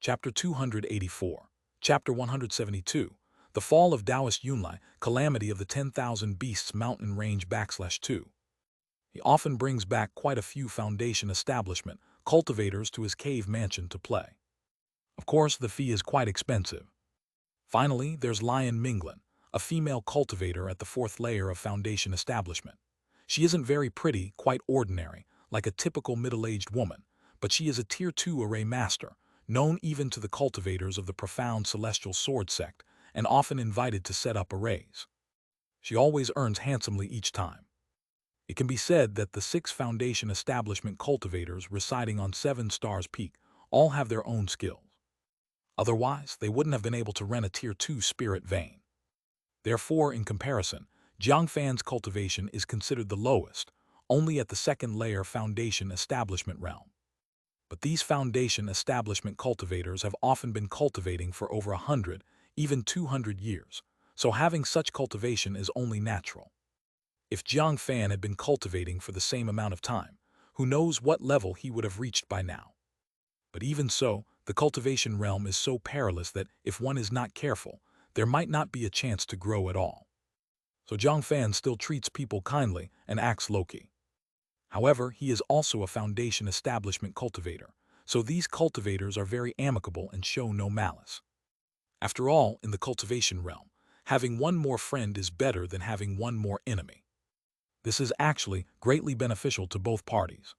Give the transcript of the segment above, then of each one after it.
Chapter 284, Chapter 172, The Fall of Taoist Yunlai, Calamity of the 10,000 Beasts Mountain Range /2. He often brings back quite a few foundation establishment cultivators to his cave mansion to play. Of course, the fee is quite expensive. Finally, there's Lion Minglin, a female cultivator at the 4th layer of foundation establishment. She isn't very pretty, quite ordinary, like a typical middle-aged woman, but she is a Tier 2 array master, known even to the cultivators of the profound celestial sword sect, and often invited to set up arrays. She always earns handsomely each time. It can be said that the 6 foundation establishment cultivators residing on 7 Stars Peak all have their own skills. Otherwise, they wouldn't have been able to rent a Tier 2 spirit vein. Therefore, in comparison, Jiang Fan's cultivation is considered the lowest, only at the 2nd layer foundation establishment realm. But these foundation establishment cultivators have often been cultivating for over 100, even 200 years, so having such cultivation is only natural. If Jiang Fan had been cultivating for the same amount of time, who knows what level he would have reached by now. But even so, the cultivation realm is so perilous that if one is not careful, there might not be a chance to grow at all. So Jiang Fan still treats people kindly and acts low-key. However, he is also a foundation establishment cultivator, so these cultivators are very amicable and show no malice. After all, in the cultivation realm, having one more friend is better than having one more enemy. This is actually greatly beneficial to both parties.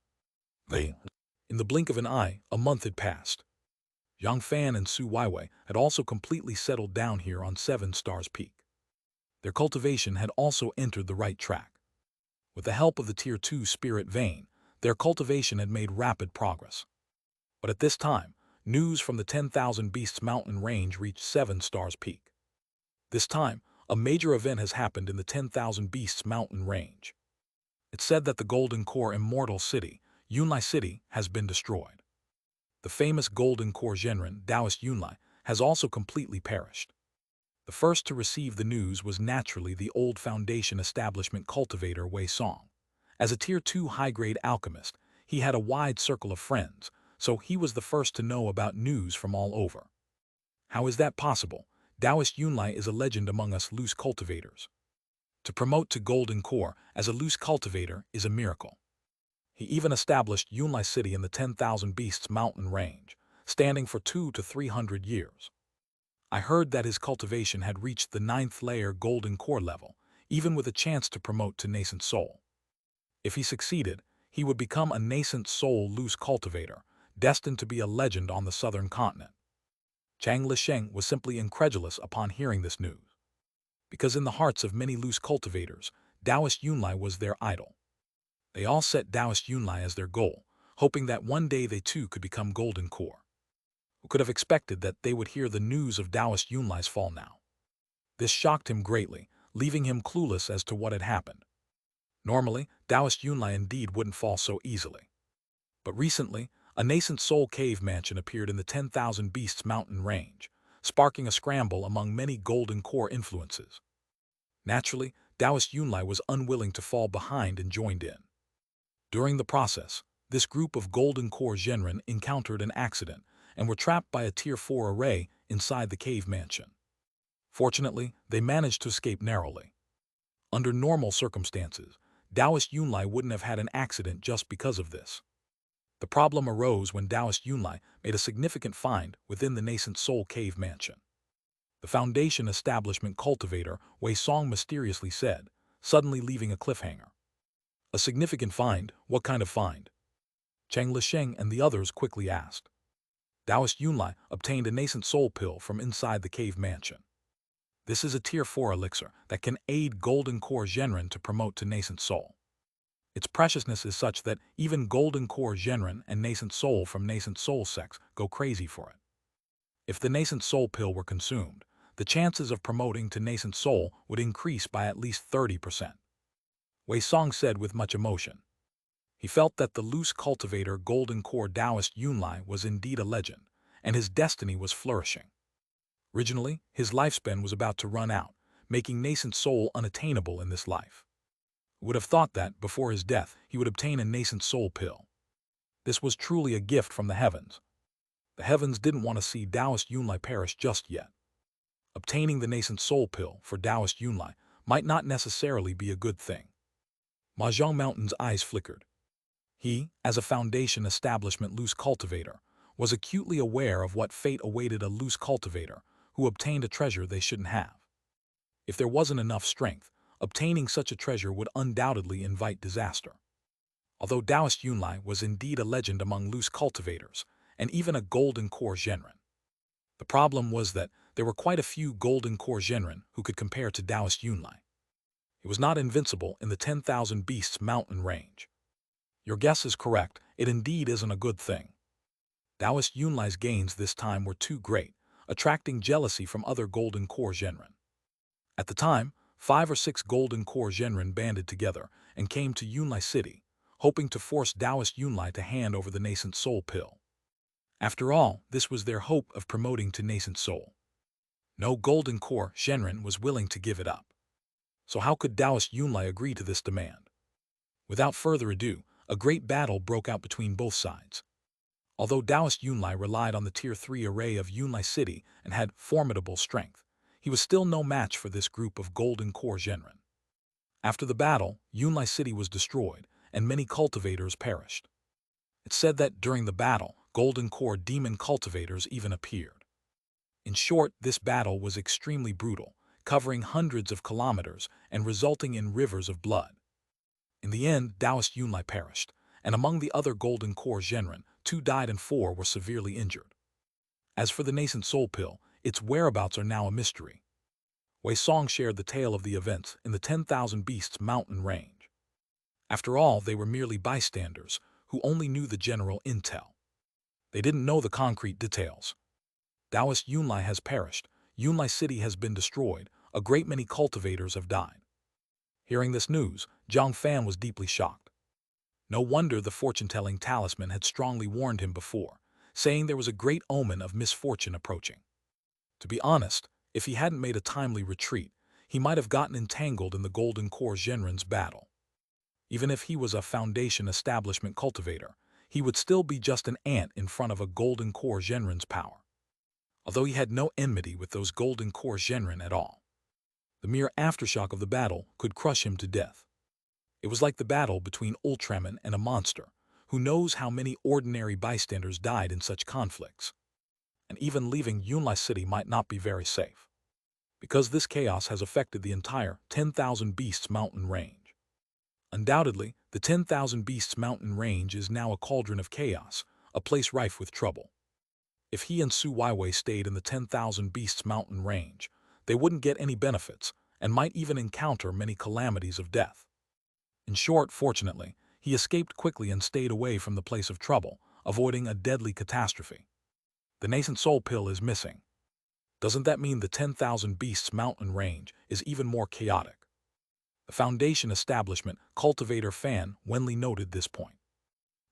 In the blink of an eye, a month had passed. Jiang Fan and Su Weiwei had also completely settled down here on 7 Stars Peak. Their cultivation had also entered the right track. With the help of the Tier 2 spirit vein, their cultivation had made rapid progress. But at this time, news from the 10,000 Beasts Mountain Range reached 7 Stars Peak. This time, a major event has happened in the 10,000 Beasts Mountain Range. It's said that the Golden Core Immortal City, Yunlai City, has been destroyed. The famous Golden Core Zhenren, Taoist Yunlai, has also completely perished. The first to receive the news was naturally the old foundation establishment cultivator Wei Song. As a Tier 2 high-grade alchemist, he had a wide circle of friends, so he was the first to know about news from all over. How is that possible? Taoist Yunlai is a legend among us loose cultivators. To promote to Golden Core as a loose cultivator is a miracle. He even established Yunlai City in the 10,000 Beasts Mountain Range, standing for 200 to 300 years. I heard that his cultivation had reached the 9th layer Golden Core level, even with a chance to promote to Nascent Soul. If he succeeded, he would become a Nascent Soul loose cultivator, destined to be a legend on the southern continent. Chang Lisheng was simply incredulous upon hearing this news. Because in the hearts of many loose cultivators, Taoist Yunlai was their idol. They all set Taoist Yunlai as their goal, hoping that one day they too could become Golden Core. Who could have expected that they would hear the news of Taoist Yunlai's fall now? This shocked him greatly, leaving him clueless as to what had happened. Normally, Taoist Yunlai indeed wouldn't fall so easily. But recently, a nascent soul cave mansion appeared in the 10,000 Beasts Mountain Range, sparking a scramble among many Golden Core influences. Naturally, Taoist Yunlai was unwilling to fall behind and joined in. During the process, this group of Golden Core Zhenren encountered an accident and were trapped by a Tier 4 array inside the cave mansion. Fortunately, they managed to escape narrowly. Under normal circumstances, Taoist Yunlai wouldn't have had an accident just because of this. The problem arose when Taoist Yunlai made a significant find within the nascent soul cave mansion. The foundation establishment cultivator Wei Song mysteriously said, suddenly leaving a cliffhanger. A significant find? What kind of find? Chang Lisheng and the others quickly asked. Taoist Yunlai obtained a nascent soul pill from inside the cave mansion. This is a Tier 4 elixir that can aid Golden Core Zhenren to promote to nascent soul. Its preciousness is such that even Golden Core Zhenren and nascent soul from nascent soul sects go crazy for it. If the nascent soul pill were consumed, the chances of promoting to nascent soul would increase by at least 30%. Wei Song said with much emotion. He felt that the loose cultivator Golden Core Taoist Yunlai was indeed a legend, and his destiny was flourishing. Originally, his lifespan was about to run out, making nascent soul unattainable in this life. Who would have thought that, before his death, he would obtain a nascent soul pill? This was truly a gift from the heavens. The heavens didn't want to see Taoist Yunlai perish just yet. Obtaining the nascent soul pill for Taoist Yunlai might not necessarily be a good thing. Mahjong Mountain's eyes flickered. He, as a Foundation establishment loose cultivator, was acutely aware of what fate awaited a loose cultivator who obtained a treasure they shouldn't have. If there wasn't enough strength, obtaining such a treasure would undoubtedly invite disaster. Although Taoist Yunlai was indeed a legend among loose cultivators, and even a golden core Zhenren. The problem was that there were quite a few golden core Zhenren who could compare to Taoist Yunlai. It was not invincible in the 10,000 Beasts mountain range. Your guess is correct, it indeed isn't a good thing. Taoist Yunlai's gains this time were too great, attracting jealousy from other golden core Zhenren. At the time, 5 or 6 golden core Zhenren banded together and came to Yunlai City, hoping to force Taoist Yunlai to hand over the nascent soul pill. After all, this was their hope of promoting to nascent soul. No golden core Zhenren was willing to give it up. So how could Taoist Yunlai agree to this demand? Without further ado, a great battle broke out between both sides. Although Taoist Yunlai relied on the Tier 3 array of Yunlai City and had formidable strength, he was still no match for this group of golden core Zhenren. After the battle, Yunlai City was destroyed, and many cultivators perished. It's said that during the battle, golden core demon cultivators even appeared. In short, this battle was extremely brutal, covering hundreds of kilometers and resulting in rivers of blood. In the end, Taoist Yunlai perished, and among the other golden core Zhenren, 2 died and 4 were severely injured. As for the nascent soul pill, its whereabouts are now a mystery. Wei Song shared the tale of the events in the 10,000 Beasts mountain range. After all, they were merely bystanders who only knew the general intel. They didn't know the concrete details. Taoist Yunlai has perished, Yunlai City has been destroyed, a great many cultivators have died. Hearing this news, Jiang Fan was deeply shocked. No wonder the fortune-telling talisman had strongly warned him before, saying there was a great omen of misfortune approaching. To be honest, if he hadn't made a timely retreat, he might have gotten entangled in the golden core Zhenren's battle. Even if he was a Foundation establishment cultivator, he would still be just an ant in front of a golden core Zhenren's power. Although he had no enmity with those golden core Zhenren at all. The mere aftershock of the battle could crush him to death. It was like the battle between Ultraman and a monster, who knows how many ordinary bystanders died in such conflicts. And even leaving Yunlai City might not be very safe. Because this chaos has affected the entire 10,000 Beasts mountain range. Undoubtedly, the 10,000 Beasts mountain range is now a cauldron of chaos, a place rife with trouble. If he and Su Weiwei stayed in the 10,000 Beasts mountain range, they wouldn't get any benefits and might even encounter many calamities of death. In short, fortunately, he escaped quickly and stayed away from the place of trouble, avoiding a deadly catastrophe. The nascent soul pill is missing. Doesn't that mean the 10,000 Beasts mountain range is even more chaotic? The Foundation establishment cultivator Fan Wenli noted this point.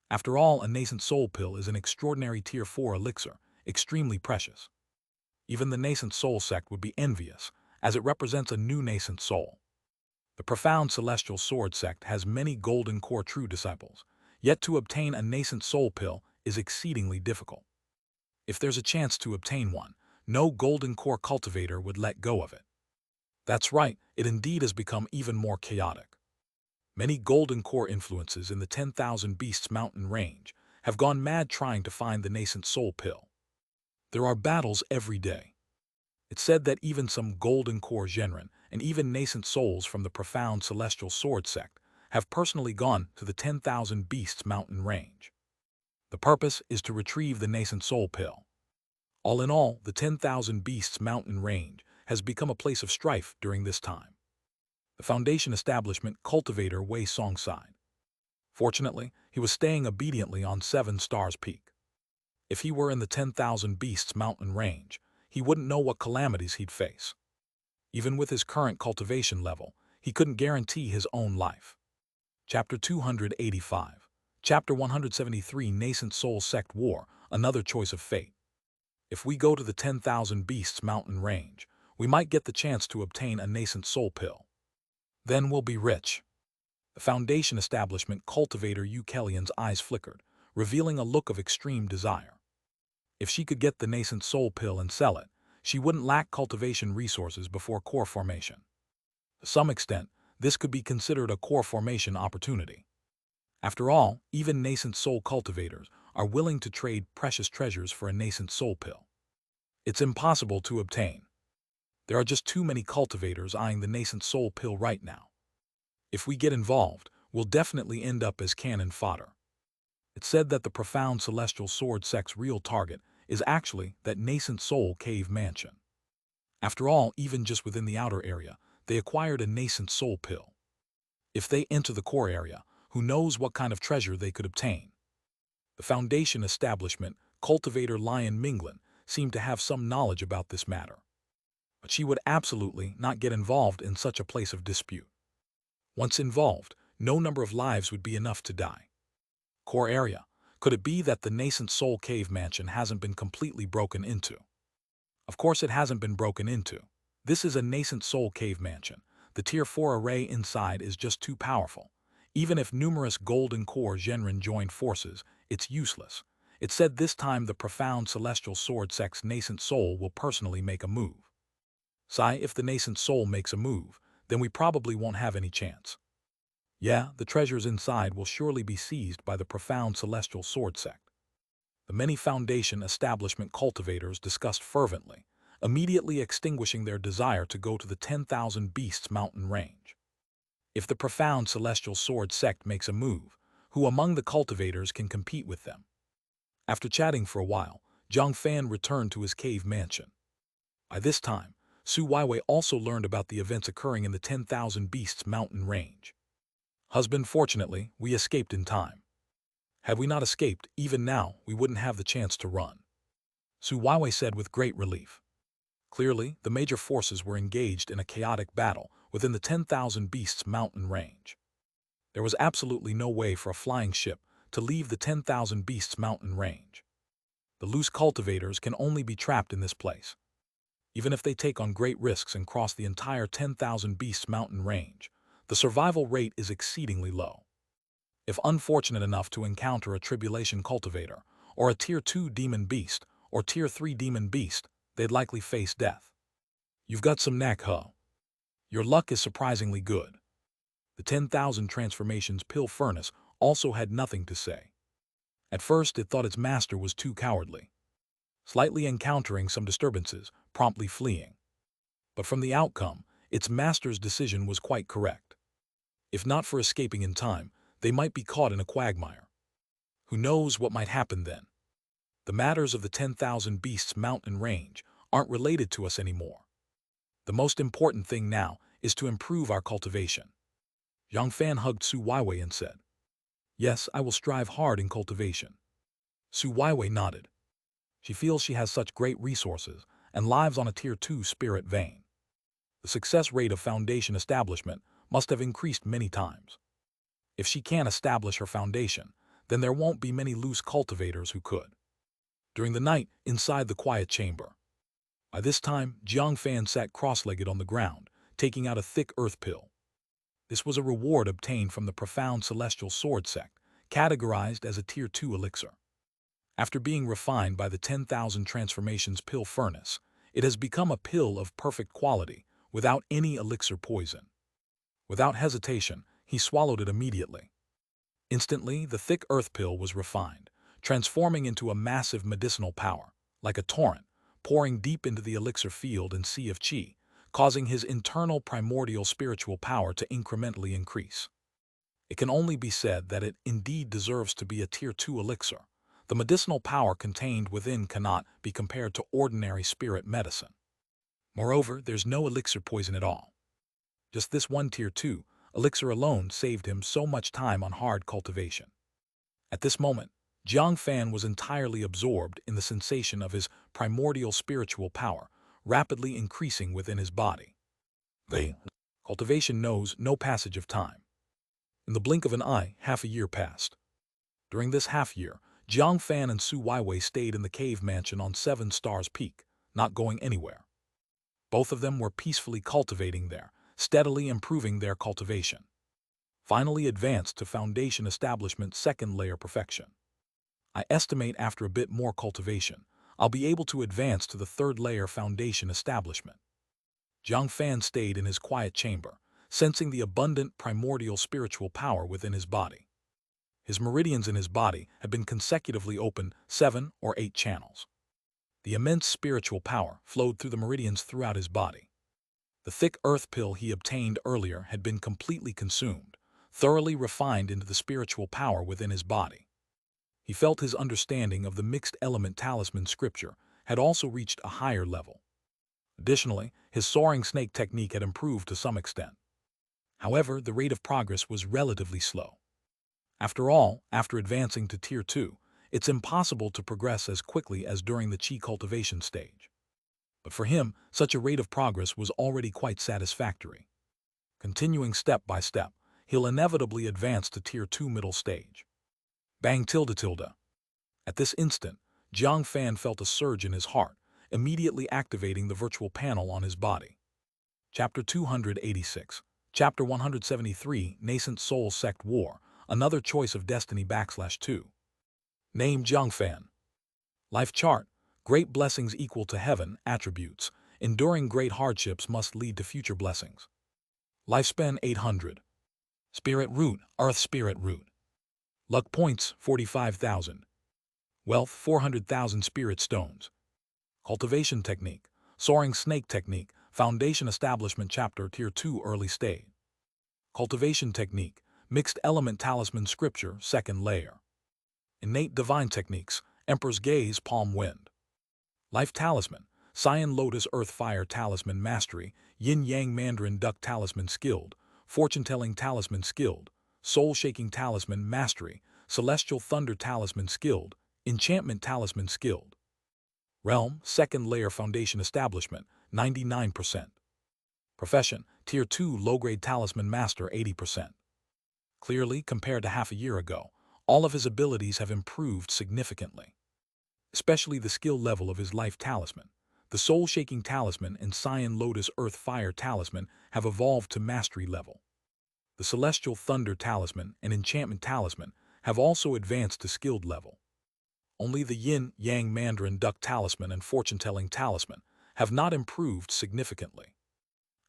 After all, a nascent soul pill is an extraordinary Tier 4 elixir, extremely precious. Even the nascent soul sect would be envious, as it represents a new nascent soul. The profound celestial sword sect has many golden core true disciples, yet to obtain a nascent soul pill is exceedingly difficult. If there's a chance to obtain one, no golden core cultivator would let go of it. That's right, it indeed has become even more chaotic. Many golden core influences in the 10,000 Beasts mountain range have gone mad trying to find the nascent soul pill. There are battles every day. It's said that even some golden core Zhenren and even nascent souls from the profound celestial sword sect have personally gone to the 10,000 Beasts mountain range. The purpose is to retrieve the nascent soul pill. All in all, the 10,000 Beasts mountain range has become a place of strife during this time. The Foundation establishment cultivator Wei Song sighed. Fortunately, he was staying obediently on 7 Stars Peak. If he were in the 10,000 Beasts mountain range, he wouldn't know what calamities he'd face. Even with his current cultivation level, he couldn't guarantee his own life. Chapter 285. Chapter 173 Nascent Soul Sect War, Another Choice of Fate. If we go to the 10,000 Beasts mountain range, we might get the chance to obtain a nascent soul pill. Then we'll be rich. The Foundation establishment cultivator Yu Kellyan's eyes flickered, revealing a look of extreme desire. If she could get the nascent soul pill and sell it, she wouldn't lack cultivation resources before core formation. To some extent, this could be considered a core formation opportunity. After all, even nascent soul cultivators are willing to trade precious treasures for a nascent soul pill. It's impossible to obtain. There are just too many cultivators eyeing the nascent soul pill right now. If we get involved, we'll definitely end up as cannon fodder. It's said that the profound celestial sword sect's real target is actually that nascent soul cave mansion. After all, even just within the outer area, they acquired a nascent soul pill. If they enter the core area, who knows what kind of treasure they could obtain. The Foundation establishment, cultivator Lion Minglin, seemed to have some knowledge about this matter. But she would absolutely not get involved in such a place of dispute. Once involved, no number of lives would be enough to die. Core area. Could it be that the nascent soul cave mansion hasn't been completely broken into? Of course it hasn't been broken into. This is a nascent soul cave mansion. The Tier 4 array inside is just too powerful. Even if numerous golden core Genrin joined forces, it's useless. It's said this time the profound celestial sword sect's nascent soul will personally make a move. If the nascent soul makes a move, then we probably won't have any chance. Yeah, the treasures inside will surely be seized by the profound celestial sword sect. The many Foundation establishment cultivators discussed fervently, immediately extinguishing their desire to go to the 10,000 Beasts mountain range. If the profound celestial sword sect makes a move, who among the cultivators can compete with them? After chatting for a while, Jiang Fan returned to his cave mansion. By this time, Su Weiwei also learned about the events occurring in the 10,000 Beasts mountain range. Husband, fortunately, we escaped in time. Had we not escaped, even now, we wouldn't have the chance to run. Su Weiwei said with great relief. Clearly, the major forces were engaged in a chaotic battle within the 10,000 Beasts mountain range. There was absolutely no way for a flying ship to leave the 10,000 Beasts mountain range. The loose cultivators can only be trapped in this place. Even if they take on great risks and cross the entire 10,000 Beasts mountain range, the survival rate is exceedingly low. If unfortunate enough to encounter a tribulation cultivator, or a Tier 2 demon beast, or Tier 3 demon beast, they'd likely face death. You've got some knack, huh? Your luck is surprisingly good. The 10,000 transformations pill furnace also had nothing to say. At first it thought its master was too cowardly, slightly encountering some disturbances, promptly fleeing. But from the outcome, its master's decision was quite correct. If not for escaping in time, they might be caught in a quagmire. Who knows what might happen then? The matters of the 10,000 Beasts mountain range aren't related to us anymore. The most important thing now is to improve our cultivation. Jiang Fan hugged Su Weiwei and said, "Yes, I will strive hard in cultivation." Su Weiwei nodded. She feels she has such great resources and lives on a Tier 2 spirit vein. The success rate of Foundation establishment must have increased many times. If she can't establish her foundation, then there won't be many loose cultivators who could. During the night, inside the quiet chamber. By this time, Jiang Fan sat cross-legged on the ground, taking out a thick earth pill. This was a reward obtained from the profound celestial sword sect, categorized as a Tier 2 elixir. After being refined by the 10,000 transformations pill furnace, it has become a pill of perfect quality, without any elixir poison. Without hesitation, he swallowed it immediately. Instantly, the thick earth pill was refined, transforming into a massive medicinal power, like a torrent, pouring deep into the elixir field and sea of qi, causing his internal primordial spiritual power to incrementally increase. It can only be said that it indeed deserves to be a Tier 2 elixir. The medicinal power contained within cannot be compared to ordinary spirit medicine. Moreover, there's no elixir poison at all. Just this one Tier 2 elixir alone saved him so much time on hard cultivation. At this moment, Jiang Fan was entirely absorbed in the sensation of his primordial spiritual power rapidly increasing within his body. Cultivation knows no passage of time. In the blink of an eye, half a year passed. During this half-year, Jiang Fan and Su Weiwei stayed in the cave mansion on 7 Stars Peak, not going anywhere. Both of them were peacefully cultivating there, steadily improving their cultivation. Finally advanced to Foundation establishment second layer perfection. I estimate after a bit more cultivation, I'll be able to advance to the third layer foundation establishment. Jiang Fan stayed in his quiet chamber, sensing the abundant primordial spiritual power within his body. His meridians in his body had been consecutively opened 7 or 8 channels. The immense spiritual power flowed through the meridians throughout his body. The thick earth pill he obtained earlier had been completely consumed, thoroughly refined into the spiritual power within his body. He felt his understanding of the mixed element talisman scripture had also reached a higher level. Additionally, his soaring snake technique had improved to some extent. However, the rate of progress was relatively slow. After all, after advancing to Tier 2, it's impossible to progress as quickly as during the Qi cultivation stage. But for him, such a rate of progress was already quite satisfactory. Continuing step by step, he'll inevitably advance to Tier 2 middle stage. Bang tilde tilde. At this instant, Jiang Fan felt a surge in his heart, immediately activating the virtual panel on his body. Chapter 286. Chapter 173, Nascent Soul Sect War, Another Choice of Destiny /2. Name Jiang Fan. Life chart. Great blessings equal to heaven. Attributes. Enduring great hardships must lead to future blessings. Lifespan 800. Spirit root. Earth spirit root. Luck points 45,000. Wealth 400,000 spirit stones. Cultivation technique. Soaring snake technique. Foundation establishment chapter Tier 2 early stage. Cultivation technique. Mixed element talisman scripture second layer. Innate divine techniques. Emperor's gaze palm wind. Life talisman. Cyan lotus earth fire talisman mastery. Yin yang mandarin duck talisman skilled. Fortune telling talisman skilled. Soul shaking talisman mastery. Celestial thunder talisman skilled. Enchantment talisman skilled. Realm, second layer foundation establishment, 99%. Profession, Tier 2 low-grade talisman master, 80%. Clearly, compared to half a year ago, all of his abilities have improved significantly. Especially the skill level of his life talisman. The soul-shaking talisman and Cyan lotus earth fire talisman have evolved to mastery level. The celestial thunder talisman and enchantment talisman have also advanced to skilled level. Only the yin yang mandarin duck talisman and fortune-telling talisman have not improved significantly.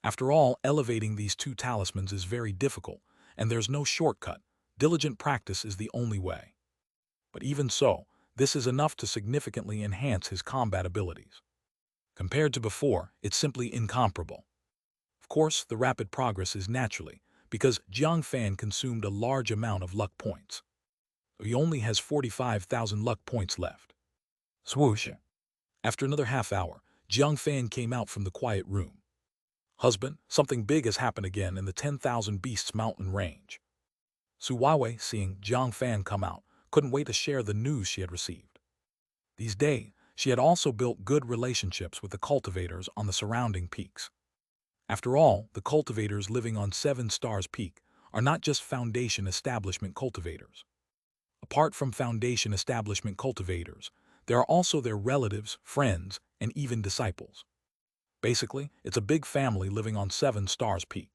After all, elevating these two talismans is very difficult, and there's no shortcut. Diligent practice is the only way. But even so, this is enough to significantly enhance his combat abilities. Compared to before, it's simply incomparable. Of course, the rapid progress is naturally because Jiang Fan consumed a large amount of luck points. He only has 45,000 luck points left. Swoosh. After another half hour, Jiang Fan came out from the quiet room. Husband, something big has happened again in the 10,000 Beasts mountain range. Su Weiwei, seeing Jiang Fan come out, couldn't wait to share the news she had received. These days, she had also built good relationships with the cultivators on the surrounding peaks. After all, the cultivators living on 7 Stars Peak are not just foundation establishment cultivators. Apart from foundation establishment cultivators, there are also their relatives, friends, and even disciples. Basically, it's a big family living on 7 Stars Peak.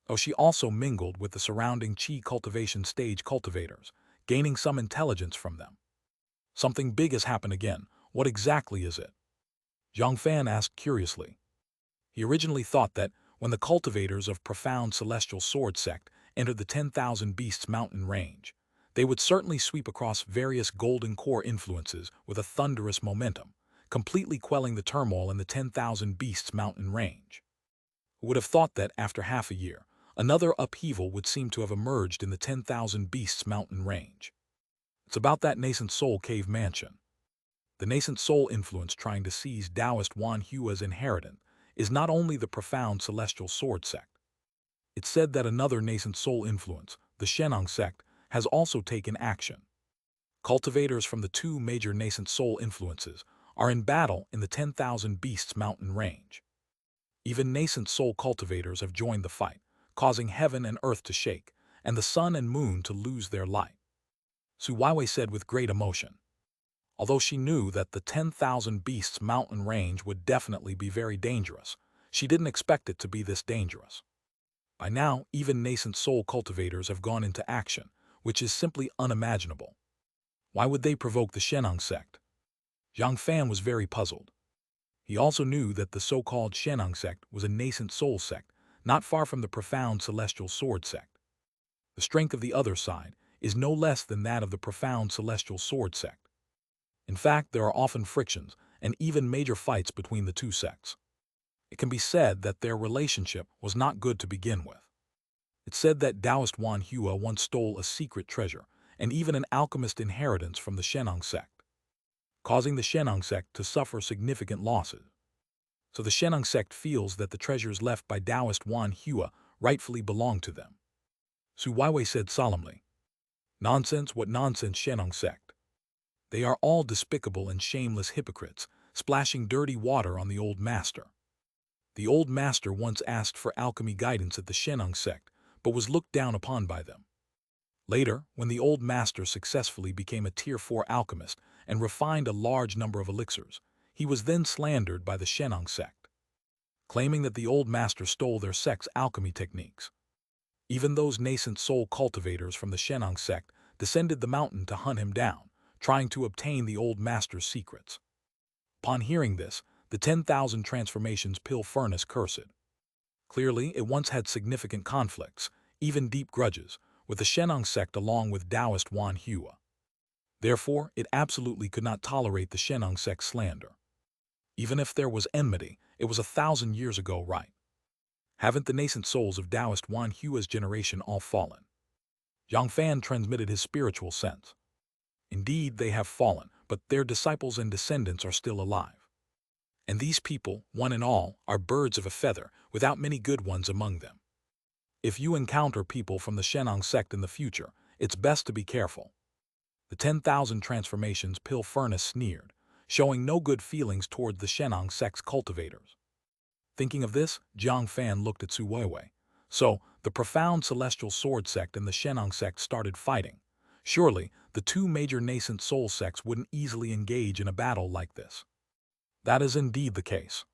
Oh, she also mingled with the surrounding Qi cultivation stage cultivators, gaining some intelligence from them. Something big has happened again. What exactly is it? Jiang Fan asked curiously. He originally thought that when the cultivators of Profound Celestial Sword Sect entered the 10,000 Beasts mountain range, they would certainly sweep across various golden core influences with a thunderous momentum, completely quelling the turmoil in the 10,000 Beasts mountain range. Who would have thought that after half a year, another upheaval would seem to have emerged in the 10,000 Beasts mountain range? It's about that nascent soul cave mansion. The nascent soul influence trying to seize Taoist Wan Hua's inheritance is not only the Profound Celestial Sword Sect. It's said that another nascent soul influence, the Xianxia sect, has also taken action. Cultivators from the 2 major nascent soul influences are in battle in the 10,000 Beasts mountain range. Even nascent soul cultivators have joined the fight, causing heaven and earth to shake, and the sun and moon to lose their light. Su Weiwei said with great emotion. Although she knew that the 10,000 Beasts mountain range would definitely be very dangerous, she didn't expect it to be this dangerous. By now, even nascent soul cultivators have gone into action, which is simply unimaginable. Why would they provoke the Xianxia sect? Jiang Fan was very puzzled. He also knew that the so-called Xianxia sect was a nascent soul sect, not far from the profound celestial sword sect. The strength of the other side is no less than that of the profound celestial sword sect. In fact, there are often frictions and even major fights between the two sects. It can be said that their relationship was not good to begin with. It's said that Taoist Wan Hua once stole a secret treasure and even an alchemist inheritance from the Xianxia sect, causing the Xianxia sect to suffer significant losses. So the Xianxia sect feels that the treasures left by Taoist Wan Hua rightfully belong to them. Su Weiwei said solemnly, "Nonsense, what nonsense, Xianxia sect? They are all despicable and shameless hypocrites, splashing dirty water on the old master." The old master once asked for alchemy guidance at the Xianxia sect, but was looked down upon by them. Later, when the old master successfully became a Tier 4 alchemist and refined a large number of elixirs, he was then slandered by the Xianxia sect, claiming that the old master stole their sect's alchemy techniques. Even those nascent soul cultivators from the Xianxia sect descended the mountain to hunt him down, trying to obtain the old master's secrets. Upon hearing this, the 10,000 transformations pill furnace cursed. Clearly, it once had significant conflicts, even deep grudges, with the Xianxia sect along with Taoist Wan Hua. Therefore, it absolutely could not tolerate the Xianxia sect's slander. Even if there was enmity, it was 1,000 years ago, right? Haven't the nascent souls of Taoist Wan Hua's generation all fallen? Jiang Fan transmitted his spiritual sense. Indeed, they have fallen, but their disciples and descendants are still alive. And these people, one and all, are birds of a feather, without many good ones among them. If you encounter people from the Xianxia sect in the future, it's best to be careful. The 10,000 transformations pill furnace sneered, showing no good feelings toward the Xianxia sect's cultivators. Thinking of this, Jiang Fan looked at Su Weiwei. So, the profound celestial sword sect and the Xianxia sect started fighting. Surely, the two major nascent soul sects wouldn't easily engage in a battle like this. That is indeed the case.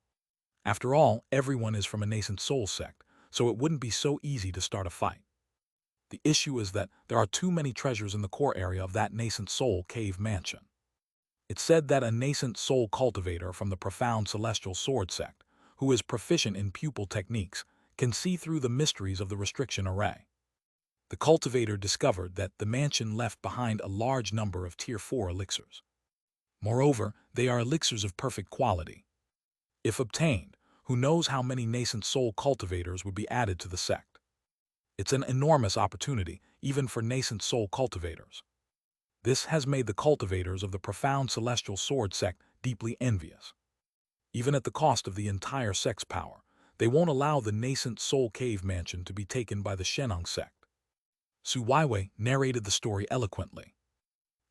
After all, everyone is from a nascent soul sect, so it wouldn't be so easy to start a fight. The issue is that there are too many treasures in the core area of that nascent soul cave mansion. It's said that a nascent soul cultivator from the profound celestial sword sect, who is proficient in pupil techniques, can see through the mysteries of the restriction array. The cultivator discovered that the mansion left behind a large number of Tier 4 elixirs. Moreover, they are elixirs of perfect quality. If obtained, who knows how many nascent soul cultivators would be added to the sect. It's an enormous opportunity, even for nascent soul cultivators. This has made the cultivators of the profound celestial sword sect deeply envious. Even at the cost of the entire sect's power, they won't allow the nascent soul cave mansion to be taken by the Xianxia sect. Su Weiwei narrated the story eloquently.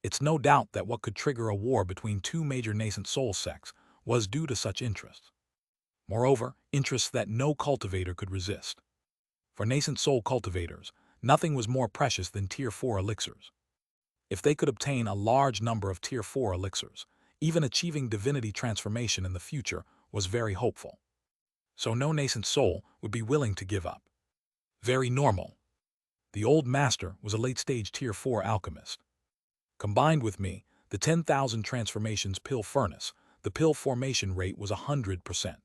It's no doubt that what could trigger a war between two major nascent soul sects was due to such interests. Moreover, interests that no cultivator could resist. For nascent soul cultivators, nothing was more precious than Tier 4 elixirs. If they could obtain a large number of Tier 4 elixirs, even achieving divinity transformation in the future was very hopeful. So no nascent soul would be willing to give up. Very normal. The old master was a late-stage Tier 4 alchemist. Combined with me, the 10,000 transformations pill furnace, the pill formation rate was 100%.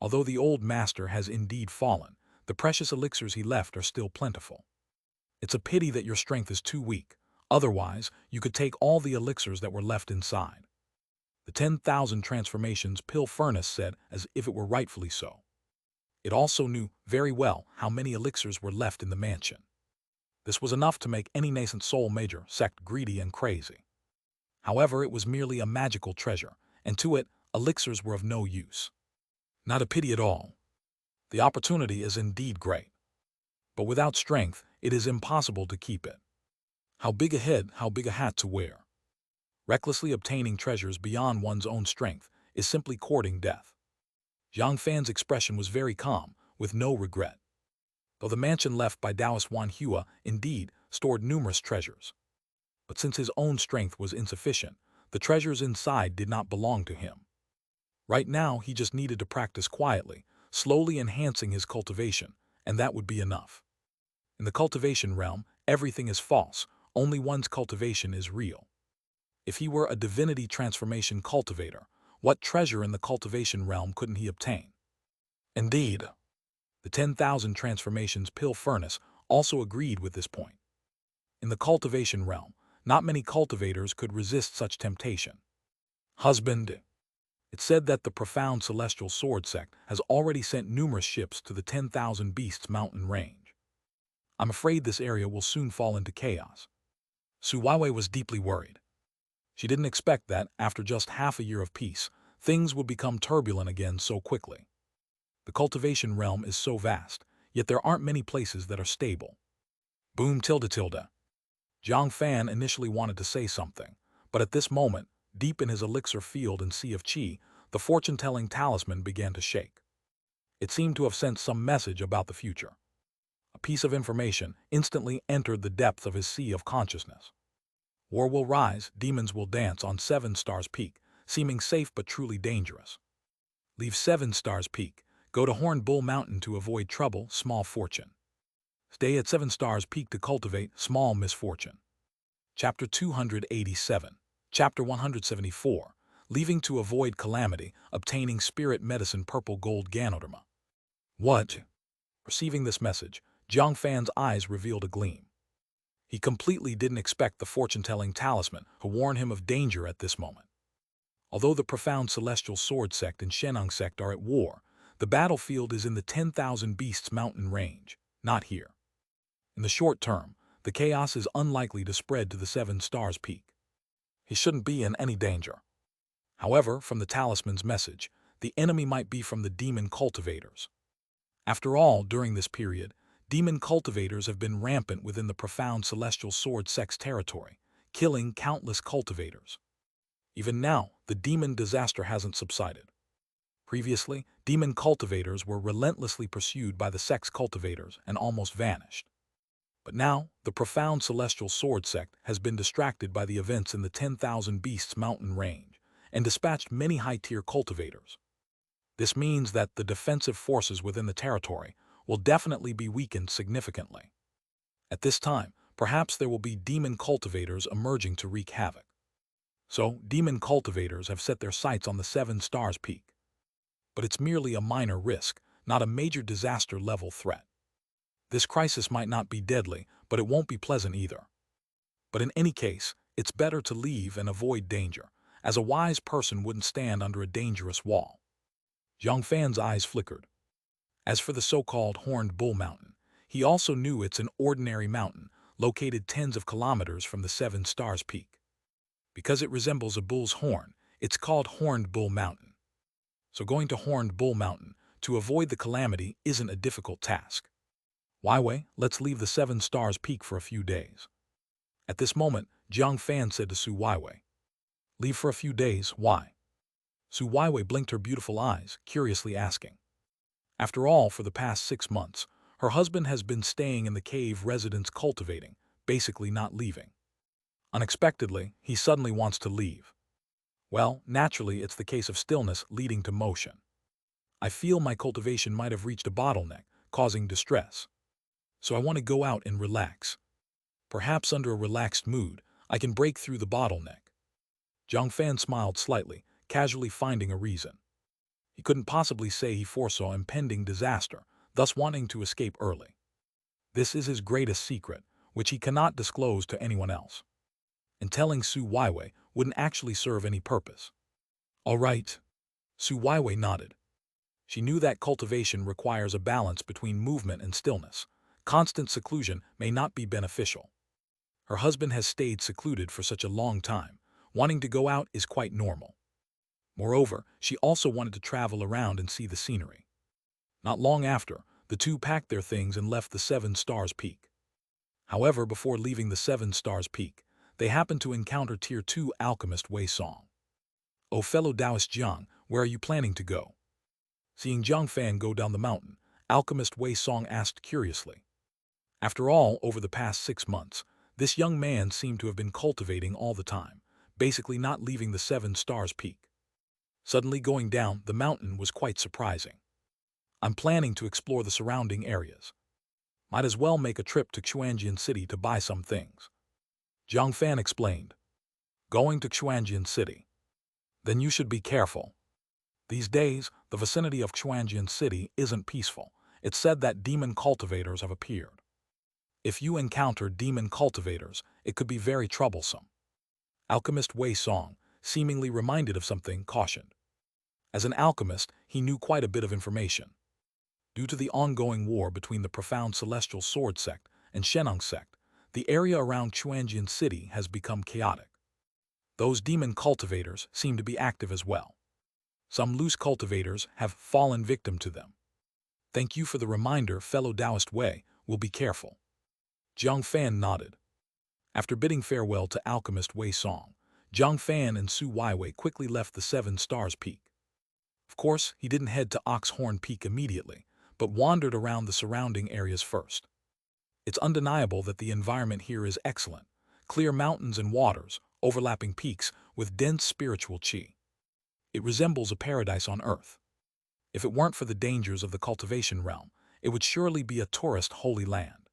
Although the old master has indeed fallen, the precious elixirs he left are still plentiful. It's a pity that your strength is too weak, otherwise you could take all the elixirs that were left inside. The 10,000 transformations pill furnace said as if it were rightfully so. It also knew very well how many elixirs were left in the mansion. This was enough to make any nascent soul major sect greedy and crazy. However, it was merely a magical treasure, and to it, elixirs were of no use. Not a pity at all. The opportunity is indeed great. But without strength, it is impossible to keep it. How big a head, how big a hat to wear. Recklessly obtaining treasures beyond one's own strength is simply courting death. Jiang Fan's expression was very calm, with no regret. Though the mansion left by Taoist Wan Hua indeed stored numerous treasures. But since his own strength was insufficient, the treasures inside did not belong to him. Right now, he just needed to practice quietly, slowly enhancing his cultivation, and that would be enough. In the cultivation realm, everything is false, only one's cultivation is real. If he were a divinity transformation cultivator, what treasure in the cultivation realm couldn't he obtain? Indeed, the 10,000 transformations pill furnace also agreed with this point. In the cultivation realm, not many cultivators could resist such temptation. Husband, it's said that the profound celestial sword sect has already sent numerous ships to the 10,000 beasts mountain range. I'm afraid this area will soon fall into chaos. Su Weiwei was deeply worried. She didn't expect that, after just half a year of peace, things would become turbulent again so quickly. The cultivation realm is so vast, yet there aren't many places that are stable. Boom tilde tilde. Jiang Fan initially wanted to say something, but at this moment, deep in his elixir field and sea of qi, the fortune-telling talisman began to shake. It seemed to have sent some message about the future. A piece of information instantly entered the depth of his sea of consciousness. War will rise, demons will dance on 7 Stars Peak, seeming safe but truly dangerous. Leave 7 Stars Peak, go to Horned Bull Mountain to avoid trouble, small fortune. Stay at 7 Stars Peak to cultivate small misfortune. Chapter 287. Chapter 174. Leaving to avoid calamity, obtaining spirit medicine purple gold Ganoderma. What? Receiving this message, Jiang Fan's eyes revealed a gleam. He completely didn't expect the fortune-telling talisman to warn him of danger at this moment. Although the profound celestial sword sect and Xianxia sect are at war, the battlefield is in the 10,000 beasts mountain range, not here. In the short term, the chaos is unlikely to spread to the 7 Stars Peak. He shouldn't be in any danger. However, from the talisman's message, the enemy might be from the demon cultivators. After all, during this period, demon cultivators have been rampant within the profound celestial sword sect's territory, killing countless cultivators. Even now, the demon disaster hasn't subsided. Previously, demon cultivators were relentlessly pursued by the sect's cultivators and almost vanished. But now, the profound celestial sword sect has been distracted by the events in the 10,000 beasts mountain range and dispatched many high-tier cultivators. This means that the defensive forces within the territory will definitely be weakened significantly. At this time, perhaps there will be demon cultivators emerging to wreak havoc. So, demon cultivators have set their sights on the 7 Stars Peak. But it's merely a minor risk, not a major disaster-level threat. This crisis might not be deadly, but it won't be pleasant either. But in any case, it's better to leave and avoid danger, as a wise person wouldn't stand under a dangerous wall. Jiang Fan's eyes flickered. As for the so-called Horned Bull Mountain, he also knew it's an ordinary mountain, located tens of kilometers from the 7 Stars Peak. Because it resembles a bull's horn, it's called Horned Bull Mountain. So going to Horned Bull Mountain to avoid the calamity isn't a difficult task. Weiwei, let's leave the 7 Stars Peak for a few days. At this moment, Jiang Fan said to Su Weiwei. Leave for a few days, why? Su Weiwei blinked her beautiful eyes, curiously asking. After all, for the past 6 months, her husband has been staying in the cave residence cultivating, basically not leaving. Unexpectedly, he suddenly wants to leave. Well, naturally, it's the case of stillness leading to motion. I feel my cultivation might have reached a bottleneck, causing distress. So I want to go out and relax. Perhaps under a relaxed mood, I can break through the bottleneck. Jiang Fan smiled slightly, casually finding a reason. He couldn't possibly say he foresaw impending disaster, thus wanting to escape early. This is his greatest secret, which he cannot disclose to anyone else. And telling Su Weiwei wouldn't actually serve any purpose. All right. Su Weiwei nodded. She knew that cultivation requires a balance between movement and stillness. Constant seclusion may not be beneficial. Her husband has stayed secluded for such a long time. Wanting to go out is quite normal. Moreover, she also wanted to travel around and see the scenery. Not long after, the two packed their things and left the 7 Stars Peak. However, before leaving the 7 Stars Peak, they happened to encounter Tier 2 alchemist Wei Song. "Oh, fellow Taoist Jiang, where are you planning to go?" Seeing Jiang Fan go down the mountain, alchemist Wei Song asked curiously. After all, over the past 6 months, this young man seemed to have been cultivating all the time, basically not leaving the 7 Stars Peak. Suddenly going down the mountain was quite surprising. I'm planning to explore the surrounding areas. Might as well make a trip to Xuanjian City to buy some things. Jiang Fan explained. Going to Xianxia City. Then you should be careful. These days, the vicinity of Xianxia City isn't peaceful. It's said that demon cultivators have appeared. If you encounter demon cultivators, it could be very troublesome. Alchemist Wei Song, seemingly reminded of something, cautioned. As an alchemist, he knew quite a bit of information. Due to the ongoing war between the profound Celestial Sword sect and Xianxia sect, the area around Xianxia City has become chaotic. Those demon cultivators seem to be active as well. Some loose cultivators have fallen victim to them. Thank you for the reminder, fellow Taoist Wei. We'll be careful. Jiang Fan nodded. After bidding farewell to alchemist Wei Song, Jiang Fan and Su Weiwei quickly left the Seven Stars Peak. Of course, he didn't head to Oxhorn Peak immediately, but wandered around the surrounding areas first. It's undeniable that the environment here is excellent. Clear mountains and waters, overlapping peaks with dense spiritual qi. It resembles a paradise on earth. If it weren't for the dangers of the cultivation realm, it would surely be a tourist holy land.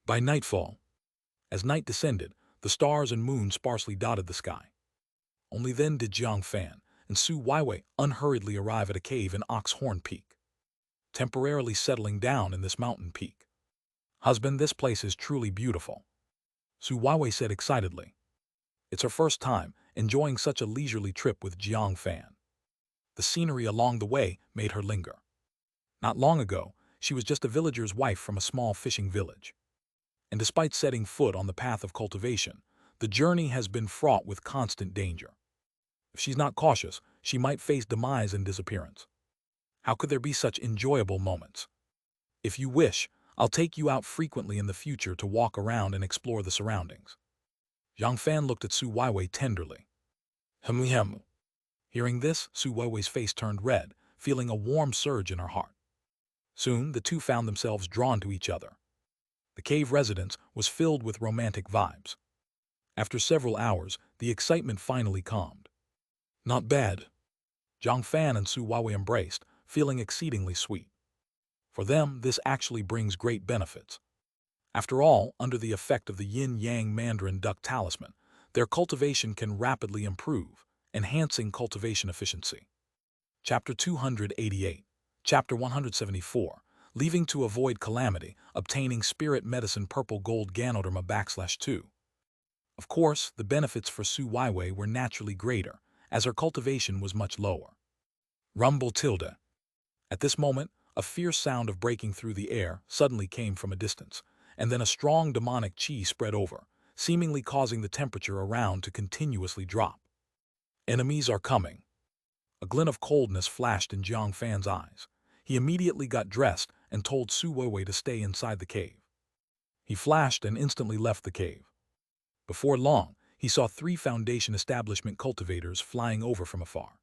By nightfall, as night descended, the stars and moon sparsely dotted the sky. Only then did Jiang Fan and Su Weiwei unhurriedly arrive at a cave in Oxhorn Peak, temporarily settling down in this mountain peak. Husband, this place is truly beautiful, Su Weiwei said excitedly. It's her first time enjoying such a leisurely trip with Jiang Fan. The scenery along the way made her linger. Not long ago, she was just a villager's wife from a small fishing village. And despite setting foot on the path of cultivation, the journey has been fraught with constant danger. If she's not cautious, she might face demise and disappearance. How could there be such enjoyable moments? If you wish, I'll take you out frequently in the future to walk around and explore the surroundings. Jiang Fan looked at Su Weiwei tenderly. Hem. Hearing this, Su Weiwei's face turned red, feeling a warm surge in her heart. Soon, the two found themselves drawn to each other. The cave residence was filled with romantic vibes. After several hours, the excitement finally calmed. Not bad. Jiang Fan and Su Weiwei embraced, feeling exceedingly sweet. For them, this actually brings great benefits. After all, under the effect of the yin-yang mandarin duck talisman, their cultivation can rapidly improve, enhancing cultivation efficiency. Chapter 288. Chapter 174. Leaving to avoid calamity, obtaining spirit medicine purple gold Ganoderma /2. Of course, the benefits for Su Weiwei were naturally greater, as her cultivation was much lower. Rumble tilde. At this moment, a fierce sound of breaking through the air suddenly came from a distance, and then a strong demonic qi spread over, seemingly causing the temperature around to continuously drop. Enemies are coming. A glint of coldness flashed in Jiang Fan's eyes. He immediately got dressed and told Su Weiwei to stay inside the cave. He flashed and instantly left the cave. Before long, he saw 3 Foundation Establishment cultivators flying over from afar.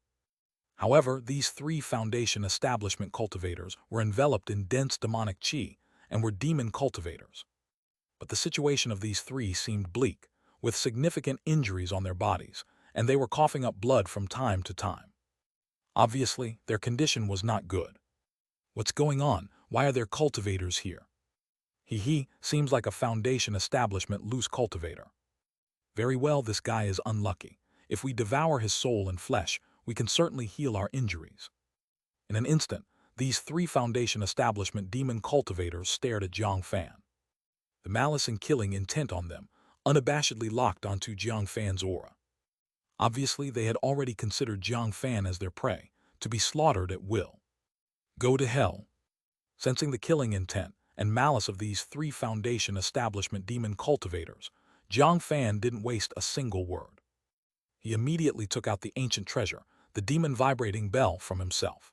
However, these 3 Foundation Establishment cultivators were enveloped in dense demonic qi and were demon cultivators. But the situation of these 3 seemed bleak, with significant injuries on their bodies, and they were coughing up blood from time to time. Obviously, their condition was not good. What's going on? Why are there cultivators here? He seems like a Foundation Establishment loose cultivator. Very well, this guy is unlucky. If we devour his soul and flesh, we can certainly heal our injuries. In an instant, these 3 Foundation Establishment demon cultivators stared at Jiang Fan. The malice and killing intent on them unabashedly locked onto Jiang Fan's aura. Obviously, they had already considered Jiang Fan as their prey, to be slaughtered at will. Go to hell. Sensing the killing intent and malice of these 3 Foundation Establishment demon cultivators, Jiang Fan didn't waste a single word. He immediately took out the ancient treasure, the demon vibrating bell, from himself.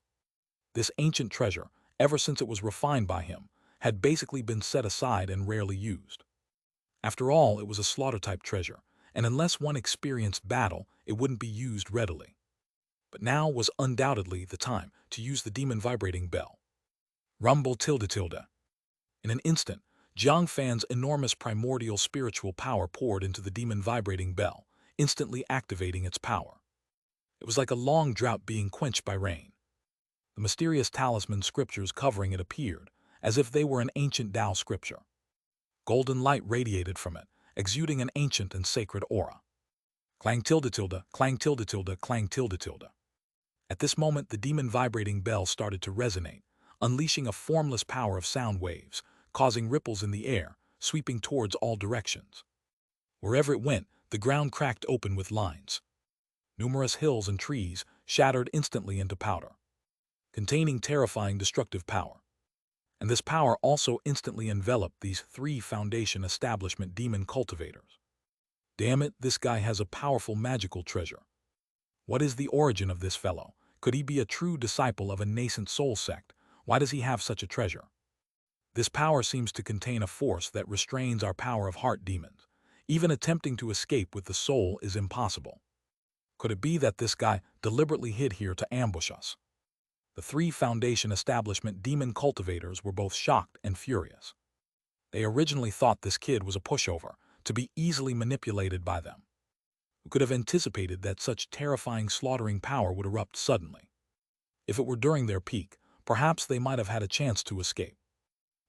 This ancient treasure, ever since it was refined by him, had basically been set aside and rarely used. After all, it was a slaughter-type treasure, and unless one experienced battle, it wouldn't be used readily. But now was undoubtedly the time to use the demon vibrating bell. Rumble tilde. In an instant, Jiang Fan's enormous primordial spiritual power poured into the demon vibrating bell, instantly activating its power. It was like a long drought being quenched by rain. The mysterious talisman scriptures covering it appeared, as if they were an ancient Tao scripture. Golden light radiated from it, exuding an ancient and sacred aura. Clang tilde tilde, clang tilde tilde, clang tilde tilde. At this moment, the demon vibrating bell started to resonate, unleashing a formless power of sound waves, causing ripples in the air, sweeping towards all directions. Wherever it went, the ground cracked open with lines. Numerous hills and trees shattered instantly into powder, containing terrifying destructive power. And this power also instantly enveloped these three Foundation establishment demon cultivators. Damn it, this guy has a powerful magical treasure. What is the origin of this fellow? Could he be a true disciple of a nascent soul sect? Why does he have such a treasure? This power seems to contain a force that restrains our power of heart demons. Even attempting to escape with the soul is impossible. Could it be that this guy deliberately hid here to ambush us? The three Foundation establishment demon cultivators were both shocked and furious. They originally thought this kid was a pushover, to be easily manipulated by them. Who could have anticipated that such terrifying slaughtering power would erupt suddenly? If it were during their peak, perhaps they might have had a chance to escape.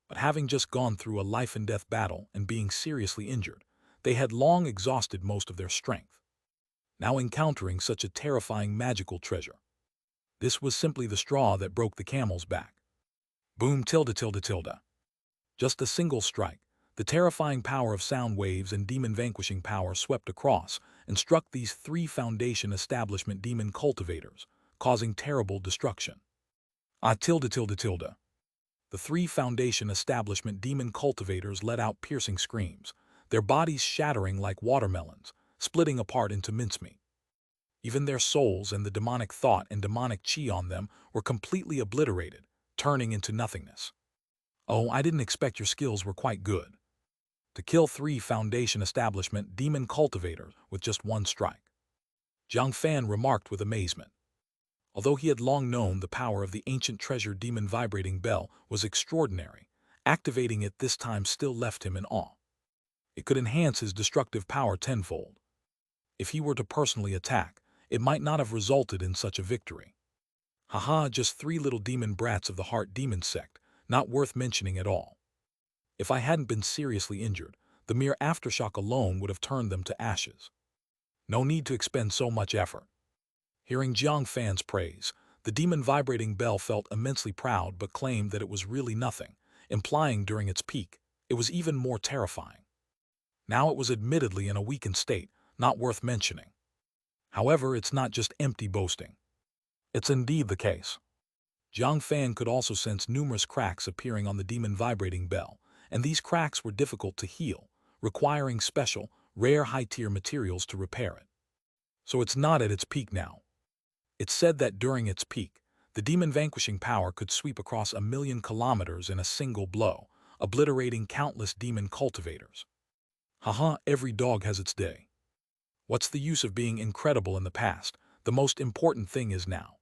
But having just gone through a life-and-death battle and being seriously injured, they had long exhausted most of their strength. Now encountering such a terrifying magical treasure, this was simply the straw that broke the camel's back. Boom tilde tilde tilde. Just a single strike, the terrifying power of sound waves and demon-vanquishing power swept across and struck these three Foundation establishment demon cultivators, causing terrible destruction. Ah tilde tilde tilde. The three Foundation establishment demon cultivators let out piercing screams, their bodies shattering like watermelons, splitting apart into mincemeat. Even their souls and the demonic thought and demonic chi on them were completely obliterated, turning into nothingness. Oh, I didn't expect your skills were quite good. To kill three Foundation establishment demon cultivators with just one strike. Jiang Fan remarked with amazement. Although he had long known the power of the ancient treasure demon vibrating bell was extraordinary, activating it this time still left him in awe. It could enhance his destructive power tenfold. If he were to personally attack, it might not have resulted in such a victory. Haha, just three little demon brats of the heart demon sect, not worth mentioning at all. If I hadn't been seriously injured, the mere aftershock alone would have turned them to ashes. No need to expend so much effort. Hearing Jiang Fan's praise, the demon vibrating bell felt immensely proud but claimed that it was really nothing, implying during its peak, it was even more terrifying. Now it was admittedly in a weakened state, not worth mentioning. However, it's not just empty boasting. It's indeed the case. Jiang Fan could also sense numerous cracks appearing on the demon vibrating bell, and these cracks were difficult to heal, requiring special, rare high-tier materials to repair it. So it's not at its peak now. It's said that during its peak, the demon-vanquishing power could sweep across 1,000,000 kilometers in a single blow, obliterating countless demon cultivators. Haha, every dog has its day. What's the use of being incredible in the past? The most important thing is now.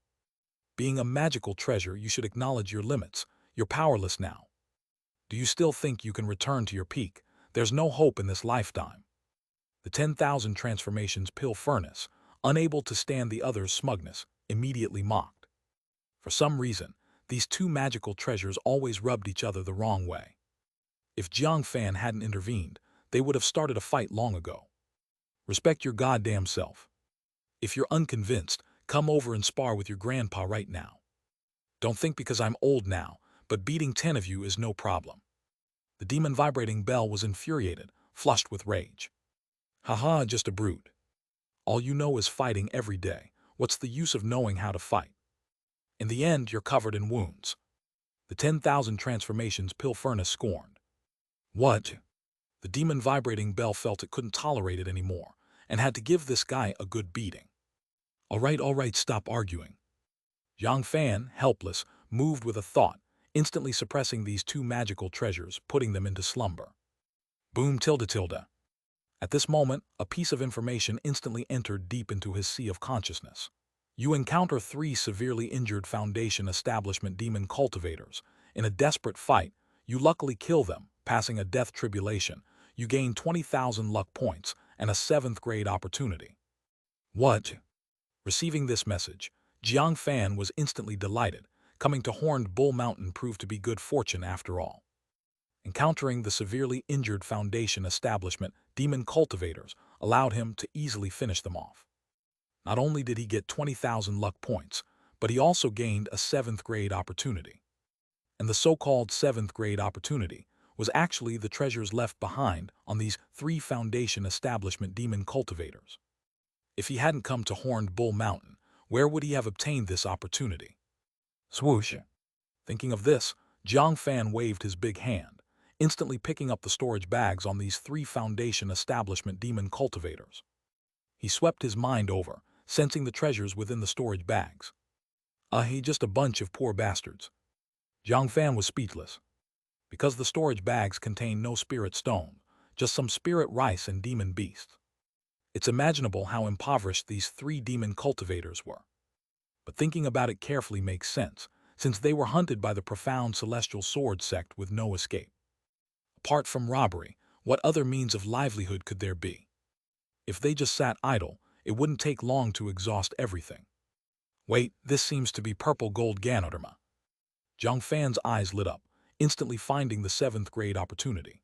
Being a magical treasure, you should acknowledge your limits. You're powerless now. Do you still think you can return to your peak? There's no hope in this lifetime. The 10,000 transformations pill furnace, unable to stand the other's smugness, immediately mocked. For some reason, these two magical treasures always rubbed each other the wrong way. If Jiang Fan hadn't intervened, they would have started a fight long ago. Respect your goddamn self. If you're unconvinced, come over and spar with your grandpa right now. Don't think because I'm old now, but beating 10 of you is no problem. The demon vibrating bell was infuriated, flushed with rage. Haha, just a brute. All you know is fighting every day. What's the use of knowing how to fight? In the end, you're covered in wounds. The 10,000 transformations pill furnace scorned. What? The demon vibrating bell felt it couldn't tolerate it anymore, and had to give this guy a good beating. All right, stop arguing. Jiang Fan, helpless, moved with a thought, instantly suppressing these two magical treasures, putting them into slumber. Boom tilde tilde. At this moment, a piece of information instantly entered deep into his sea of consciousness. You encounter three severely injured Foundation establishment demon cultivators. In a desperate fight, you luckily kill them, passing a death tribulation. You gain 20,000 luck points and a 7th grade opportunity. What? Receiving this message, Jiang Fan was instantly delighted. Coming to Horned Bull Mountain proved to be good fortune after all. Encountering the severely injured Foundation establishment demon cultivators allowed him to easily finish them off. Not only did he get 20,000 luck points, but he also gained a 7th grade opportunity. And the so-called 7th grade opportunity was actually the treasures left behind on these 3 Foundation establishment demon cultivators. If he hadn't come to Horned Bull Mountain, where would he have obtained this opportunity? Swoosh! Thinking of this, Jiang Fan waved his big hand, instantly picking up the storage bags on these 3 Foundation establishment demon cultivators. He swept his mind over, sensing the treasures within the storage bags. He just a bunch of poor bastards. Jiang Fan was speechless. Because the storage bags contained no spirit stone, just some spirit rice and demon beasts. It's imaginable how impoverished these 3 demon cultivators were. But thinking about it carefully makes sense, since they were hunted by the profound celestial sword sect with no escape. Apart from robbery, what other means of livelihood could there be? If they just sat idle, it wouldn't take long to exhaust everything. Wait, this seems to be purple gold Ganoderma. Jiang Fan's eyes lit up, instantly finding the 7th grade opportunity.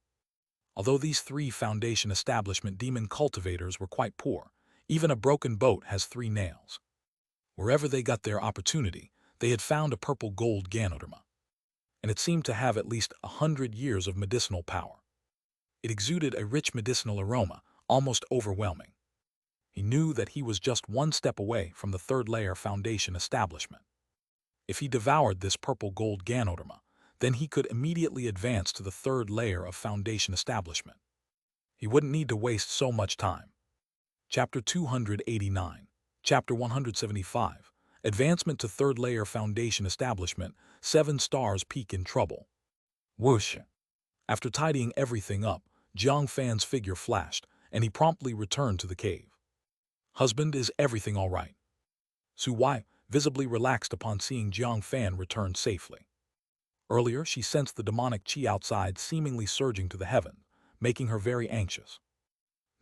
Although these 3 Foundation establishment demon cultivators were quite poor, even a broken boat has 3 nails. Wherever they got their opportunity, they had found a purple gold Ganoderma. And it seemed to have at least 100 years of medicinal power. It exuded a rich medicinal aroma, almost overwhelming. He knew that he was just 1 step away from the 3rd layer Foundation establishment. If he devoured this purple gold Ganoderma, then he could immediately advance to the 3rd layer of Foundation establishment. He wouldn't need to waste so much time. Chapter 289, Chapter 175, Advancement to 3rd layer Foundation establishment, 7 stars peak in trouble. Whoosh! After tidying everything up, Jiang Fan's figure flashed, and he promptly returned to the cave. Husband, is everything all right? Su Wai visibly relaxed upon seeing Jiang Fan return safely. Earlier, she sensed the demonic qi outside seemingly surging to the heaven, making her very anxious.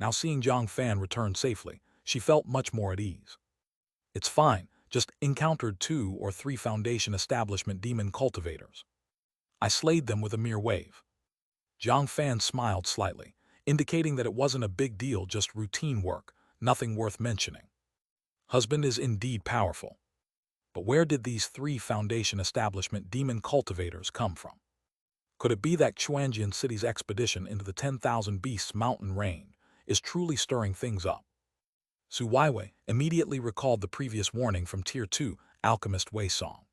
Now seeing Jiang Fan return safely, she felt much more at ease. It's fine, just encountered 2 or 3 Foundation establishment demon cultivators. I slayed them with a mere wave. Jiang Fan smiled slightly, indicating that it wasn't a big deal, just routine work, nothing worth mentioning. Husband is indeed powerful. But where did these 3 Foundation establishment demon cultivators come from? Could it be that Xianxia City's expedition into the 10,000 Beasts mountain range is truly stirring things up? Su Waiwei immediately recalled the previous warning from Tier 2 Alchemist Wei Song.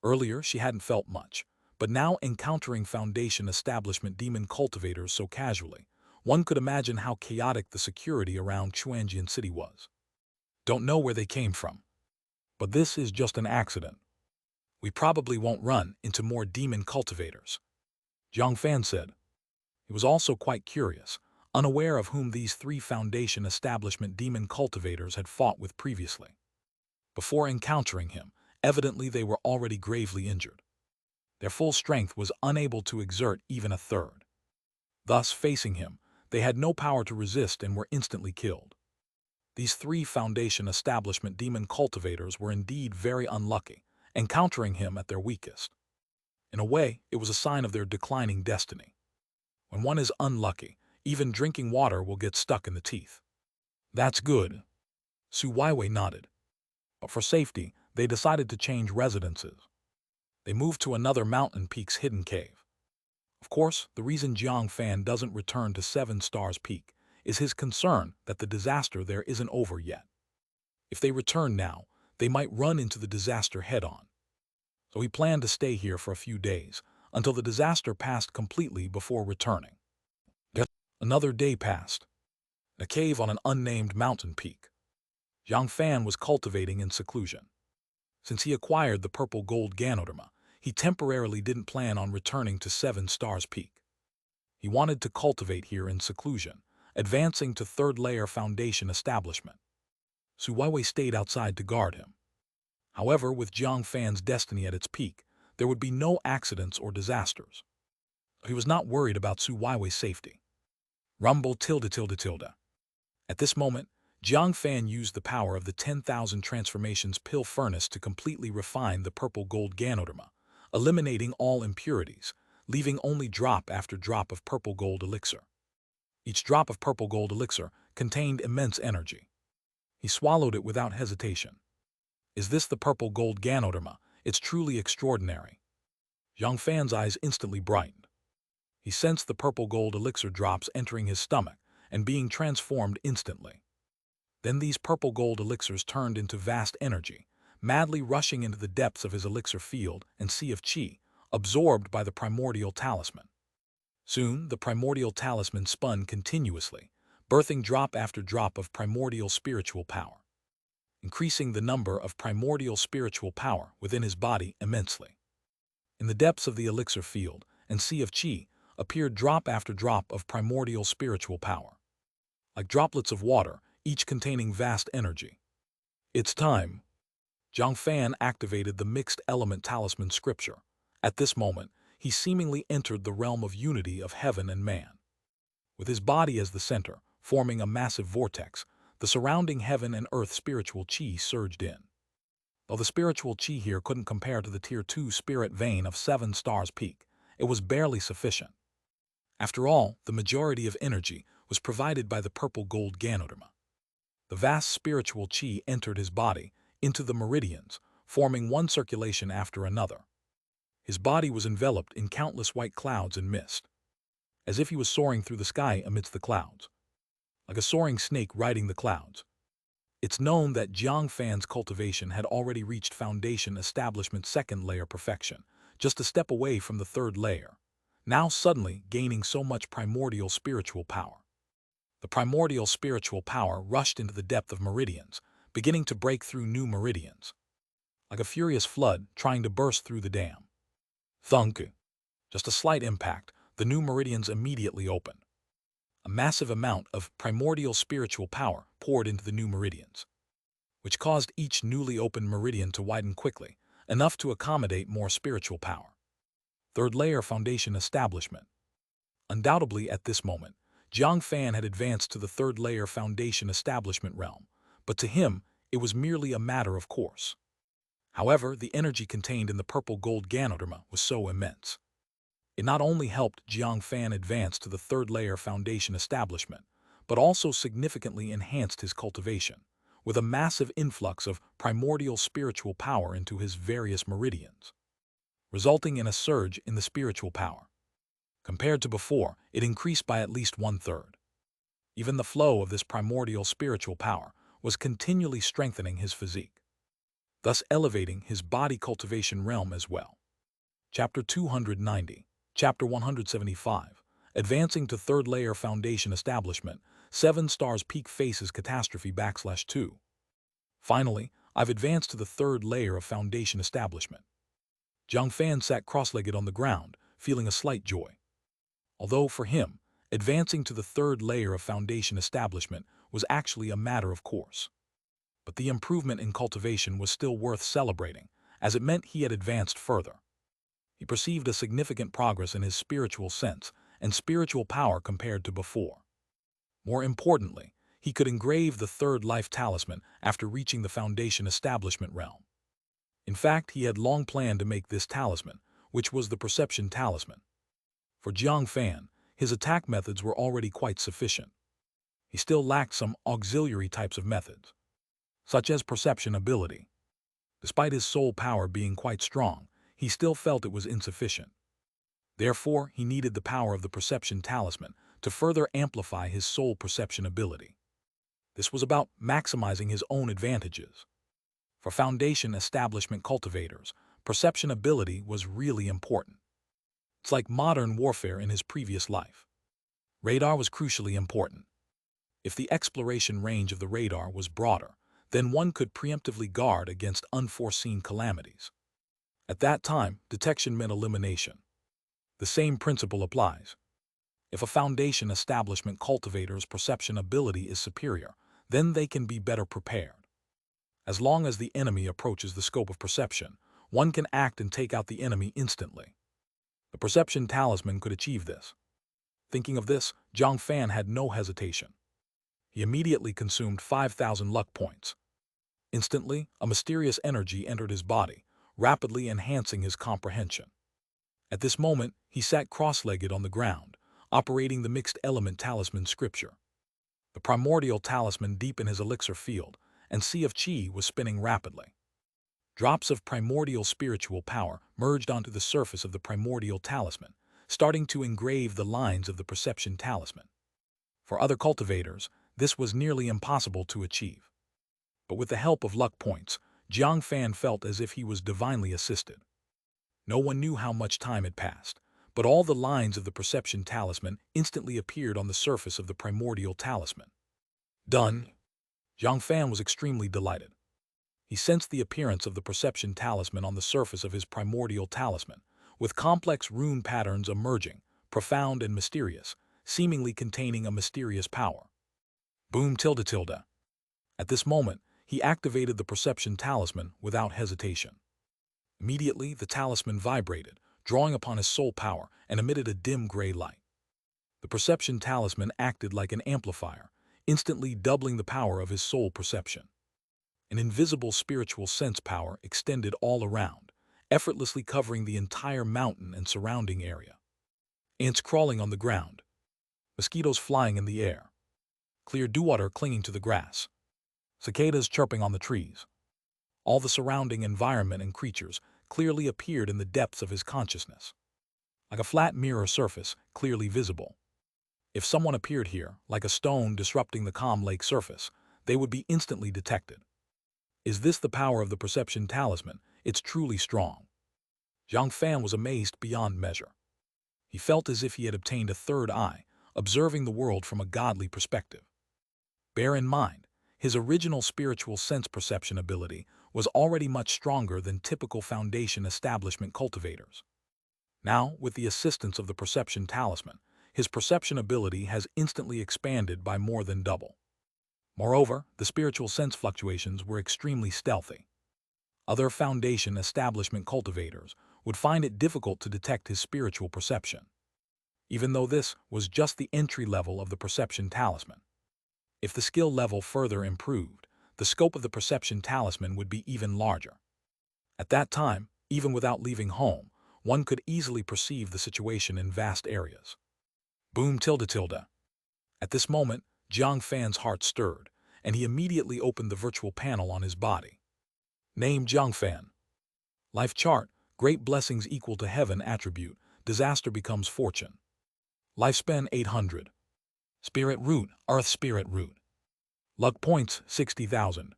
Earlier, she hadn't felt much, but now encountering Foundation establishment demon cultivators so casually, one could imagine how chaotic the security around Xianxia City was. Don't know where they came from. But this is just an accident. We probably won't run into more demon cultivators, Jiang Fan said. He was also quite curious, unaware of whom these 3 Foundation establishment demon cultivators had fought with previously. Before encountering him, evidently they were already gravely injured. Their full strength was unable to exert even a third. Thus, facing him, they had no power to resist and were instantly killed. These 3 Foundation establishment demon cultivators were indeed very unlucky, encountering him at their weakest. In a way, it was a sign of their declining destiny. When one is unlucky, even drinking water will get stuck in the teeth. That's good. Su Waiwei nodded. But for safety, they decided to change residences. They moved to another mountain peak's hidden cave. Of course, the reason Jiang Fan doesn't return to 7 Stars Peak is his concern that the disaster there isn't over yet. If they return now, they might run into the disaster head-on. So he planned to stay here for a few days, until the disaster passed completely before returning. Another day passed. In a cave on an unnamed mountain peak, Jiang Fan was cultivating in seclusion. Since he acquired the purple gold Ganoderma, he temporarily didn't plan on returning to 7 Stars Peak. He wanted to cultivate here in seclusion, advancing to 3rd layer Foundation establishment. Su Waiwei stayed outside to guard him. However, with Jiang Fan's destiny at its peak, there would be no accidents or disasters. He was not worried about Su Waiwei's safety. Rumble tilde tilde tilde. At this moment, Jiang Fan used the power of the 10,000 transformations pill furnace to completely refine the purple gold Ganoderma, eliminating all impurities, leaving only drop after drop of purple gold elixir. Each drop of purple gold elixir contained immense energy. He swallowed it without hesitation. Is this the purple gold Ganoderma? It's truly extraordinary. Jiang Fan's eyes instantly brightened. He sensed the purple gold elixir drops entering his stomach and being transformed instantly. Then these purple gold elixirs turned into vast energy, madly rushing into the depths of his elixir field and sea of qi, absorbed by the primordial talisman. Soon, the primordial talisman spun continuously, birthing drop after drop of primordial spiritual power, increasing the number of primordial spiritual power within his body immensely. In the depths of the elixir field and sea of qi appeared drop after drop of primordial spiritual power, like droplets of water, each containing vast energy. It's time. Jiang Fan activated the mixed element talisman scripture. At this moment, he seemingly entered the realm of unity of heaven and man. With his body as the center, forming a massive vortex, the surrounding heaven and earth spiritual qi surged in. Though the spiritual qi here couldn't compare to the Tier 2 spirit vein of 7 stars peak, it was barely sufficient. After all, the majority of energy was provided by the purple gold Ganoderma. The vast spiritual qi entered his body into the meridians, forming one circulation after another. His body was enveloped in countless white clouds and mist, as if he was soaring through the sky amidst the clouds, like a soaring snake riding the clouds. It's known that Jiang Fan's cultivation had already reached foundation establishment second layer perfection, just a step away from the third layer, now suddenly gaining so much primordial spiritual power. The primordial spiritual power rushed into the depth of meridians, beginning to break through new meridians, like a furious flood trying to burst through the dam. Thunk! Just a slight impact, the new meridians immediately opened. A massive amount of primordial spiritual power poured into the new meridians, which caused each newly opened meridian to widen quickly, enough to accommodate more spiritual power. Third layer foundation establishment. Undoubtedly at this moment, Jiang Fan had advanced to the third layer foundation establishment realm, but to him, it was merely a matter of course. However, the energy contained in the purple gold Ganoderma was so immense. It not only helped Jiang Fan advance to the third layer foundation establishment, but also significantly enhanced his cultivation, with a massive influx of primordial spiritual power into his various meridians, resulting in a surge in the spiritual power. Compared to before, it increased by at least 1/3. Even the flow of this primordial spiritual power was continually strengthening his physique, thus elevating his body cultivation realm as well. Chapter 290, Chapter 175, Advancing to Third Layer Foundation Establishment, 7 Stars Peak Faces Catastrophe /2. Finally, I've advanced to the third layer of foundation establishment. Jiang Fan sat cross-legged on the ground, feeling a slight joy. Although for him, advancing to the third layer of foundation establishment was actually a matter of course. But the improvement in cultivation was still worth celebrating, as it meant he had advanced further. He perceived a significant progress in his spiritual sense and spiritual power compared to before. More importantly, he could engrave the third life talisman after reaching the foundation establishment realm. In fact, he had long planned to make this talisman, which was the perception talisman. For Jiang Fan, his attack methods were already quite sufficient. He still lacked some auxiliary types of methods, such as perception ability. Despite his soul power being quite strong, he still felt it was insufficient. Therefore, he needed the power of the perception talisman to further amplify his soul perception ability. This was about maximizing his own advantages. For foundation establishment cultivators, perception ability was really important. It's like modern warfare in his previous life. Radar was crucially important. If the exploration range of the radar was broader, then one could preemptively guard against unforeseen calamities. At that time, detection meant elimination. The same principle applies. If a foundation establishment cultivator's perception ability is superior, then they can be better prepared. As long as the enemy approaches the scope of perception, one can act and take out the enemy instantly. The perception talisman could achieve this. Thinking of this, Jiang Fan had no hesitation. He immediately consumed 5,000 luck points. Instantly, a mysterious energy entered his body, rapidly enhancing his comprehension. At this moment, he sat cross-legged on the ground, operating the mixed element talisman scripture. The primordial talisman deep in his elixir field, and sea of chi was spinning rapidly. Drops of primordial spiritual power merged onto the surface of the primordial talisman, starting to engrave the lines of the perception talisman. For other cultivators, this was nearly impossible to achieve. But with the help of luck points, Jiang Fan felt as if he was divinely assisted. No one knew how much time had passed, but all the lines of the perception talisman instantly appeared on the surface of the primordial talisman. Done! Jiang Fan was extremely delighted. He sensed the appearance of the perception talisman on the surface of his primordial talisman, with complex rune patterns emerging, profound and mysterious, seemingly containing a mysterious power. Boom tilde tilde. At this moment, he activated the perception talisman without hesitation. Immediately, the talisman vibrated, drawing upon his soul power and emitted a dim gray light. The perception talisman acted like an amplifier, instantly doubling the power of his soul perception. An invisible spiritual sense power extended all around, effortlessly covering the entire mountain and surrounding area. Ants crawling on the ground, mosquitoes flying in the air, clear dewwater clinging to the grass, cicadas chirping on the trees. All the surrounding environment and creatures clearly appeared in the depths of his consciousness, like a flat mirror surface clearly visible. If someone appeared here, like a stone disrupting the calm lake surface, they would be instantly detected. Is this the power of the perception talisman? It's truly strong. Jiang Fan was amazed beyond measure. He felt as if he had obtained a third eye, observing the world from a godly perspective. Bear in mind, his original spiritual sense perception ability was already much stronger than typical foundation establishment cultivators. Now, with the assistance of the perception talisman, his perception ability has instantly expanded by more than double. Moreover, the spiritual sense fluctuations were extremely stealthy. Other foundation establishment cultivators would find it difficult to detect his spiritual perception, even though this was just the entry level of the perception talisman. If the skill level further improved, the scope of the perception talisman would be even larger. At that time, even without leaving home, one could easily perceive the situation in vast areas. Boom tilde tilde. At this moment, Jiang Fan's heart stirred, and he immediately opened the virtual panel on his body. Name Jiang Fan. Life chart, great blessings equal to heaven attribute, disaster becomes fortune. Lifespan 800. Spirit root, earth spirit root. Luck points 60,000.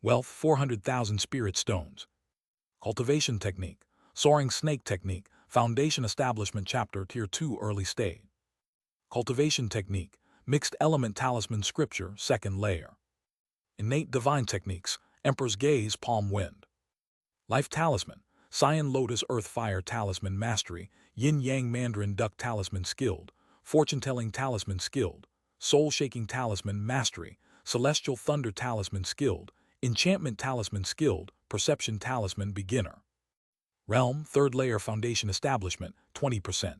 Wealth 400,000 spirit stones. Cultivation technique, soaring snake technique, foundation establishment chapter tier 2 early stage. Cultivation technique, mixed element talisman scripture second layer. Innate divine techniques, emperor's gaze palm wind. Life talisman, cyan lotus earth fire talisman mastery, yin yang mandarin duck talisman skilled, fortune-telling talisman skilled, soul-shaking talisman mastery, celestial thunder talisman skilled, enchantment talisman skilled, perception talisman beginner. Realm, third layer foundation establishment, 20%.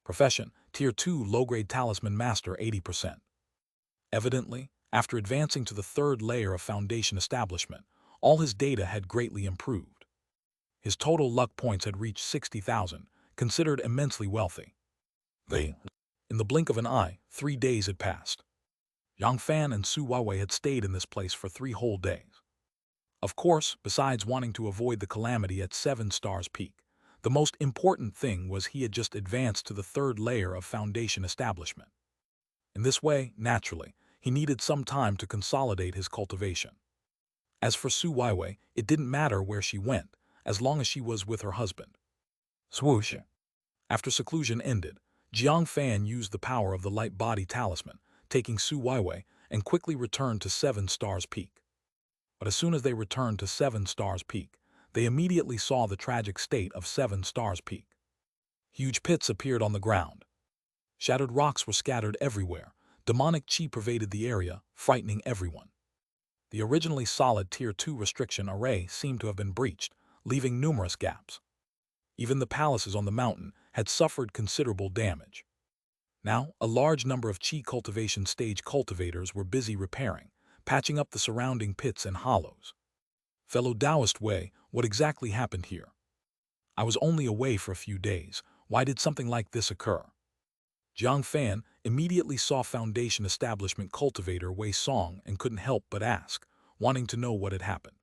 Profession, tier 2 low-grade talisman master, 80%. Evidently, after advancing to the third layer of foundation establishment, all his data had greatly improved. His total luck points had reached 60,000, considered immensely wealthy. In the blink of an eye, 3 days had passed. Jiang Fan and Su Weiwei had stayed in this place for 3 whole days. Of course, besides wanting to avoid the calamity at 7 Stars Peak, the most important thing was he had just advanced to the third layer of foundation establishment. In this way, naturally, he needed some time to consolidate his cultivation. As for Su Weiwei, it didn't matter where she went, as long as she was with her husband. Swoosh. After seclusion ended, Jiang Fan used the power of the light body talisman, taking Su Weiwei, and quickly returned to 7 Stars Peak. But as soon as they returned to 7 Stars Peak, they immediately saw the tragic state of 7 Stars Peak. Huge pits appeared on the ground. Shattered rocks were scattered everywhere. Demonic chi pervaded the area, frightening everyone. The originally solid Tier 2 restriction array seemed to have been breached, leaving numerous gaps. Even the palaces on the mountain had suffered considerable damage. Now, a large number of chi cultivation stage cultivators were busy repairing, patching up the surrounding pits and hollows. Fellow Taoist Wei, what exactly happened here? I was only away for a few days. Why did something like this occur? Jiang Fan immediately saw Foundation establishment cultivator Wei Song and couldn't help but ask, wanting to know what had happened.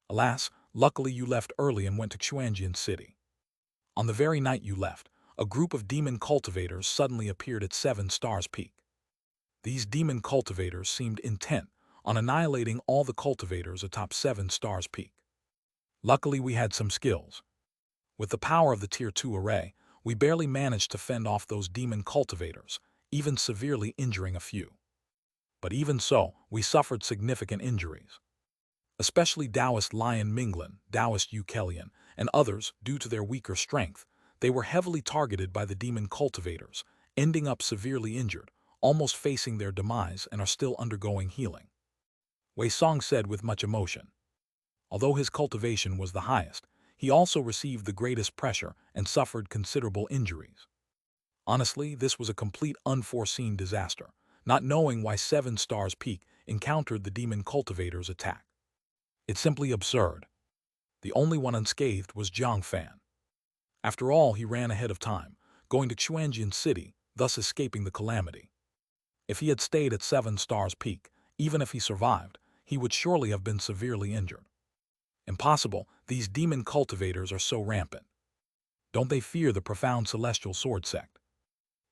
Alas, luckily you left early and went to Xianxia City. On the very night you left, a group of demon cultivators suddenly appeared at 7 Stars Peak. These demon cultivators seemed intent on annihilating all the cultivators atop 7 Stars Peak. Luckily we had some skills. With the power of the Tier 2 array, we barely managed to fend off those demon cultivators, even severely injuring a few. But even so, we suffered significant injuries. Especially Taoist Lion Minglin, Taoist Yu Kellyan, and others, due to their weaker strength, they were heavily targeted by the demon cultivators, ending up severely injured, almost facing their demise, and are still undergoing healing. Wei Song said with much emotion. Although his cultivation was the highest, he also received the greatest pressure and suffered considerable injuries. Honestly, this was a complete unforeseen disaster, not knowing why 7 Stars Peak encountered the demon cultivators' attack. It's simply absurd. The only one unscathed was Jiang Fan. After all, he ran ahead of time, going to Xianxia City, thus escaping the calamity. If he had stayed at 7 Stars Peak, even if he survived, he would surely have been severely injured. Impossible, these demon cultivators are so rampant. Don't they fear the profound celestial sword sect?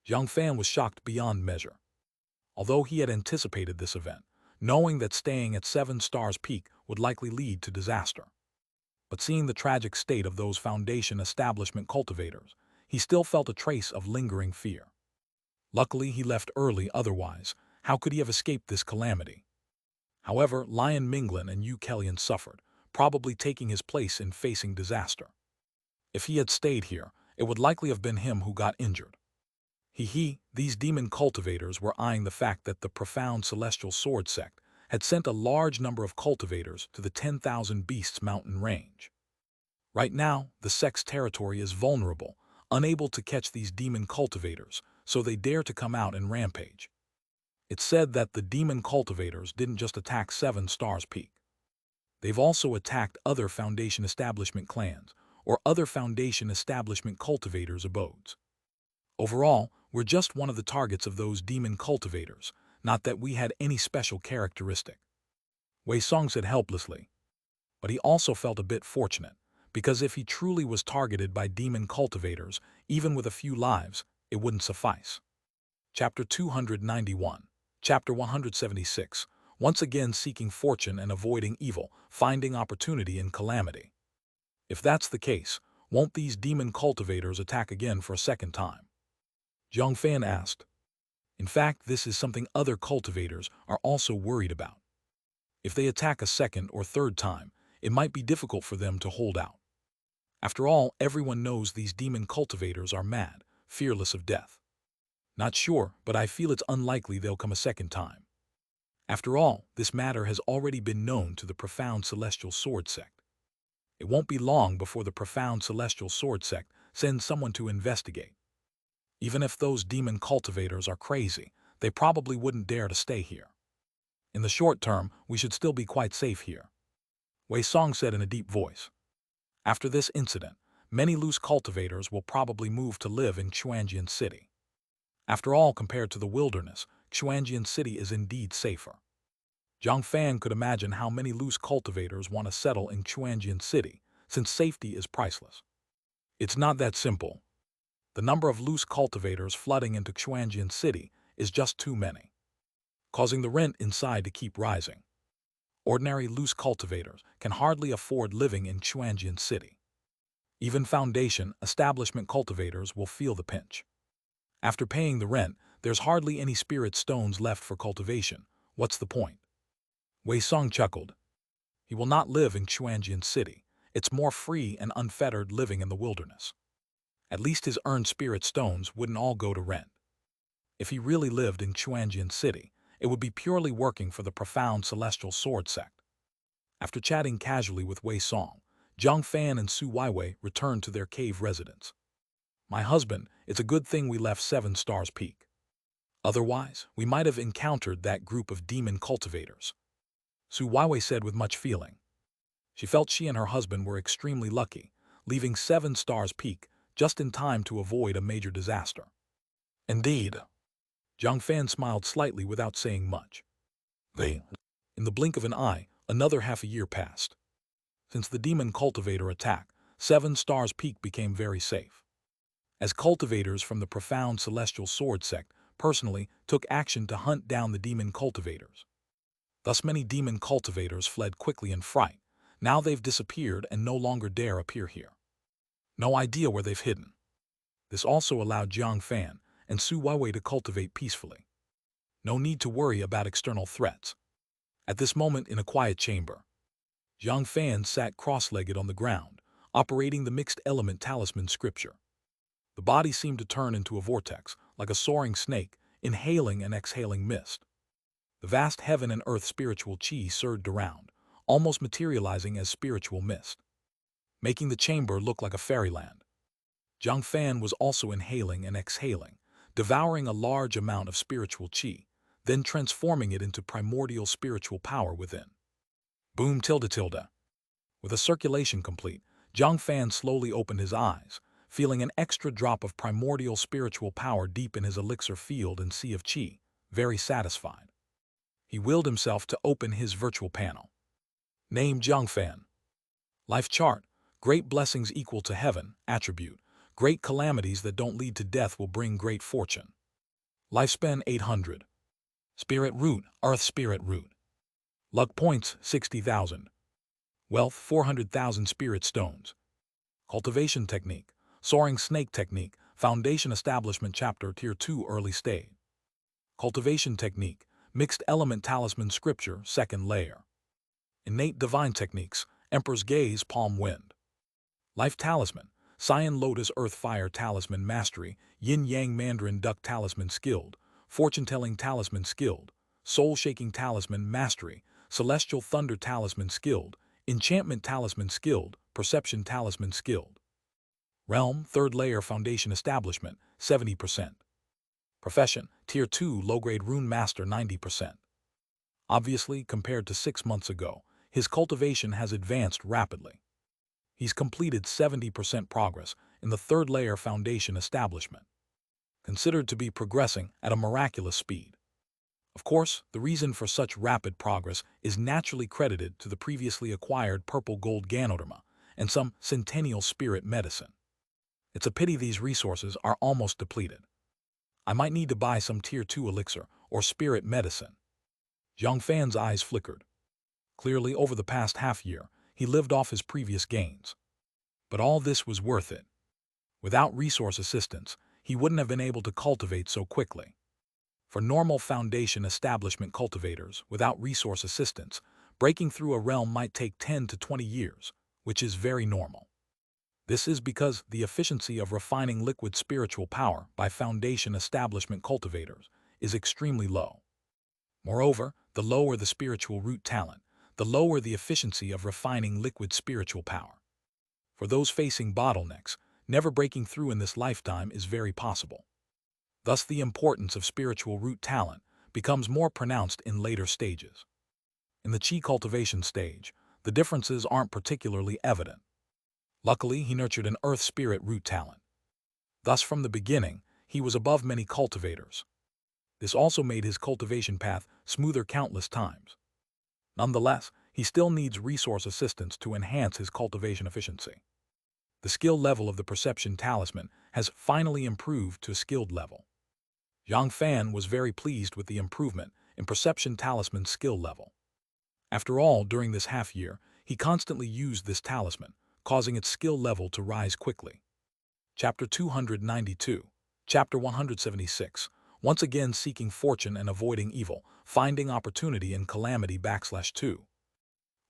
Jiang Fan was shocked beyond measure. Although he had anticipated this event, knowing that staying at 7 Stars Peak would likely lead to disaster. But seeing the tragic state of those Foundation establishment cultivators, he still felt a trace of lingering fear. Luckily, he left early, otherwise, how could he have escaped this calamity? However, Lion Minglin and Yu Kellyan suffered, probably taking his place in facing disaster. If he had stayed here, it would likely have been him who got injured. These demon cultivators were eyeing the fact that the profound celestial sword sect had sent a large number of cultivators to the 10,000 Beasts mountain range. Right now, the sect's territory is vulnerable, unable to catch these demon cultivators, so they dare to come out and rampage. It's said that the demon cultivators didn't just attack 7 Stars Peak. They've also attacked other Foundation establishment clans, or other Foundation establishment cultivators' abodes. Overall, we're just one of the targets of those demon cultivators, not that we had any special characteristic. Wei Song said helplessly. But he also felt a bit fortunate, because if he truly was targeted by demon cultivators, even with a few lives, it wouldn't suffice. Chapter 291. Chapter 176. Once again seeking fortune and avoiding evil, finding opportunity in calamity. If that's the case, won't these demon cultivators attack again for a second time? Jiang Fan asked. In fact, this is something other cultivators are also worried about. If they attack a second or third time, it might be difficult for them to hold out. After all, everyone knows these demon cultivators are mad, fearless of death. Not sure, but I feel it's unlikely they'll come a second time. After all, this matter has already been known to the profound celestial sword sect. It won't be long before the profound celestial sword sect sends someone to investigate. Even if those demon cultivators are crazy, they probably wouldn't dare to stay here. In the short term, we should still be quite safe here. Wei Song said in a deep voice. After this incident, many loose cultivators will probably move to live in Xianxia City. After all, compared to the wilderness, Xianxia City is indeed safer. Jiang Fan could imagine how many loose cultivators want to settle in Xianxia City, since safety is priceless. It's not that simple. The number of loose cultivators flooding into Xianxia City is just too many, causing the rent inside to keep rising. Ordinary loose cultivators can hardly afford living in Xianxia City. Even Foundation establishment cultivators will feel the pinch. After paying the rent, there's hardly any spirit stones left for cultivation. What's the point? Wei Song chuckled. He will not live in Xianxia City. It's more free and unfettered living in the wilderness. At least his earned spirit stones wouldn't all go to rent. If he really lived in Xianxia City, it would be purely working for the profound celestial sword sect. After chatting casually with Wei Song, Jiang Fan and Su Weiwei returned to their cave residence. My husband, it's a good thing we left 7 Stars Peak. Otherwise, we might have encountered that group of demon cultivators. Su Weiwei said with much feeling. She felt she and her husband were extremely lucky, leaving 7 stars peak just in time to avoid a major disaster. Indeed. Jiang Fan smiled slightly without saying much. In the blink of an eye, another half a year passed. Since the demon cultivator attack, 7 stars peak became very safe. As cultivators from the profound celestial sword sect personally took action to hunt down the demon cultivators. Thus many demon cultivators fled quickly in fright. Now they've disappeared and no longer dare appear here. No idea where they've hidden. This also allowed Jiang Fan and Su Weiwei to cultivate peacefully. No need to worry about external threats. At this moment in a quiet chamber, Jiang Fan sat cross-legged on the ground, operating the mixed element talisman scripture. The body seemed to turn into a vortex, like a soaring snake, inhaling and exhaling mist. The vast heaven and earth spiritual chi surged around, almost materializing as spiritual mist, making the chamber look like a fairyland. Jiang Fan was also inhaling and exhaling, devouring a large amount of spiritual chi, then transforming it into primordial spiritual power within. Boom tilde tilde. With a circulation complete, Jiang Fan slowly opened his eyes, feeling an extra drop of primordial spiritual power deep in his elixir field and sea of chi, very satisfied. He willed himself to open his virtual panel. Name Jiang Fan. Life chart. Great blessings equal to heaven. Attribute. Great calamities that don't lead to death will bring great fortune. Lifespan 800. Spirit root. Earth spirit root. Luck points 60,000. Wealth 400,000 spirit stones. Cultivation technique. Soaring snake technique. Foundation establishment chapter tier 2 early stage. Cultivation technique. Mixed element talisman scripture second layer. Innate divine techniques. Emperor's gaze palm wind. Life talisman. Cyan lotus earth fire talisman mastery. Yin yang mandarin duck talisman skilled. Fortune telling talisman skilled. Soul shaking talisman mastery. Celestial thunder talisman skilled. Enchantment talisman skilled. Perception talisman skilled. Realm third layer foundation establishment 70%. Profession tier 2 low grade rune master 90%. Obviously, compared to 6 months ago, his cultivation has advanced rapidly. He's completed 70% progress in the third layer foundation establishment, considered to be progressing at a miraculous speed. Of course, the reason for such rapid progress is naturally credited to the previously acquired purple gold Ganoderma and some centennial spirit medicine. It's a pity these resources are almost depleted. I might need to buy some tier 2 elixir or spirit medicine. Jiang Fan's eyes flickered. Clearly, over the past half year, he lived off his previous gains. But all this was worth it. Without resource assistance, he wouldn't have been able to cultivate so quickly. For normal foundation establishment cultivators, without resource assistance, breaking through a realm might take 10 to 20 years, which is very normal. This is because the efficiency of refining liquid spiritual power by foundation establishment cultivators is extremely low. Moreover, the lower the spiritual root talent, the lower the efficiency of refining liquid spiritual power. For those facing bottlenecks, never breaking through in this lifetime is very possible. Thus, the importance of spiritual root talent becomes more pronounced in later stages. In the chi cultivation stage, the differences aren't particularly evident. Luckily, he nurtured an earth spirit root talent. Thus, from the beginning, he was above many cultivators. This also made his cultivation path smoother countless times. Nonetheless, he still needs resource assistance to enhance his cultivation efficiency. The skill level of the perception talisman has finally improved to a skilled level. Jiang Fan was very pleased with the improvement in perception talisman's skill level. After all, during this half year, he constantly used this talisman, causing its skill level to rise quickly. Chapter 292. Chapter 176. Once again seeking fortune and avoiding evil, finding opportunity in calamity /2.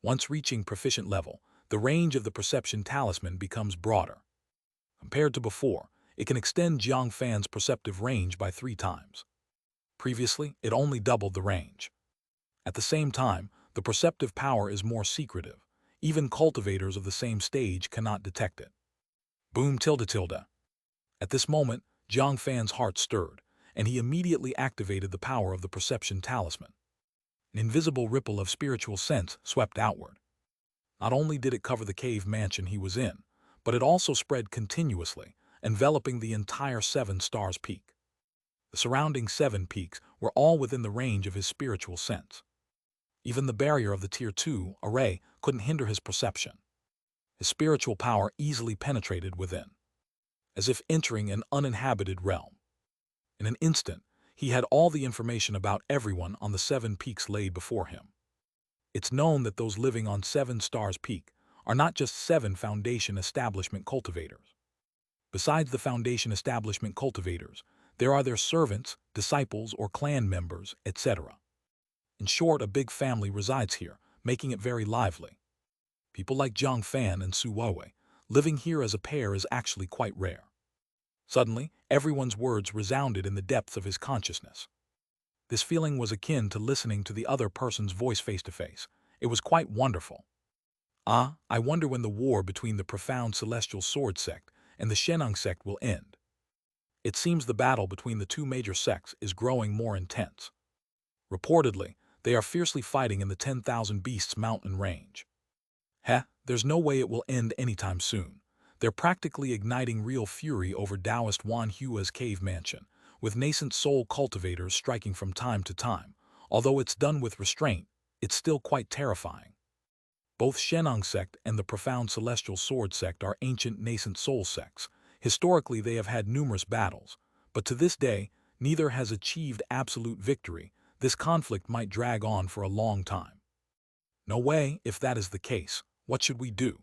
Once reaching proficient level, the range of the perception talisman becomes broader. Compared to before, it can extend Jiang Fan's perceptive range by 3 times. Previously, it only doubled the range. At the same time, the perceptive power is more secretive. Even cultivators of the same stage cannot detect it. Boom tilde tilde. At this moment, Jiang Fan's heart stirred, and he immediately activated the power of the perception talisman. An invisible ripple of spiritual sense swept outward. Not only did it cover the cave mansion he was in, but it also spread continuously, enveloping the entire 7 stars peak. The surrounding 7 peaks were all within the range of his spiritual sense. Even the barrier of the Tier 2 array couldn't hinder his perception. His spiritual power easily penetrated within, as if entering an uninhabited realm. In an instant, he had all the information about everyone on the 7 peaks laid before him. It's known that those living on 7 stars peak are not just 7 foundation establishment cultivators. Besides the foundation establishment cultivators, there are their servants, disciples, or clan members, etc. In short, a big family resides here, making it very lively. People like Jiang Fan and Su Wei living here as a pair is actually quite rare. Suddenly, everyone's words resounded in the depths of his consciousness. This feeling was akin to listening to the other person's voice face to face. It was quite wonderful. I wonder when the war between the profound celestial sword sect and the Xianxia sect will end. It seems the battle between the two major sects is growing more intense. Reportedly, they are fiercely fighting in the 10,000 Beasts mountain range. There's no way it will end anytime soon. They're practically igniting real fury over Taoist Wan Hua's cave mansion, with nascent soul cultivators striking from time to time. Although it's done with restraint, it's still quite terrifying. Both Xianxia sect and the profound celestial sword sect are ancient nascent soul sects. Historically, they have had numerous battles, but to this day, neither has achieved absolute victory. This conflict might drag on for a long time. No way, if that is the case, what should we do?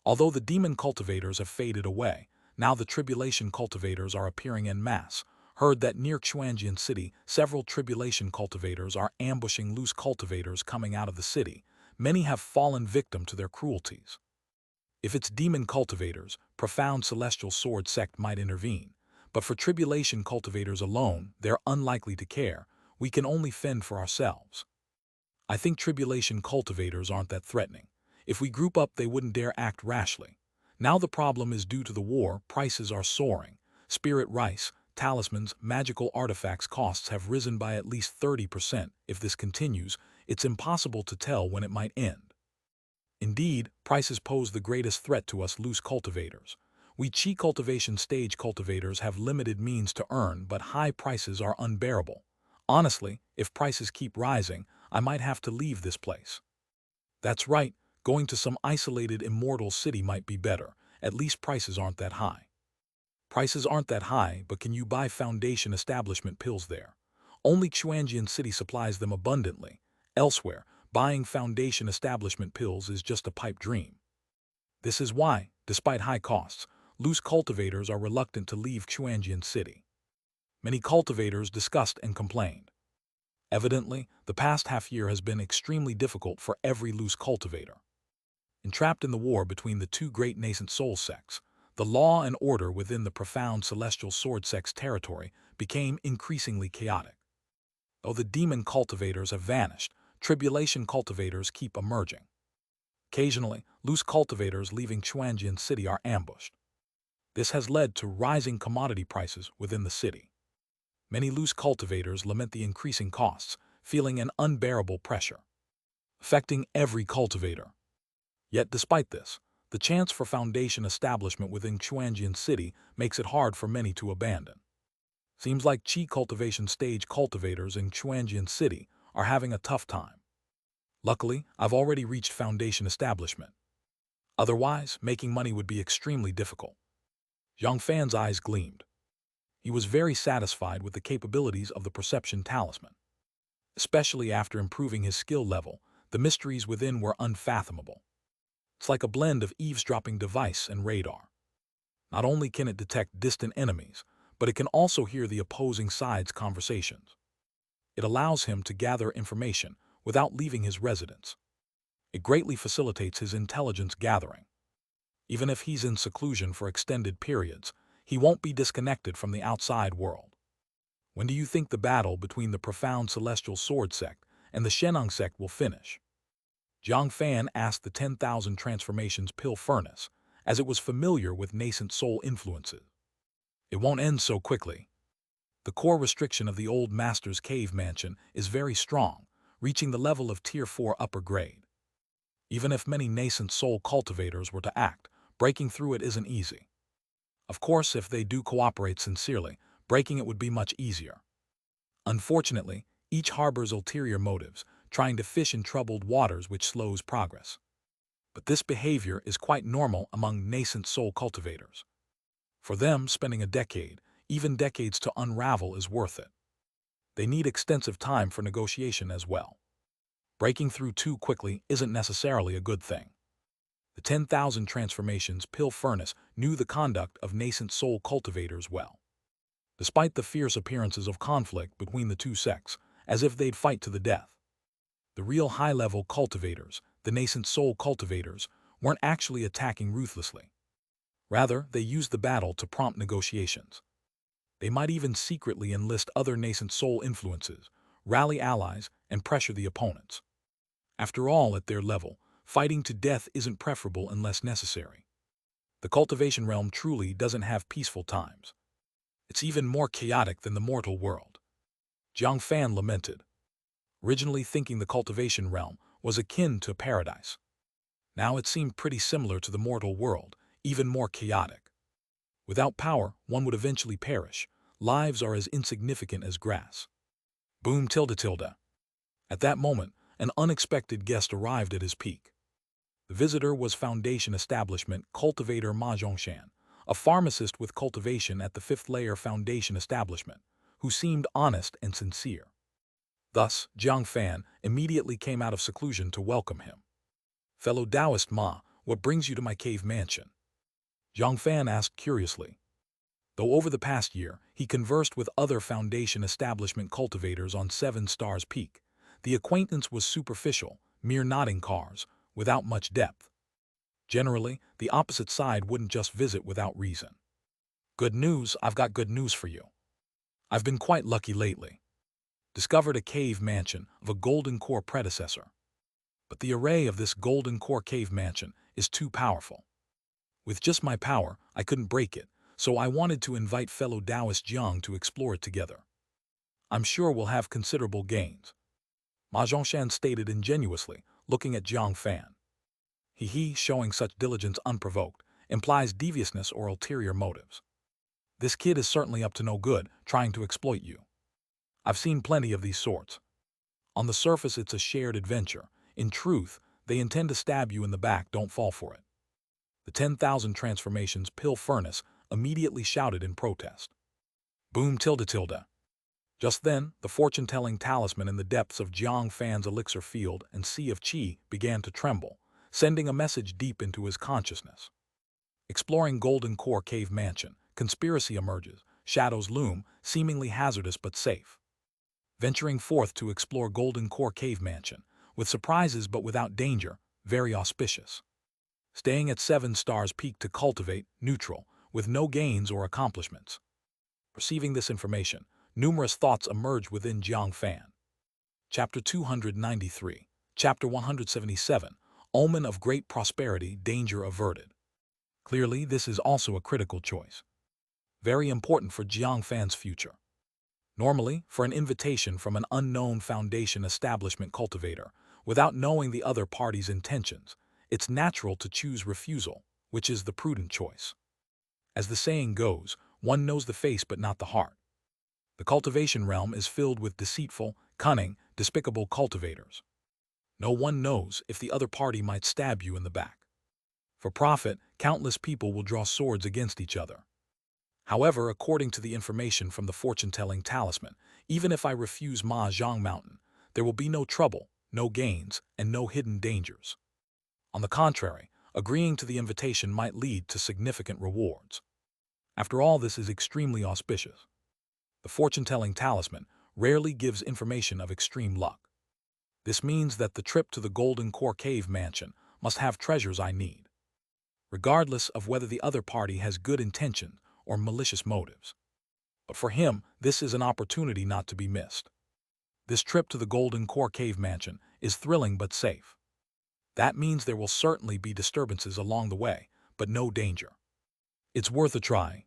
Although the demon cultivators have faded away, now the tribulation cultivators are appearing en masse. Heard that near Xianxia city, several tribulation cultivators are ambushing loose cultivators coming out of the city. Many have fallen victim to their cruelties. If it's demon cultivators, profound celestial sword sect might intervene. But for tribulation cultivators alone, they're unlikely to care. We can only fend for ourselves. I think tribulation cultivators aren't that threatening. If we group up, they wouldn't dare act rashly. Now the problem is due to the war, prices are soaring. Spirit rice, talismans, magical artifacts costs have risen by at least 30%. If this continues, it's impossible to tell when it might end. Indeed, prices pose the greatest threat to us loose cultivators. We Qi cultivation stage cultivators have limited means to earn, but high prices are unbearable. Honestly, if prices keep rising, I might have to leave this place. That's right, going to some isolated immortal city might be better. At least prices aren't that high. Prices aren't that high, but can you buy foundation establishment pills there? Only Xianxia city supplies them abundantly. Elsewhere, buying foundation establishment pills is just a pipe dream. This is why, despite high costs, loose cultivators are reluctant to leave Xianxia city. Many cultivators discussed and complained. Evidently, the past half-year has been extremely difficult for every loose cultivator. Entrapped in the war between the two great nascent soul sects, the law and order within the profound celestial sword sect's territory became increasingly chaotic. Though the demon cultivators have vanished, tribulation cultivators keep emerging. Occasionally, loose cultivators leaving Xianxia city are ambushed. This has led to rising commodity prices within the city. Many loose cultivators lament the increasing costs, feeling an unbearable pressure, affecting every cultivator. Yet despite this, the chance for foundation establishment within Xianxia city makes it hard for many to abandon. Seems like Qi cultivation stage cultivators in Xianxia city are having a tough time. Luckily, I've already reached foundation establishment. Otherwise, making money would be extremely difficult. Jiang Fan's eyes gleamed. He was very satisfied with the capabilities of the perception talisman. Especially after improving his skill level, the mysteries within were unfathomable. It's like a blend of eavesdropping device and radar. Not only can it detect distant enemies, but it can also hear the opposing side's conversations. It allows him to gather information without leaving his residence. It greatly facilitates his intelligence gathering. Even if he's in seclusion for extended periods, he won't be disconnected from the outside world. When do you think the battle between the profound celestial sword sect and the Xianxia sect will finish? Jiang Fan asked the 10,000 transformations pill furnace, as it was familiar with nascent soul influences. It won't end so quickly. The core restriction of the old master's cave mansion is very strong, reaching the level of Tier 4 upper grade. Even if many nascent soul cultivators were to act, breaking through it isn't easy. Of course, if they do cooperate sincerely, breaking it would be much easier. Unfortunately, each harbors ulterior motives, trying to fish in troubled waters, which slows progress. But this behavior is quite normal among nascent soul cultivators. For them, spending a decade, even decades to unravel is worth it. They need extensive time for negotiation as well. Breaking through too quickly isn't necessarily a good thing. The 10,000 Transformations Pill Furnace knew the conduct of nascent soul cultivators well. Despite the fierce appearances of conflict between the two sects, as if they'd fight to the death, the real high-level cultivators, the nascent soul cultivators, weren't actually attacking ruthlessly. Rather, they used the battle to prompt negotiations. They might even secretly enlist other nascent soul influences, rally allies, and pressure the opponents. After all, at their level, fighting to death isn't preferable unless necessary. The cultivation realm truly doesn't have peaceful times. It's even more chaotic than the mortal world. Jiang Fan lamented, originally thinking the cultivation realm was akin to paradise. Now it seemed pretty similar to the mortal world, even more chaotic. Without power, one would eventually perish. Lives are as insignificant as grass. Boom tilde tilde. At that moment, an unexpected guest arrived at his peak. The visitor was Foundation Establishment cultivator Ma Zhongshan, a pharmacist with cultivation at the fifth layer Foundation Establishment, who seemed honest and sincere. Thus, Jiang Fan immediately came out of seclusion to welcome him. "Fellow Taoist Ma, what brings you to my cave mansion?" Jiang Fan asked curiously. Though over the past year, he conversed with other Foundation Establishment cultivators on Seven Stars Peak, the acquaintance was superficial, mere nodding cars, without much depth. Generally, the opposite side wouldn't just visit without reason. "Good news, I've got good news for you. I've been quite lucky lately. Discovered a cave mansion of a golden core predecessor. But the array of this golden core cave mansion is too powerful. With just my power, I couldn't break it, so I wanted to invite fellow Taoist Jiang to explore it together. I'm sure we'll have considerable gains." Ma Zhongshan stated ingenuously, looking at Jiang Fan. He, showing such diligence unprovoked, implies deviousness or ulterior motives. This kid is certainly up to no good, trying to exploit you. I've seen plenty of these sorts. On the surface, it's a shared adventure. In truth, they intend to stab you in the back, don't fall for it. The 10,000 Transformations Pill Furnace immediately shouted in protest. Boom tilde tilde. Just then, the fortune-telling talisman in the depths of Jiang Fan's elixir field and sea of qi began to tremble, sending a message deep into his consciousness. Exploring Golden Core Cave Mansion, conspiracy emerges, shadows loom, seemingly hazardous but safe. Venturing forth to explore Golden Core Cave Mansion, with surprises but without danger, very auspicious. Staying at 7 Stars Peak to cultivate, neutral, with no gains or accomplishments. Receiving this information, numerous thoughts emerge within Jiang Fan. Chapter 293, Chapter 177, Omen of Great Prosperity, Danger Averted. Clearly, this is also a critical choice. Very important for Jiang Fan's future. Normally, for an invitation from an unknown Foundation Establishment cultivator, without knowing the other party's intentions, it's natural to choose refusal, which is the prudent choice. As the saying goes, one knows the face but not the heart. The cultivation realm is filled with deceitful, cunning, despicable cultivators. No one knows if the other party might stab you in the back. For profit, countless people will draw swords against each other. However, according to the information from the fortune-telling talisman, even if I refuse Ma Zhang Mountain, there will be no trouble, no gains, and no hidden dangers. On the contrary, agreeing to the invitation might lead to significant rewards. After all, this is extremely auspicious. The fortune-telling talisman rarely gives information of extreme luck. This means that the trip to the Golden Core Cave Mansion must have treasures I need, regardless of whether the other party has good intentions or malicious motives. But for him, this is an opportunity not to be missed. This trip to the Golden Core Cave Mansion is thrilling but safe. That means there will certainly be disturbances along the way, but no danger. It's worth a try.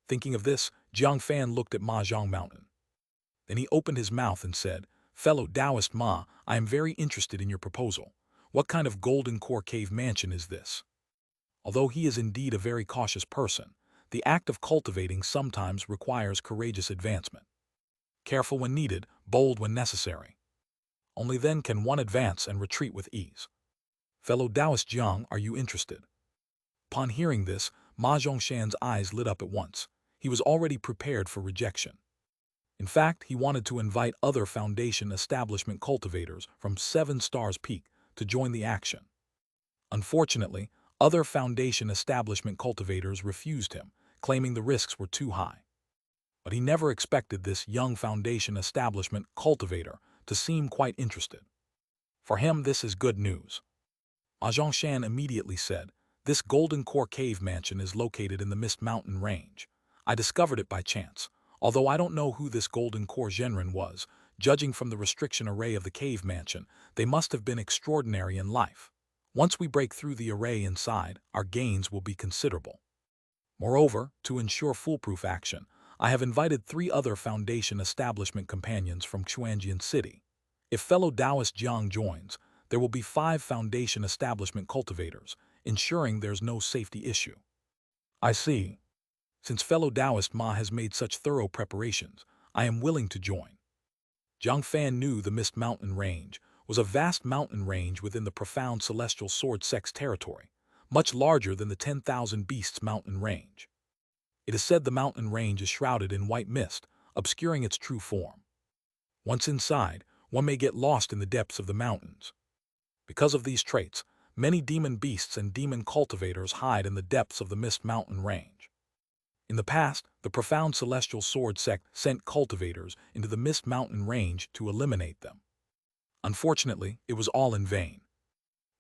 Thinking of this, Jiang Fan looked at Ma Zhang Mountain. Then he opened his mouth and said, "Fellow Taoist Ma, I am very interested in your proposal. What kind of Golden Core Cave Mansion is this?" Although he is indeed a very cautious person, the act of cultivating sometimes requires courageous advancement. Careful when needed, bold when necessary. Only then can one advance and retreat with ease. Fellow Taoist Jiang, are you interested? Upon hearing this, Ma Zhongshan's eyes lit up at once. He was already prepared for rejection. In fact, he wanted to invite other Foundation establishment cultivators from 7 Stars Peak to join the action. Unfortunately, other Foundation establishment cultivators refused him, claiming the risks were too high. But he never expected this young Foundation establishment cultivator to seem quite interested. For him, this is good news. Ma Zhongshan immediately said, "This Golden Core Cave Mansion is located in the Mist Mountain Range. I discovered it by chance. Although I don't know who this Golden Core Genren was, judging from the restriction array of the cave mansion, they must have been extraordinary in life. Once we break through the array inside, our gains will be considerable. Moreover, to ensure foolproof action, I have invited 3 other Foundation establishment companions from Xuanjian City. If fellow Taoist Jiang joins, there will be 5 Foundation establishment cultivators, ensuring there's no safety issue." I see. Since fellow Taoist Ma has made such thorough preparations, I am willing to join. Jiang Fan knew the Mist Mountain Range was a vast mountain range within the profound Celestial Sword Sect's territory, much larger than the 10,000 Beasts Mountain Range. It is said the mountain range is shrouded in white mist, obscuring its true form. Once inside, one may get lost in the depths of the mountains. Because of these traits, many demon beasts and demon cultivators hide in the depths of the Mist Mountain Range. In the past, the profound Celestial Sword Sect sent cultivators into the Mist Mountain Range to eliminate them. Unfortunately, it was all in vain.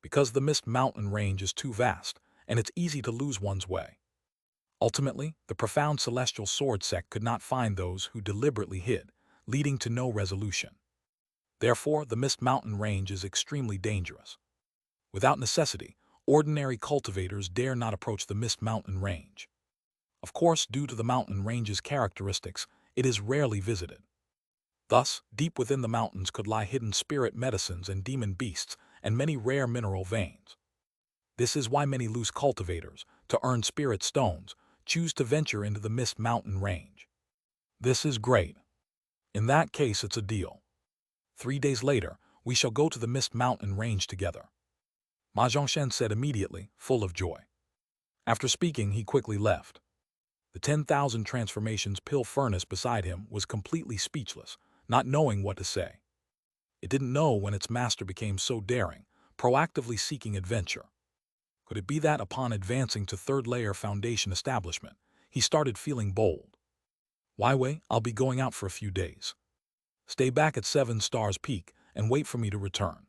Because the Mist Mountain Range is too vast, and it's easy to lose one's way. Ultimately, the profound Celestial Sword Sect could not find those who deliberately hid, leading to no resolution. Therefore, the Mist Mountain Range is extremely dangerous. Without necessity, ordinary cultivators dare not approach the Mist Mountain Range. Of course, due to the mountain range's characteristics, it is rarely visited. Thus, deep within the mountains could lie hidden spirit medicines and demon beasts and many rare mineral veins. This is why many loose cultivators, to earn spirit stones, choose to venture into the Mist Mountain Range. This is great. In that case, it's a deal. 3 days later, we shall go to the Mist Mountain Range together. Ma Zhongshan said immediately, full of joy. After speaking, he quickly left. The 10,000 transformations pill furnace beside him was completely speechless, not knowing what to say. It didn't know when its master became so daring, proactively seeking adventure. Could it be that upon advancing to 3rd layer Foundation establishment, he started feeling bold? Wei, I'll be going out for a few days. Stay back at 7 Stars Peak and wait for me to return.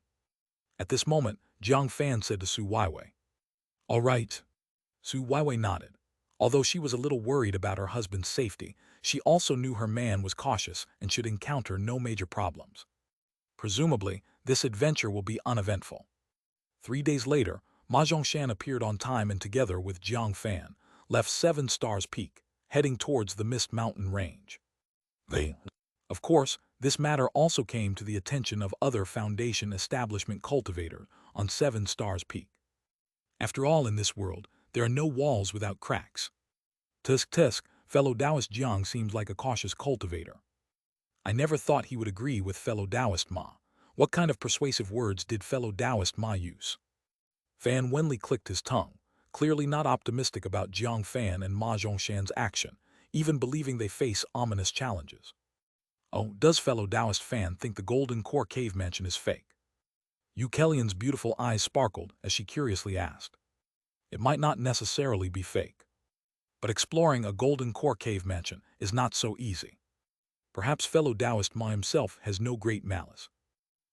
At this moment, Jiang Fan said to Su Wei. All right. Su Wei nodded. Although she was a little worried about her husband's safety, she also knew her man was cautious and should encounter no major problems. Presumably, this adventure will be uneventful. 3 days later, Ma Zhongshan appeared on time and together with Jiang Fan, left 7 Stars Peak, heading towards the Mist Mountain Range. Of course, this matter also came to the attention of other Foundation establishment cultivators on 7 Stars Peak. After all, in this world, there are no walls without cracks. Tusk, fellow Taoist Jiang seems like a cautious cultivator. I never thought he would agree with fellow Taoist Ma. What kind of persuasive words did fellow Taoist Ma use? Fan Wenli clicked his tongue, clearly not optimistic about Jiang Fan and Ma Zhongshan's action, even believing they face ominous challenges. Oh, does fellow Taoist Fan think the Golden Core Cave Mansion is fake? Yu Kellyan's beautiful eyes sparkled as she curiously asked. It might not necessarily be fake. But exploring a Golden Core Cave Mansion is not so easy. Perhaps fellow Taoist Ma himself has no great malice.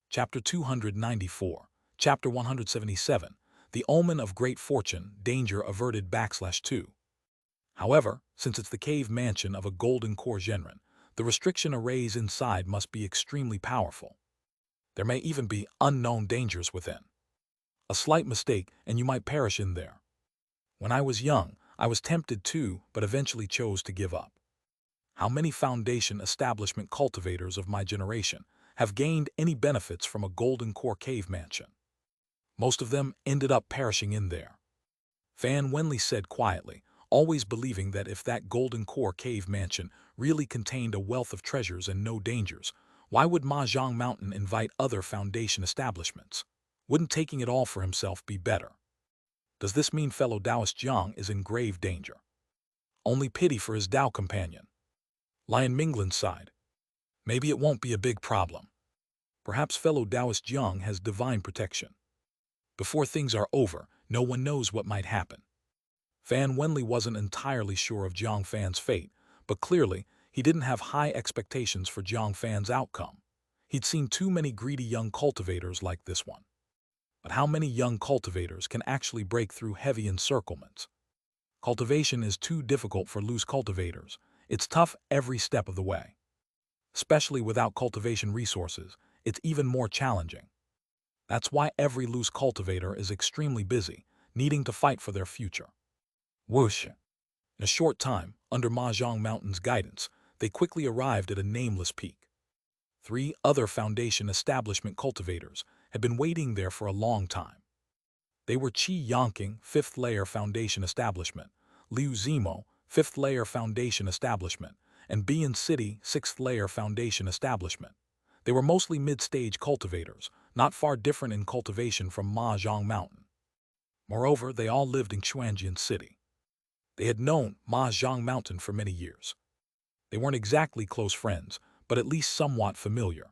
Chapter 294, Chapter 177, The Omen of Great Fortune, Danger Averted /2. However, since it's the cave mansion of a Golden Core Genren, the restriction arrays inside must be extremely powerful. There may even be unknown dangers within. A slight mistake and you might perish in there. When I was young, I was tempted too, but eventually chose to give up. How many Foundation establishment cultivators of my generation have gained any benefits from a Golden Core Cave Mansion? Most of them ended up perishing in there. Fan Wenli said quietly, always believing that if that golden core cave mansion really contained a wealth of treasures and no dangers, why would Mahjong Mountain invite other Foundation establishments? Wouldn't taking it all for himself be better? Does this mean fellow Taoist Jiang is in grave danger? Only pity for his Tao companion. Lion Minglan sighed. Maybe it won't be a big problem. Perhaps fellow Taoist Jiang has divine protection. Before things are over, no one knows what might happen. Fan Wenli wasn't entirely sure of Jiang Fan's fate, but clearly he didn't have high expectations for Jiang Fan's outcome. He'd seen too many greedy young cultivators like this one. But how many young cultivators can actually break through heavy encirclements? Cultivation is too difficult for loose cultivators. It's tough every step of the way. Especially without cultivation resources, it's even more challenging. That's why every loose cultivator is extremely busy, needing to fight for their future. Whoosh! In a short time, under Mahjong Mountain's guidance, they quickly arrived at a nameless peak. 3 other Foundation establishment cultivators had been waiting there for a long time. They were Qi Yongqing, 5th Layer Foundation Establishment, Liu Zimo, 5th Layer Foundation Establishment, and Bian City, 6th Layer Foundation Establishment. They were mostly mid-stage cultivators, not far different in cultivation from Mahjong Mountain. Moreover, they all lived in Xianxia City. They had known Mahjong Mountain for many years. They weren't exactly close friends, but at least somewhat familiar.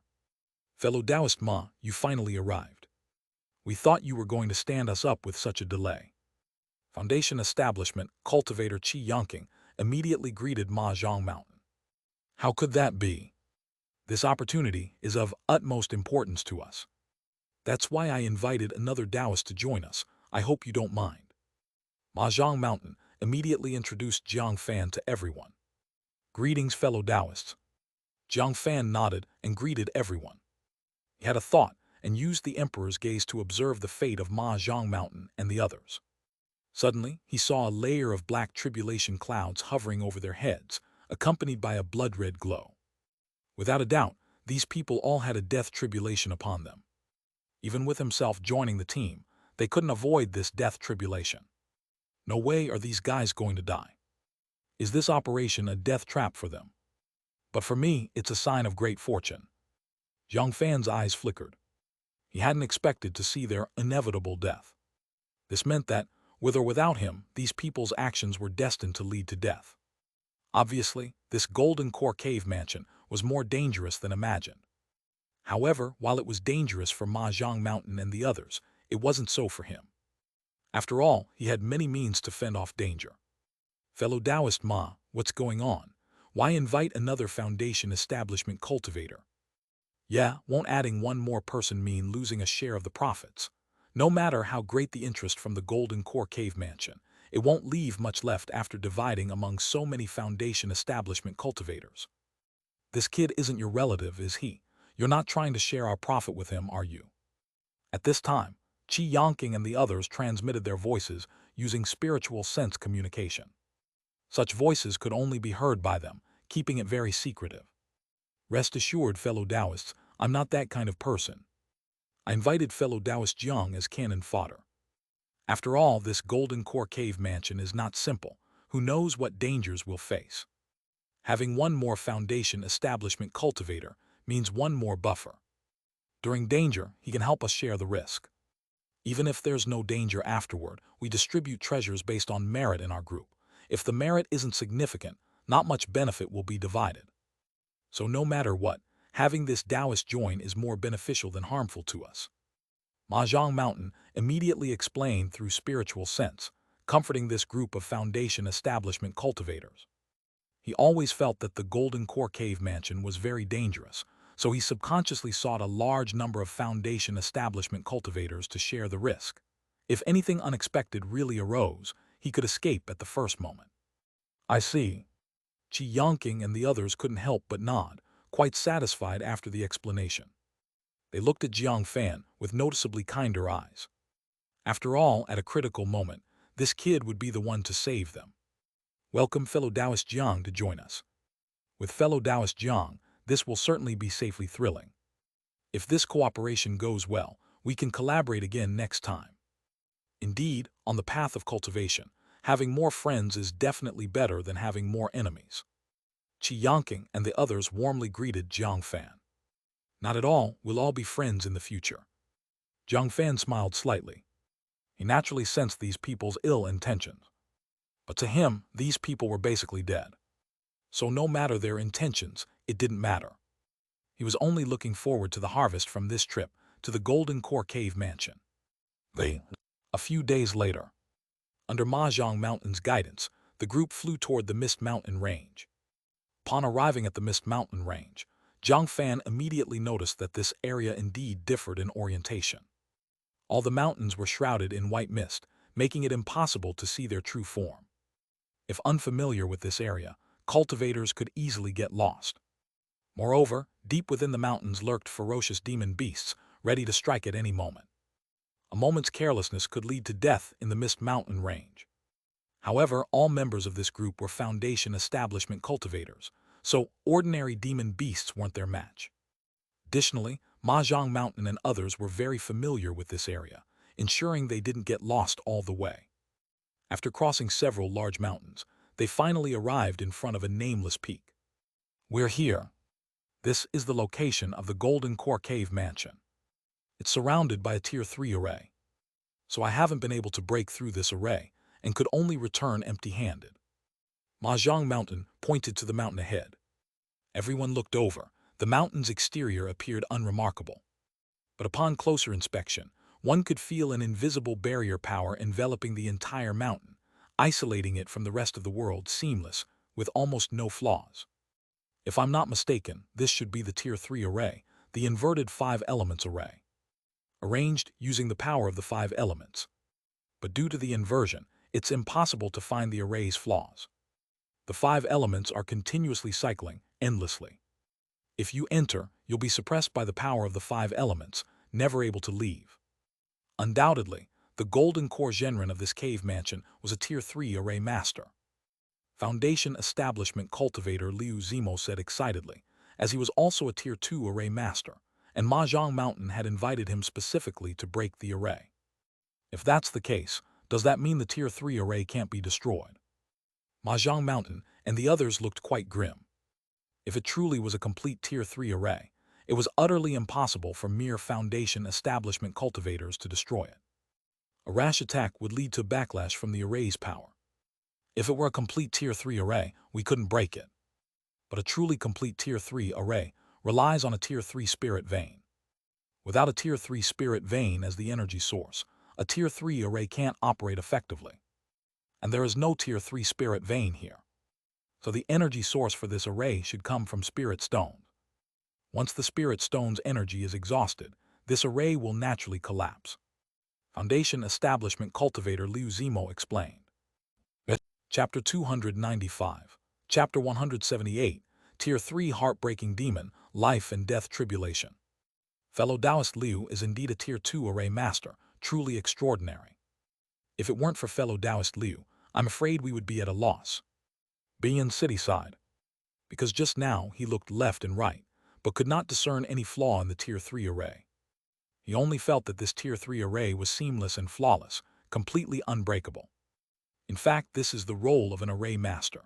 Fellow Taoist Ma, you finally arrived. We thought you were going to stand us up with such a delay. Foundation Establishment cultivator Qi Yongqing immediately greeted Mahjong Mountain. How could that be? This opportunity is of utmost importance to us. That's why I invited another Taoist to join us. I hope you don't mind. Mahjong Mountain immediately introduced Jiang Fan to everyone. Greetings, fellow Taoists. Jiang Fan nodded and greeted everyone. He had a thought and used the Emperor's gaze to observe the fate of Mahjong Mountain and the others. Suddenly, he saw a layer of black tribulation clouds hovering over their heads, accompanied by a blood-red glow. Without a doubt, these people all had a death tribulation upon them. Even with himself joining the team, they couldn't avoid this death tribulation. No way are these guys going to die. Is this operation a death trap for them? But for me, it's a sign of great fortune. Jiang Fan's eyes flickered. He hadn't expected to see their inevitable death. This meant that, with or without him, these people's actions were destined to lead to death. Obviously, this golden core cave mansion was more dangerous than imagined. However, while it was dangerous for Mahjong Mountain and the others, it wasn't so for him. After all, he had many means to fend off danger. Fellow Taoist Ma, what's going on? Why invite another Foundation establishment cultivator? Yeah, won't adding one more person mean losing a share of the profits? No matter how great the interest from the Golden Core Cave Mansion, it won't leave much left after dividing among so many Foundation establishment cultivators. This kid isn't your relative, is he? You're not trying to share our profit with him, are you? At this time, Qi Yongqing and the others transmitted their voices using spiritual sense communication. Such voices could only be heard by them, keeping it very secretive. Rest assured, fellow Taoists, I'm not that kind of person. I invited fellow Taoist Jiang as cannon fodder. After all, this Golden Core Cave Mansion is not simple. Who knows what dangers we'll face? Having one more Foundation establishment cultivator means one more buffer. During danger, he can help us share the risk. Even if there's no danger afterward, we distribute treasures based on merit in our group. If the merit isn't significant, not much benefit will be divided. So no matter what, having this Taoist join is more beneficial than harmful to us. Mahjong Mountain immediately explained through spiritual sense, comforting this group of Foundation establishment cultivators. He always felt that the Golden Core Cave Mansion was very dangerous, so he subconsciously sought a large number of Foundation establishment cultivators to share the risk. If anything unexpected really arose, he could escape at the first moment. I see. Qi Yongqing and the others couldn't help but nod, quite satisfied after the explanation. They looked at Jiang Fan with noticeably kinder eyes. After all, at a critical moment, this kid would be the one to save them. Welcome fellow Taoist Jiang to join us. With fellow Taoist Jiang, this will certainly be safely thrilling. If this cooperation goes well, we can collaborate again next time. Indeed, on the path of cultivation, having more friends is definitely better than having more enemies. Xianxia and the others warmly greeted Jiang Fan. Not at all, we'll all be friends in the future. Jiang Fan smiled slightly. He naturally sensed these people's ill intentions. But to him, these people were basically dead. So no matter their intentions, it didn't matter. He was only looking forward to the harvest from this trip to the Golden Core Cave Mansion. A few days later, under Mahjong Mountain's guidance, the group flew toward the Mist Mountain Range. Upon arriving at the Mist Mountain Range, Jiang Fan immediately noticed that this area indeed differed in orientation. All the mountains were shrouded in white mist, making it impossible to see their true form. If unfamiliar with this area, cultivators could easily get lost. Moreover, deep within the mountains lurked ferocious demon beasts, ready to strike at any moment. A moment's carelessness could lead to death in the Mist Mountain Range. However, all members of this group were Foundation Establishment cultivators, so ordinary demon beasts weren't their match. Additionally, Mahjong Mountain and others were very familiar with this area, ensuring they didn't get lost all the way. After crossing several large mountains, they finally arrived in front of a nameless peak. We're here. This is the location of the Golden Core Cave Mansion. It's surrounded by a Tier 3 array. So I haven't been able to break through this array and could only return empty-handed. Mahjong Mountain pointed to the mountain ahead. Everyone looked over. The mountain's exterior appeared unremarkable. But upon closer inspection, one could feel an invisible barrier power enveloping the entire mountain, isolating it from the rest of the world seamless, with almost no flaws. If I'm not mistaken, this should be the Tier 3 array, the inverted 5 elements array. Arranged using the power of the 5 elements. But due to the inversion, it's impossible to find the array's flaws. The 5 elements are continuously cycling, endlessly. If you enter, you'll be suppressed by the power of the 5 elements, never able to leave. Undoubtedly, the Golden Core Genren of this cave mansion was a Tier 3 array master. Foundation Establishment Cultivator Liu Zimo said excitedly, as he was also a Tier 2 array master, and Mahjong Mountain had invited him specifically to break the array. If that's the case, does that mean the Tier 3 array can't be destroyed? Mahjong Mountain and the others looked quite grim. If it truly was a complete Tier 3 array, it was utterly impossible for mere Foundation Establishment cultivators to destroy it. A rash attack would lead to backlash from the array's power. If it were a complete Tier 3 array, we couldn't break it. But a truly complete Tier 3 array relies on a Tier 3 spirit vein. Without a Tier 3 spirit vein as the energy source, a Tier 3 array can't operate effectively. And there is no Tier 3 spirit vein here. So the energy source for this array should come from spirit stones. Once the spirit stone's energy is exhausted, this array will naturally collapse. Foundation Establishment Cultivator Liu Zimo explained. Chapter 295, Chapter 178, Tier 3 Heartbreaking Demon, Life and Death Tribulation. Fellow Taoist Liu is indeed a Tier 2 array master, truly extraordinary. If it weren't for fellow Taoist Liu, I'm afraid we would be at a loss. Being city side. Because just now he looked left and right, but could not discern any flaw in the Tier 3 array. He only felt that this Tier 3 array was seamless and flawless, completely unbreakable. In fact, this is the role of an array master.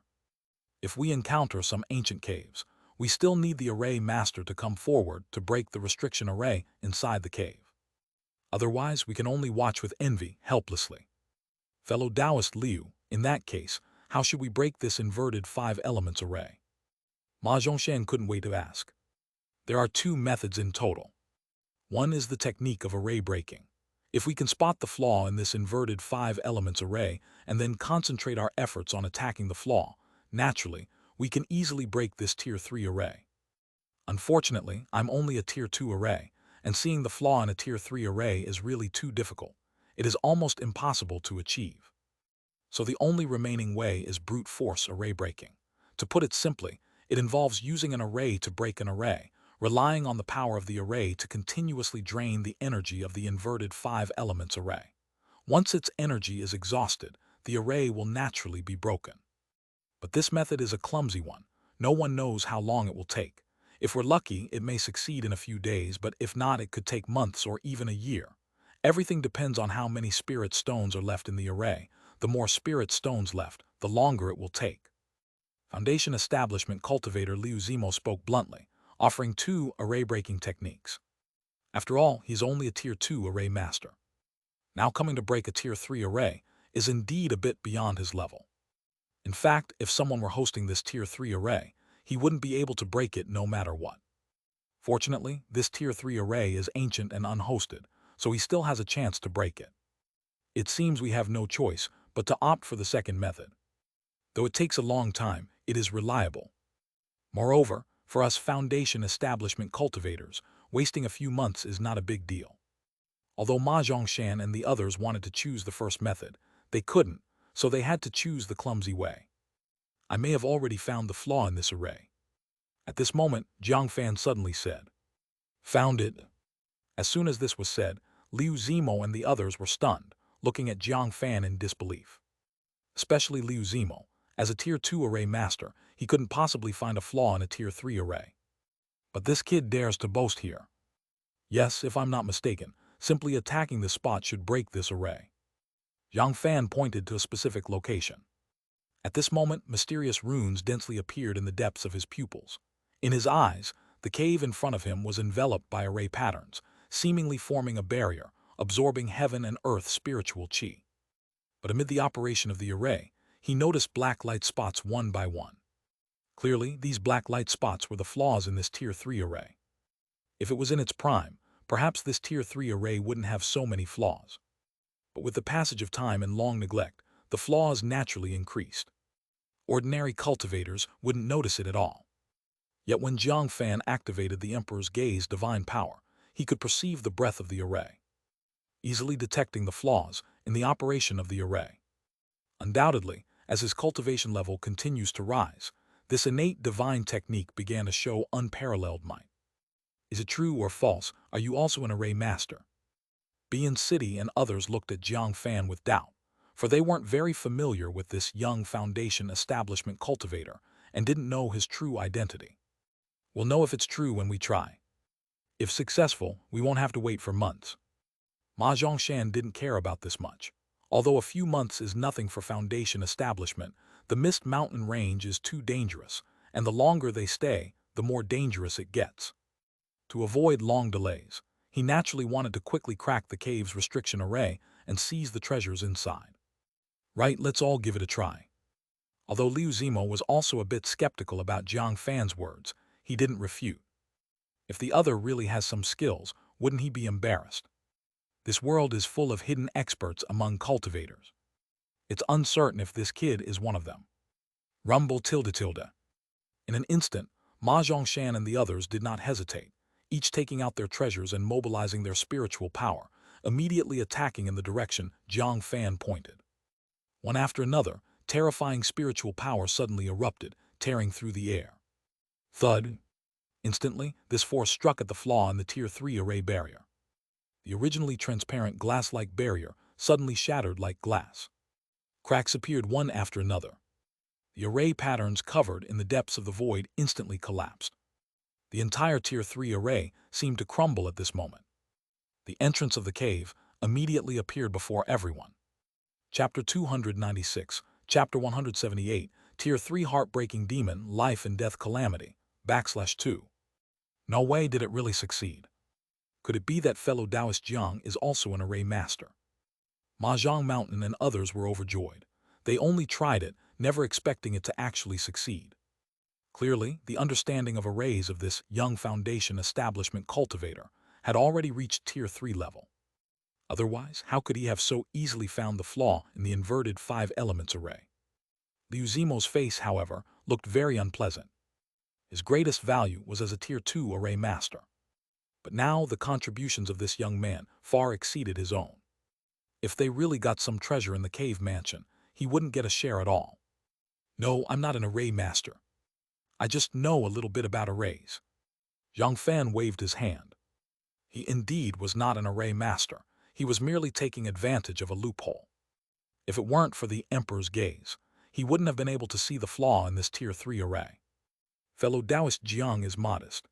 If we encounter some ancient caves, we still need the array master to come forward to break the restriction array inside the cave. Otherwise, we can only watch with envy, helplessly. Fellow Taoist Liu, in that case, how should we break this inverted 5 elements array? Ma Zhongshan couldn't wait to ask. There are 2 methods in total. One is the technique of array breaking. If we can spot the flaw in this inverted 5 elements array and then concentrate our efforts on attacking the flaw, naturally, we can easily break this Tier 3 array. Unfortunately, I'm only a Tier 2 array, and seeing the flaw in a Tier 3 array is really too difficult. It is almost impossible to achieve. So the only remaining way is brute force array breaking. To put it simply, it involves using an array to break an array, relying on the power of the array to continuously drain the energy of the inverted 5 elements array. Once its energy is exhausted, the array will naturally be broken. But this method is a clumsy one. No one knows how long it will take. If we're lucky, it may succeed in a few days, but if not, it could take months or even a year. Everything depends on how many spirit stones are left in the array. The more spirit stones left, the longer it will take. Foundation Establishment Cultivator Liu Zimo spoke bluntly, offering 2 array-breaking techniques. After all, he's only a Tier 2 array master. Now coming to break a Tier 3 array is indeed a bit beyond his level. In fact, if someone were hosting this Tier 3 array, he wouldn't be able to break it no matter what. Fortunately, this Tier 3 array is ancient and unhosted, so he still has a chance to break it. It seems we have no choice but to opt for the second method. Though it takes a long time, it is reliable. Moreover, for us Foundation Establishment cultivators, wasting a few months is not a big deal. Although Ma Zhongshan and the others wanted to choose the first method, they couldn't, so they had to choose the clumsy way. I may have already found the flaw in this array. At this moment, Jiang Fan suddenly said, "Found it." As soon as this was said, Liu Zimo and the others were stunned, looking at Jiang Fan in disbelief. Especially Liu Zimo. As a Tier 2 array master, he couldn't possibly find a flaw in a Tier 3 array. But this kid dares to boast here. Yes, if I'm not mistaken, simply attacking this spot should break this array. Jiang Fan pointed to a specific location. At this moment, mysterious runes densely appeared in the depths of his pupils. In his eyes, the cave in front of him was enveloped by array patterns, seemingly forming a barrier, absorbing heaven and earth spiritual qi. But amid the operation of the array, he noticed black light spots one by one. Clearly, these black light spots were the flaws in this Tier 3 array. If it was in its prime, perhaps this Tier 3 array wouldn't have so many flaws. But with the passage of time and long neglect, the flaws naturally increased. Ordinary cultivators wouldn't notice it at all. Yet when Jiang Fan activated the Emperor's Gaze divine power, he could perceive the breadth of the array, easily detecting the flaws in the operation of the array. Undoubtedly, as his cultivation level continues to rise, this innate divine technique began to show unparalleled might. Is it true or false? Are you also an array master? Bian City and others looked at Jiang Fan with doubt, for they weren't very familiar with this young Foundation Establishment cultivator and didn't know his true identity. We'll know if it's true when we try. If successful, we won't have to wait for months. Ma Zhongshan didn't care about this much. Although a few months is nothing for Foundation Establishment, the Mist Mountain range is too dangerous, and the longer they stay, the more dangerous it gets. To avoid long delays, he naturally wanted to quickly crack the cave's restriction array and seize the treasures inside. Right, let's all give it a try. Although Liu Zimo was also a bit skeptical about Jiang Fan's words, he didn't refute. If the other really has some skills, wouldn't he be embarrassed? This world is full of hidden experts among cultivators. It's uncertain if this kid is one of them. Rumble tilde tilde. In an instant, Ma Zhongshan and the others did not hesitate, each taking out their treasures and mobilizing their spiritual power, immediately attacking in the direction Jiang Fan pointed. One after another, terrifying spiritual power suddenly erupted, tearing through the air. Thud. Instantly, this force struck at the flaw in the Tier 3 array barrier. The originally transparent glass-like barrier suddenly shattered like glass. Cracks appeared one after another. The array patterns covered in the depths of the void instantly collapsed. The entire Tier 3 array seemed to crumble at this moment. The entrance of the cave immediately appeared before everyone. Chapter 296, Chapter 178, Tier 3 Heartbreaking Demon, Life and Death Calamity, /2. No way did it really succeed. Could it be that fellow Taoist Jiang is also an array master? Mahjong Mountain and others were overjoyed. They only tried it, never expecting it to actually succeed. Clearly, the understanding of arrays of this young Foundation Establishment cultivator had already reached Tier 3 level. Otherwise, how could he have so easily found the flaw in the inverted 5 elements array? Liu Zimo's face, however, looked very unpleasant. His greatest value was as a Tier 2 array master. But now the contributions of this young man far exceeded his own. If they really got some treasure in the cave mansion, he wouldn't get a share at all. No, I'm not an array master. I just know a little bit about arrays. Jiang Fan waved his hand. He indeed was not an array master. He was merely taking advantage of a loophole. If it weren't for the Emperor's Gaze, he wouldn't have been able to see the flaw in this Tier 3 array. Fellow Taoist Jiang is modest.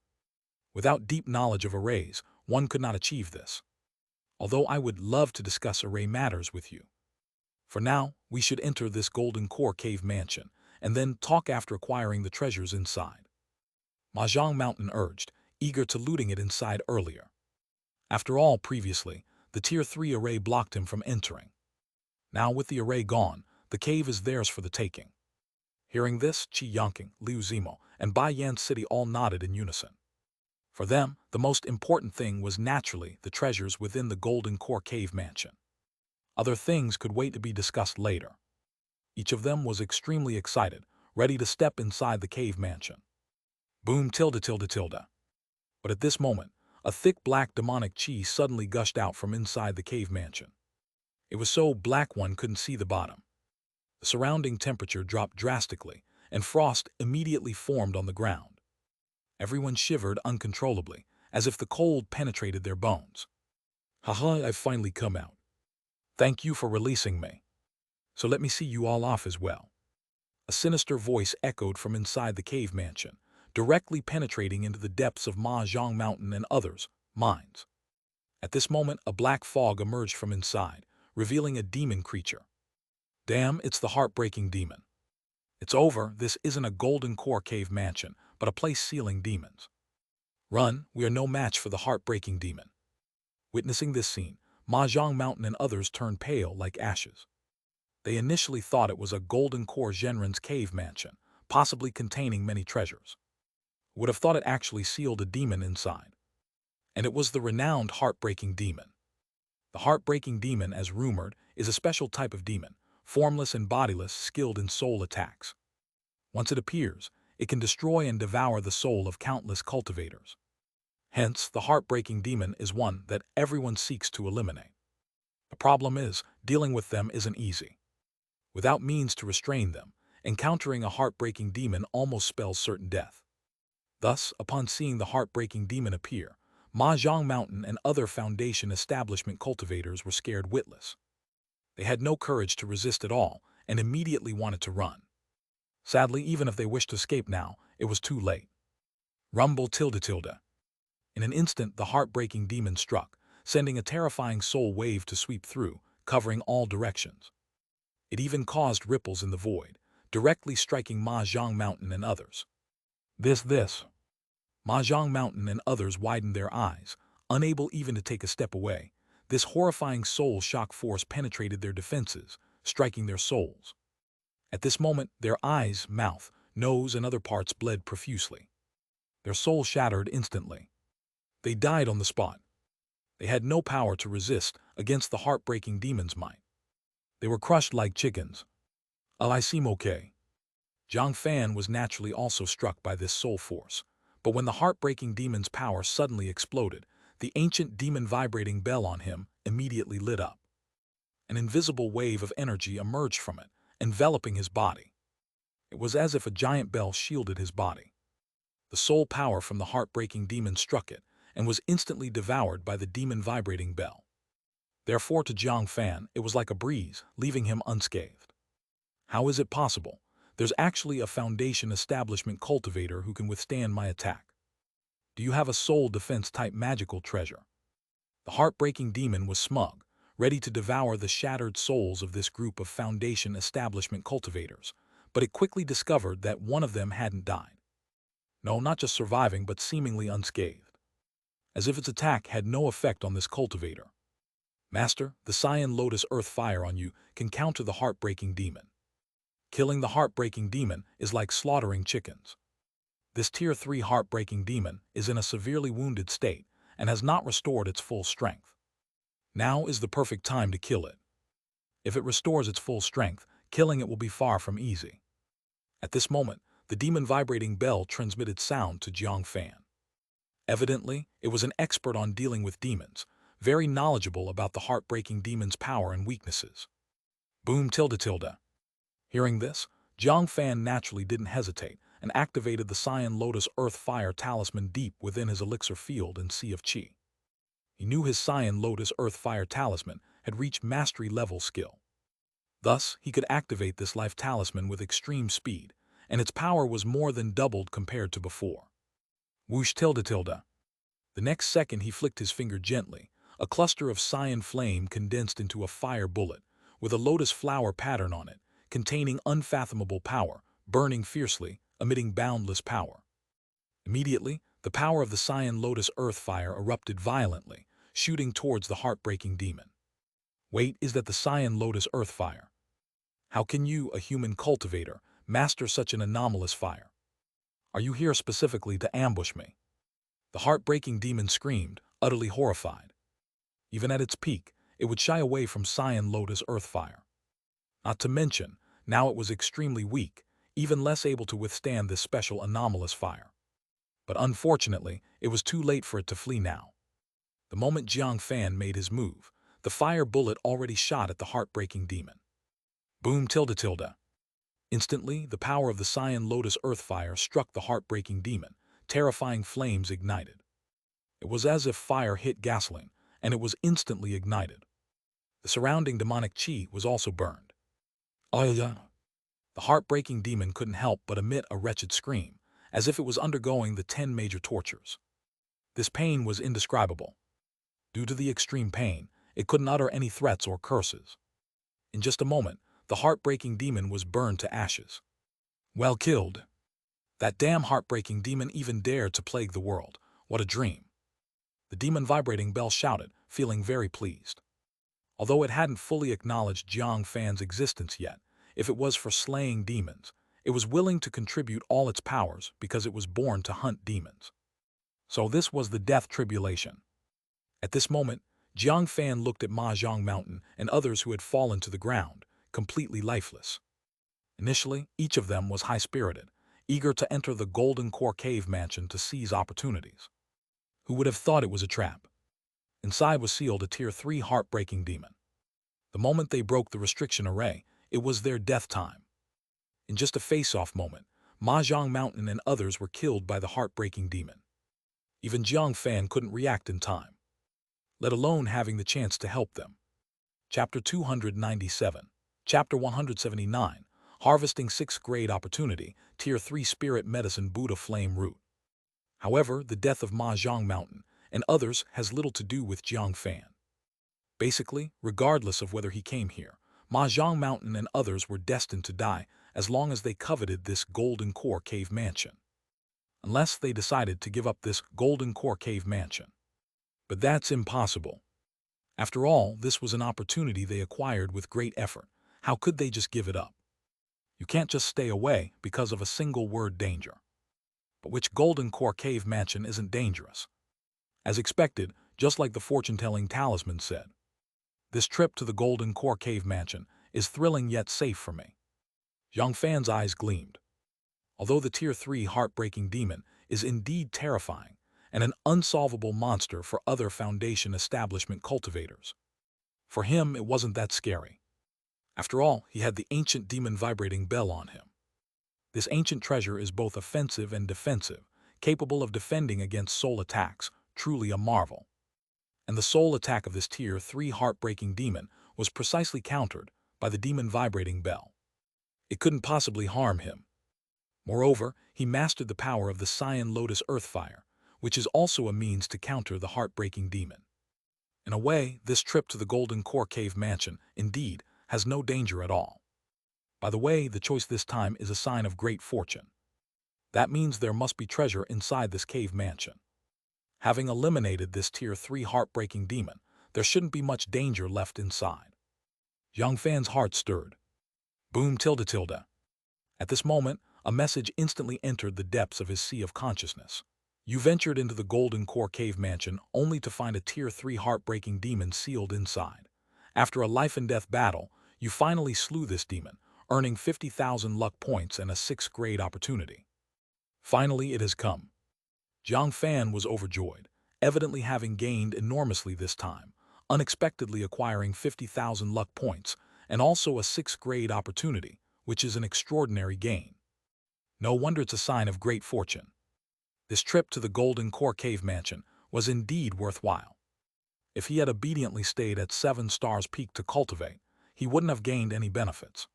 Without deep knowledge of arrays, one could not achieve this. although I would love to discuss array matters with you. For now, we should enter this golden core cave mansion, and then talk after acquiring the treasures inside. Mahjong Mountain urged, eager to looting it inside earlier. After all, previously, the Tier 3 array blocked him from entering. Now with the array gone, the cave is theirs for the taking. Hearing this, Qi Yongqing, Liu Zimo, and Bai Yan City all nodded in unison. For them, the most important thing was naturally the treasures within the Golden Core Cave Mansion. Other things could wait to be discussed later. Each of them was extremely excited, ready to step inside the cave mansion. Boom tilde tilde tilde. But at this moment, a thick black demonic chi suddenly gushed out from inside the cave mansion. It was so black one couldn't see the bottom. The surrounding temperature dropped drastically, and frost immediately formed on the ground. Everyone shivered uncontrollably, as if the cold penetrated their bones. Haha, I've finally come out. Thank you for releasing me. So let me see you all off as well. A sinister voice echoed from inside the cave mansion, directly penetrating into the depths of Mahjong Mountain and others' minds. At this moment, a black fog emerged from inside, revealing a demon creature. Damn, it's the heartbreaking demon. It's over, this isn't a golden core cave mansion, but a place sealing demons. Run, we are no match for the heartbreaking demon. Witnessing this scene, Mahjong Mountain and others turned pale like ashes. They initially thought it was a golden core Zhenren's cave mansion, possibly containing many treasures. Would have thought it actually sealed a demon inside. And it was the renowned heartbreaking demon. The heartbreaking demon, as rumored, is a special type of demon, formless and bodiless, skilled in soul attacks. Once it appears, it can destroy and devour the soul of countless cultivators. Hence, the heartbreaking demon is one that everyone seeks to eliminate. The problem is, dealing with them isn't easy. Without means to restrain them, encountering a heartbreaking demon almost spells certain death. Thus, upon seeing the heartbreaking demon appear, Mahjong Mountain and other Foundation establishment cultivators were scared witless. They had no courage to resist at all and immediately wanted to run. Sadly, even if they wished to escape now, it was too late. Rumble tilde tilde. In an instant, the heartbreaking demon struck, sending a terrifying soul wave to sweep through, covering all directions. It even caused ripples in the void, directly striking Mahjong Mountain and others. This. Mahjong Mountain and others widened their eyes, unable even to take a step away. This horrifying soul shock force penetrated their defenses, striking their souls. At this moment, their eyes, mouth, nose, and other parts bled profusely. Their soul shattered instantly. They died on the spot. They had no power to resist against the heartbreaking demon's might. They were crushed like chickens. I seem okay. Jiang Fan was naturally also struck by this soul force, but when the heartbreaking demon's power suddenly exploded, the ancient demon vibrating bell on him immediately lit up. An invisible wave of energy emerged from it, enveloping his body. It was as if a giant bell shielded his body. The soul power from the heartbreaking demon struck it, and was instantly devoured by the demon vibrating bell. Therefore, to Jiang Fan, it was like a breeze, leaving him unscathed. How is it possible? There's actually a Foundation establishment cultivator who can withstand my attack. Do you have a soul defense type magical treasure? The heartbreaking demon was smug, ready to devour the shattered souls of this group of Foundation establishment cultivators, but it quickly discovered that one of them hadn't died. No, not just surviving, but seemingly unscathed. As if its attack had no effect on this cultivator. Master, the Cyan Lotus Earth Fire on you can counter the heartbreaking demon. Killing the heartbreaking demon is like slaughtering chickens. This Tier 3 heartbreaking demon is in a severely wounded state and has not restored its full strength. Now is the perfect time to kill it. If it restores its full strength, killing it will be far from easy. At this moment, the demon vibrating bell transmitted sound to Jiang Fan. Evidently, it was an expert on dealing with demons, very knowledgeable about the heartbreaking demon's power and weaknesses. Boom tilde tilde. Hearing this, Jiang Fan naturally didn't hesitate and activated the Cyan Lotus Earth Fire Talisman deep within his elixir field and sea of Qi. He knew his Cyan Lotus Earth Fire Talisman had reached mastery level skill. Thus, he could activate this life talisman with extreme speed, and its power was more than doubled compared to before. Whoosh tilde tilde. The next second he flicked his finger gently, a cluster of cyan flame condensed into a fire bullet, with a lotus flower pattern on it, containing unfathomable power, burning fiercely, emitting boundless power. Immediately, the power of the cyan lotus earth fire erupted violently, shooting towards the heartbreaking demon. Wait, is that the cyan lotus earth fire? How can you, a human cultivator, master such an anomalous fire? Are you here specifically to ambush me? The heartbreaking demon screamed, utterly horrified. Even at its peak, it would shy away from cyan lotus earth fire. Not to mention, now it was extremely weak, even less able to withstand this special anomalous fire. But unfortunately, it was too late for it to flee now. The moment Jiang Fan made his move, the fire bullet already shot at the heartbreaking demon. Boom tilde tilde. Instantly, the power of the cyan lotus earth fire struck the heartbreaking demon, terrifying flames ignited. It was as if fire hit gasoline, and it was instantly ignited. The surrounding demonic chi was also burned. The heartbreaking demon couldn't help but emit a wretched scream, as if it was undergoing the 10 major tortures. This pain was indescribable. Due to the extreme pain, it couldn't utter any threats or curses. In just a moment, the heartbreaking demon was burned to ashes. Well killed. That damn heartbreaking demon even dared to plague the world. What a dream. The demon vibrating bell shouted, feeling very pleased. Although it hadn't fully acknowledged Jiang Fan's existence yet, if it was for slaying demons, it was willing to contribute all its powers because it was born to hunt demons. So this was the death tribulation. At this moment, Jiang Fan looked at Mahjong Mountain and others who had fallen to the ground, completely lifeless. Initially, each of them was high-spirited, eager to enter the Golden Core Cave Mansion to seize opportunities. Who would have thought it was a trap? Inside was sealed a Tier 3 heartbreaking demon. The moment they broke the restriction array, it was their death time. In just a face-off moment, Mahjong Mountain and others were killed by the heartbreaking demon. Even Jiang Fan couldn't react in time, let alone having the chance to help them. Chapter 297. Chapter 179. Harvesting 6th Grade Opportunity, Tier 3 Spirit Medicine Buddha Flame Root. However, the death of Mahjong Mountain and others has little to do with Jiang Fan. Basically, regardless of whether he came here, Mahjong Mountain and others were destined to die as long as they coveted this Golden Core Cave Mansion. Unless they decided to give up this Golden Core Cave Mansion. But that's impossible. After all, this was an opportunity they acquired with great effort. How could they just give it up? You can't just stay away because of a single word danger. But which Golden Core Cave Mansion isn't dangerous? As expected, just like the fortune-telling talisman said, this trip to the Golden Core Cave Mansion is thrilling yet safe for me. Jiang Fan's eyes gleamed. Although the Tier 3 heartbreaking demon is indeed terrifying and an unsolvable monster for other Foundation establishment cultivators, for him it wasn't that scary. After all, he had the ancient demon vibrating bell on him. This ancient treasure is both offensive and defensive, capable of defending against soul attacks, truly a marvel. And the soul attack of this Tier 3 heartbreaking demon was precisely countered by the demon vibrating bell. It couldn't possibly harm him. Moreover, he mastered the power of the cyan lotus earth fire, which is also a means to counter the heartbreaking demon. In a way, this trip to the Golden Core Cave Mansion, indeed, has no danger at all. By the way, the choice this time is a sign of great fortune. That means there must be treasure inside this cave mansion. Having eliminated this Tier 3 heartbreaking demon, there shouldn't be much danger left inside. Jiang Fan's heart stirred. Boom tilde tilde. At this moment, a message instantly entered the depths of his sea of consciousness. You ventured into the Golden Core Cave Mansion only to find a Tier 3 heartbreaking demon sealed inside. After a life-and-death battle, you finally slew this demon, earning 50,000 luck points and a 6th grade opportunity. Finally, it has come. Jiang Fan was overjoyed, evidently having gained enormously this time, unexpectedly acquiring 50,000 luck points and also a 6th grade opportunity, which is an extraordinary gain. No wonder it's a sign of great fortune. This trip to the Golden Core Cave Mansion was indeed worthwhile. If he had obediently stayed at 7 Stars Peak to cultivate, he wouldn't have gained any benefits.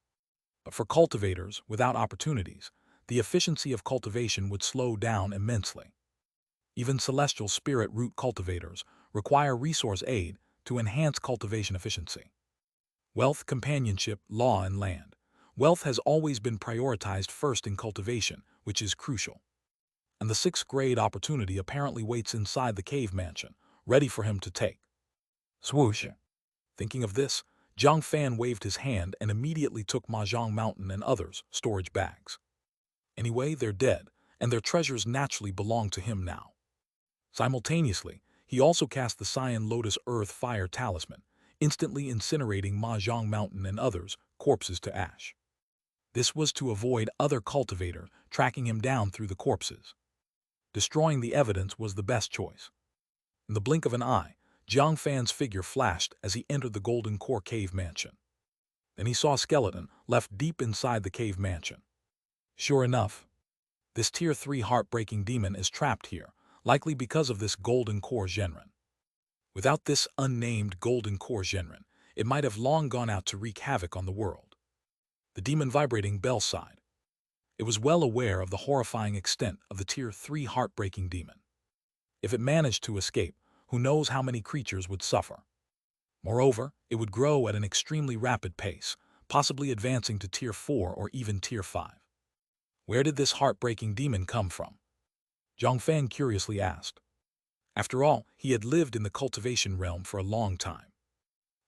But for cultivators, without opportunities, the efficiency of cultivation would slow down immensely. Even celestial spirit root cultivators require resource aid to enhance cultivation efficiency. Wealth, companionship, law, and land. Wealth has always been prioritized first in cultivation, which is crucial. And the sixth grade opportunity apparently waits inside the cave mansion, ready for him to take. Swoosh. Thinking of this, Jiang Fan waved his hand and immediately took Mahjong Mountain and others' storage bags. Anyway, they're dead, and their treasures naturally belong to him now. Simultaneously, he also cast the Cyan Lotus Earth Fire Talisman, instantly incinerating Mahjong Mountain and others' corpses to ash. This was to avoid other cultivators tracking him down through the corpses. Destroying the evidence was the best choice. In the blink of an eye, Jiang Fan's figure flashed as he entered the Golden Core Cave Mansion. Then he saw a skeleton left deep inside the cave mansion. Sure enough, this Tier 3 heartbreaking demon is trapped here, likely because of this Golden Core Genren. Without this unnamed Golden Core Genren, it might have long gone out to wreak havoc on the world. The demon vibrating bell sighed. It was well aware of the horrifying extent of the Tier 3 heartbreaking demon. If it managed to escape, who knows how many creatures would suffer. Moreover, it would grow at an extremely rapid pace, possibly advancing to Tier 4 or even Tier 5. Where did this heartbreaking demon come from? Jiang Fan curiously asked. After all, he had lived in the cultivation realm for a long time.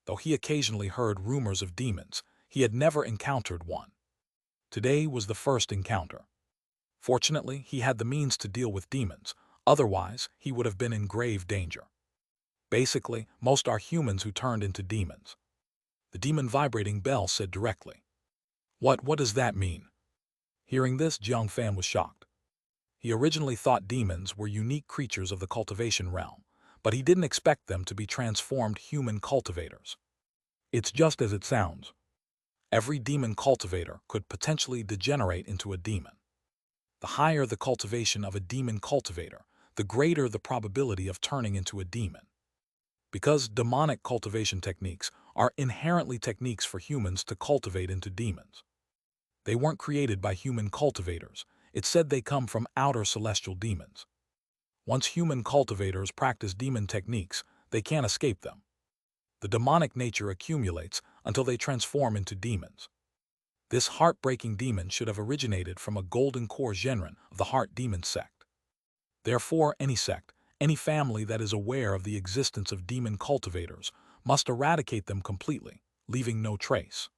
Though he occasionally heard rumors of demons, he had never encountered one. Today was the first encounter. Fortunately, he had the means to deal with demons, otherwise he would have been in grave danger. Basically, most are humans who turned into demons. The demon vibrating bell said directly. What does that mean? Hearing this, Jiang Fan was shocked. He originally thought demons were unique creatures of the cultivation realm, but he didn't expect them to be transformed human cultivators. It's just as it sounds. Every demon cultivator could potentially degenerate into a demon. The higher the cultivation of a demon cultivator, the greater the probability of turning into a demon. Because demonic cultivation techniques are inherently techniques for humans to cultivate into demons. They weren't created by human cultivators. It's said they come from outer celestial demons. Once human cultivators practice demon techniques, they can't escape them. The demonic nature accumulates until they transform into demons. This heartbreaking demon should have originated from a Golden Core Genren of the Heart Demon sect. Therefore, any sect, any family that is aware of the existence of demon cultivators must eradicate them completely, leaving no trace.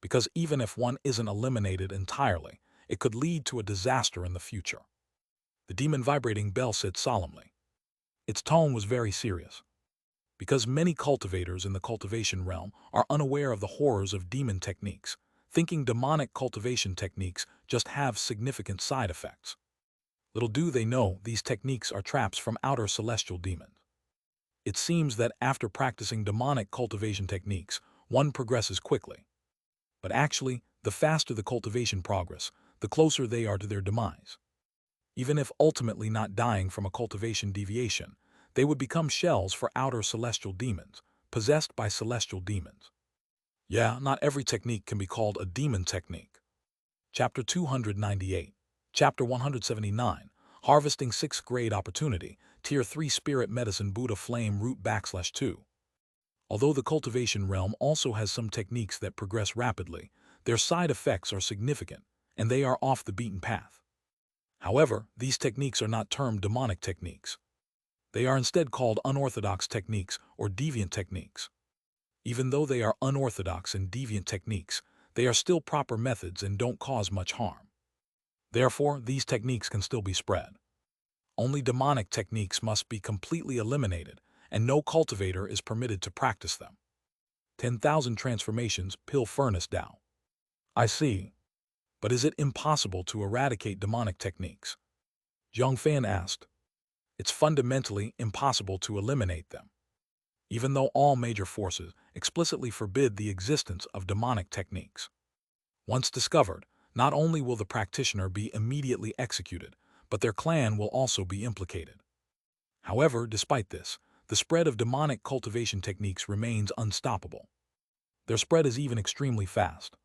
Because even if one isn't eliminated entirely, it could lead to a disaster in the future. The demon vibrating bell said solemnly. Its tone was very serious. Because many cultivators in the cultivation realm are unaware of the horrors of demon techniques, thinking demonic cultivation techniques just have significant side effects. Little do they know these techniques are traps from outer celestial demons. It seems that after practicing demonic cultivation techniques, one progresses quickly. But actually, the faster the cultivation progress, the closer they are to their demise. Even if ultimately not dying from a cultivation deviation, they would become shells for outer celestial demons, possessed by celestial demons. Yeah, not every technique can be called a demon technique. Chapter 298. Chapter 179. Harvesting 6th Grade Opportunity, Tier 3 Spirit Medicine Buddha Flame Root /2. Although the cultivation realm also has some techniques that progress rapidly, their side effects are significant, and they are off the beaten path. However, these techniques are not termed demonic techniques. They are instead called unorthodox techniques or deviant techniques. Even though they are unorthodox and deviant techniques, they are still proper methods and don't cause much harm. Therefore, these techniques can still be spread. Only demonic techniques must be completely eliminated, and no cultivator is permitted to practice them. 10,000 transformations, Pill Furnace Dao. I see. But is it impossible to eradicate demonic techniques? Jiang Fan asked. It's fundamentally impossible to eliminate them. Even though all major forces explicitly forbid the existence of demonic techniques. Once discovered, not only will the practitioner be immediately executed, but their clan will also be implicated. However, despite this, the spread of demonic cultivation techniques remains unstoppable. Their spread is even extremely fast.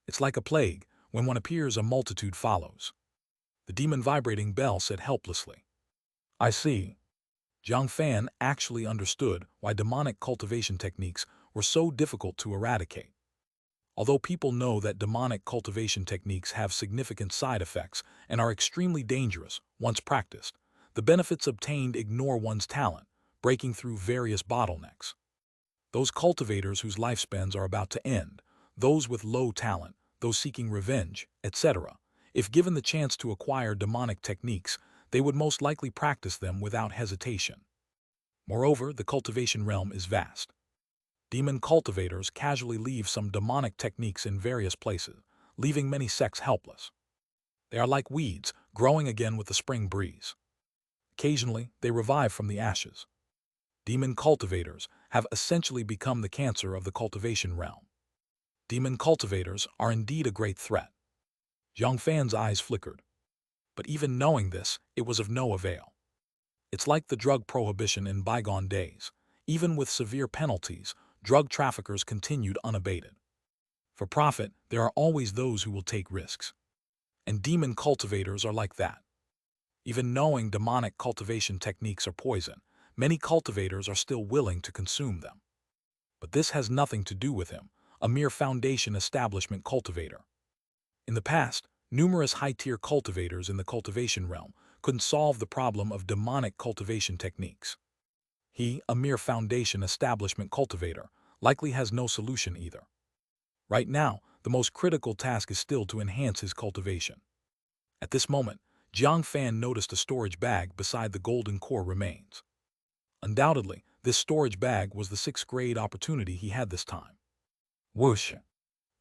It's like a plague. When one appears, a multitude follows. The demon vibrating bell said helplessly. I see. Jiang Fan actually understood why demonic cultivation techniques were so difficult to eradicate. Although people know that demonic cultivation techniques have significant side effects and are extremely dangerous once practiced, the benefits obtained ignore one's talent, breaking through various bottlenecks. Those cultivators whose lifespans are about to end, those with low talent, those seeking revenge, etc., if given the chance to acquire demonic techniques, they would most likely practice them without hesitation. Moreover, the cultivation realm is vast. Demon cultivators casually leave some demonic techniques in various places, leaving many sects helpless. They are like weeds, growing again with the spring breeze. Occasionally, they revive from the ashes. Demon cultivators have essentially become the cancer of the cultivation realm. Demon cultivators are indeed a great threat. Jiang Fan's eyes flickered. But even knowing this, it was of no avail. It's like the drug prohibition in bygone days. Even with severe penalties, drug traffickers continued unabated. For profit, there are always those who will take risks. And demon cultivators are like that. Even knowing demonic cultivation techniques are poison, many cultivators are still willing to consume them. But this has nothing to do with him, a mere foundation establishment cultivator. In the past, numerous high-tier cultivators in the cultivation realm couldn't solve the problem of demonic cultivation techniques. He, a mere foundation establishment cultivator, likely has no solution either. Right now, the most critical task is still to enhance his cultivation. At this moment, Jiang Fan noticed a storage bag beside the golden core remains. Undoubtedly, this storage bag was the sixth-grade opportunity he had this time. Whoosh!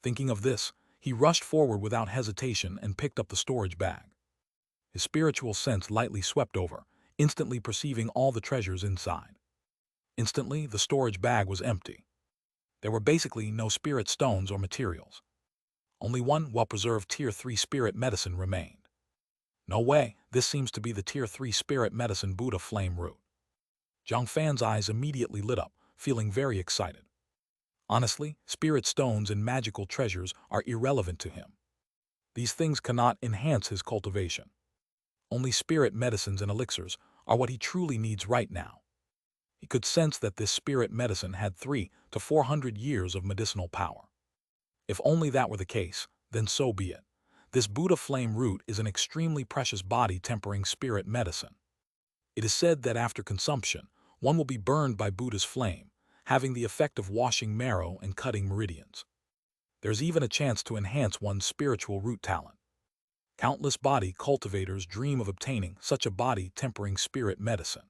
Thinking of this, he rushed forward without hesitation and picked up the storage bag. His spiritual sense lightly swept over, instantly perceiving all the treasures inside. Instantly, the storage bag was empty. There were basically no spirit stones or materials. Only one well-preserved Tier 3 spirit medicine remained. No way, this seems to be the Tier 3 spirit medicine Buddha flame root. Jiang Fan's eyes immediately lit up, feeling very excited. Honestly, spirit stones and magical treasures are irrelevant to him. These things cannot enhance his cultivation. Only spirit medicines and elixirs are what he truly needs right now. He could sense that this spirit medicine had 300 to 400 years of medicinal power. If only that were the case, then so be it. This Buddha flame root is an extremely precious body-tempering spirit medicine. It is said that after consumption, one will be burned by Buddha's flame, having the effect of washing marrow and cutting meridians. There's even a chance to enhance one's spiritual root talent. Countless body cultivators dream of obtaining such a body-tempering spirit medicine.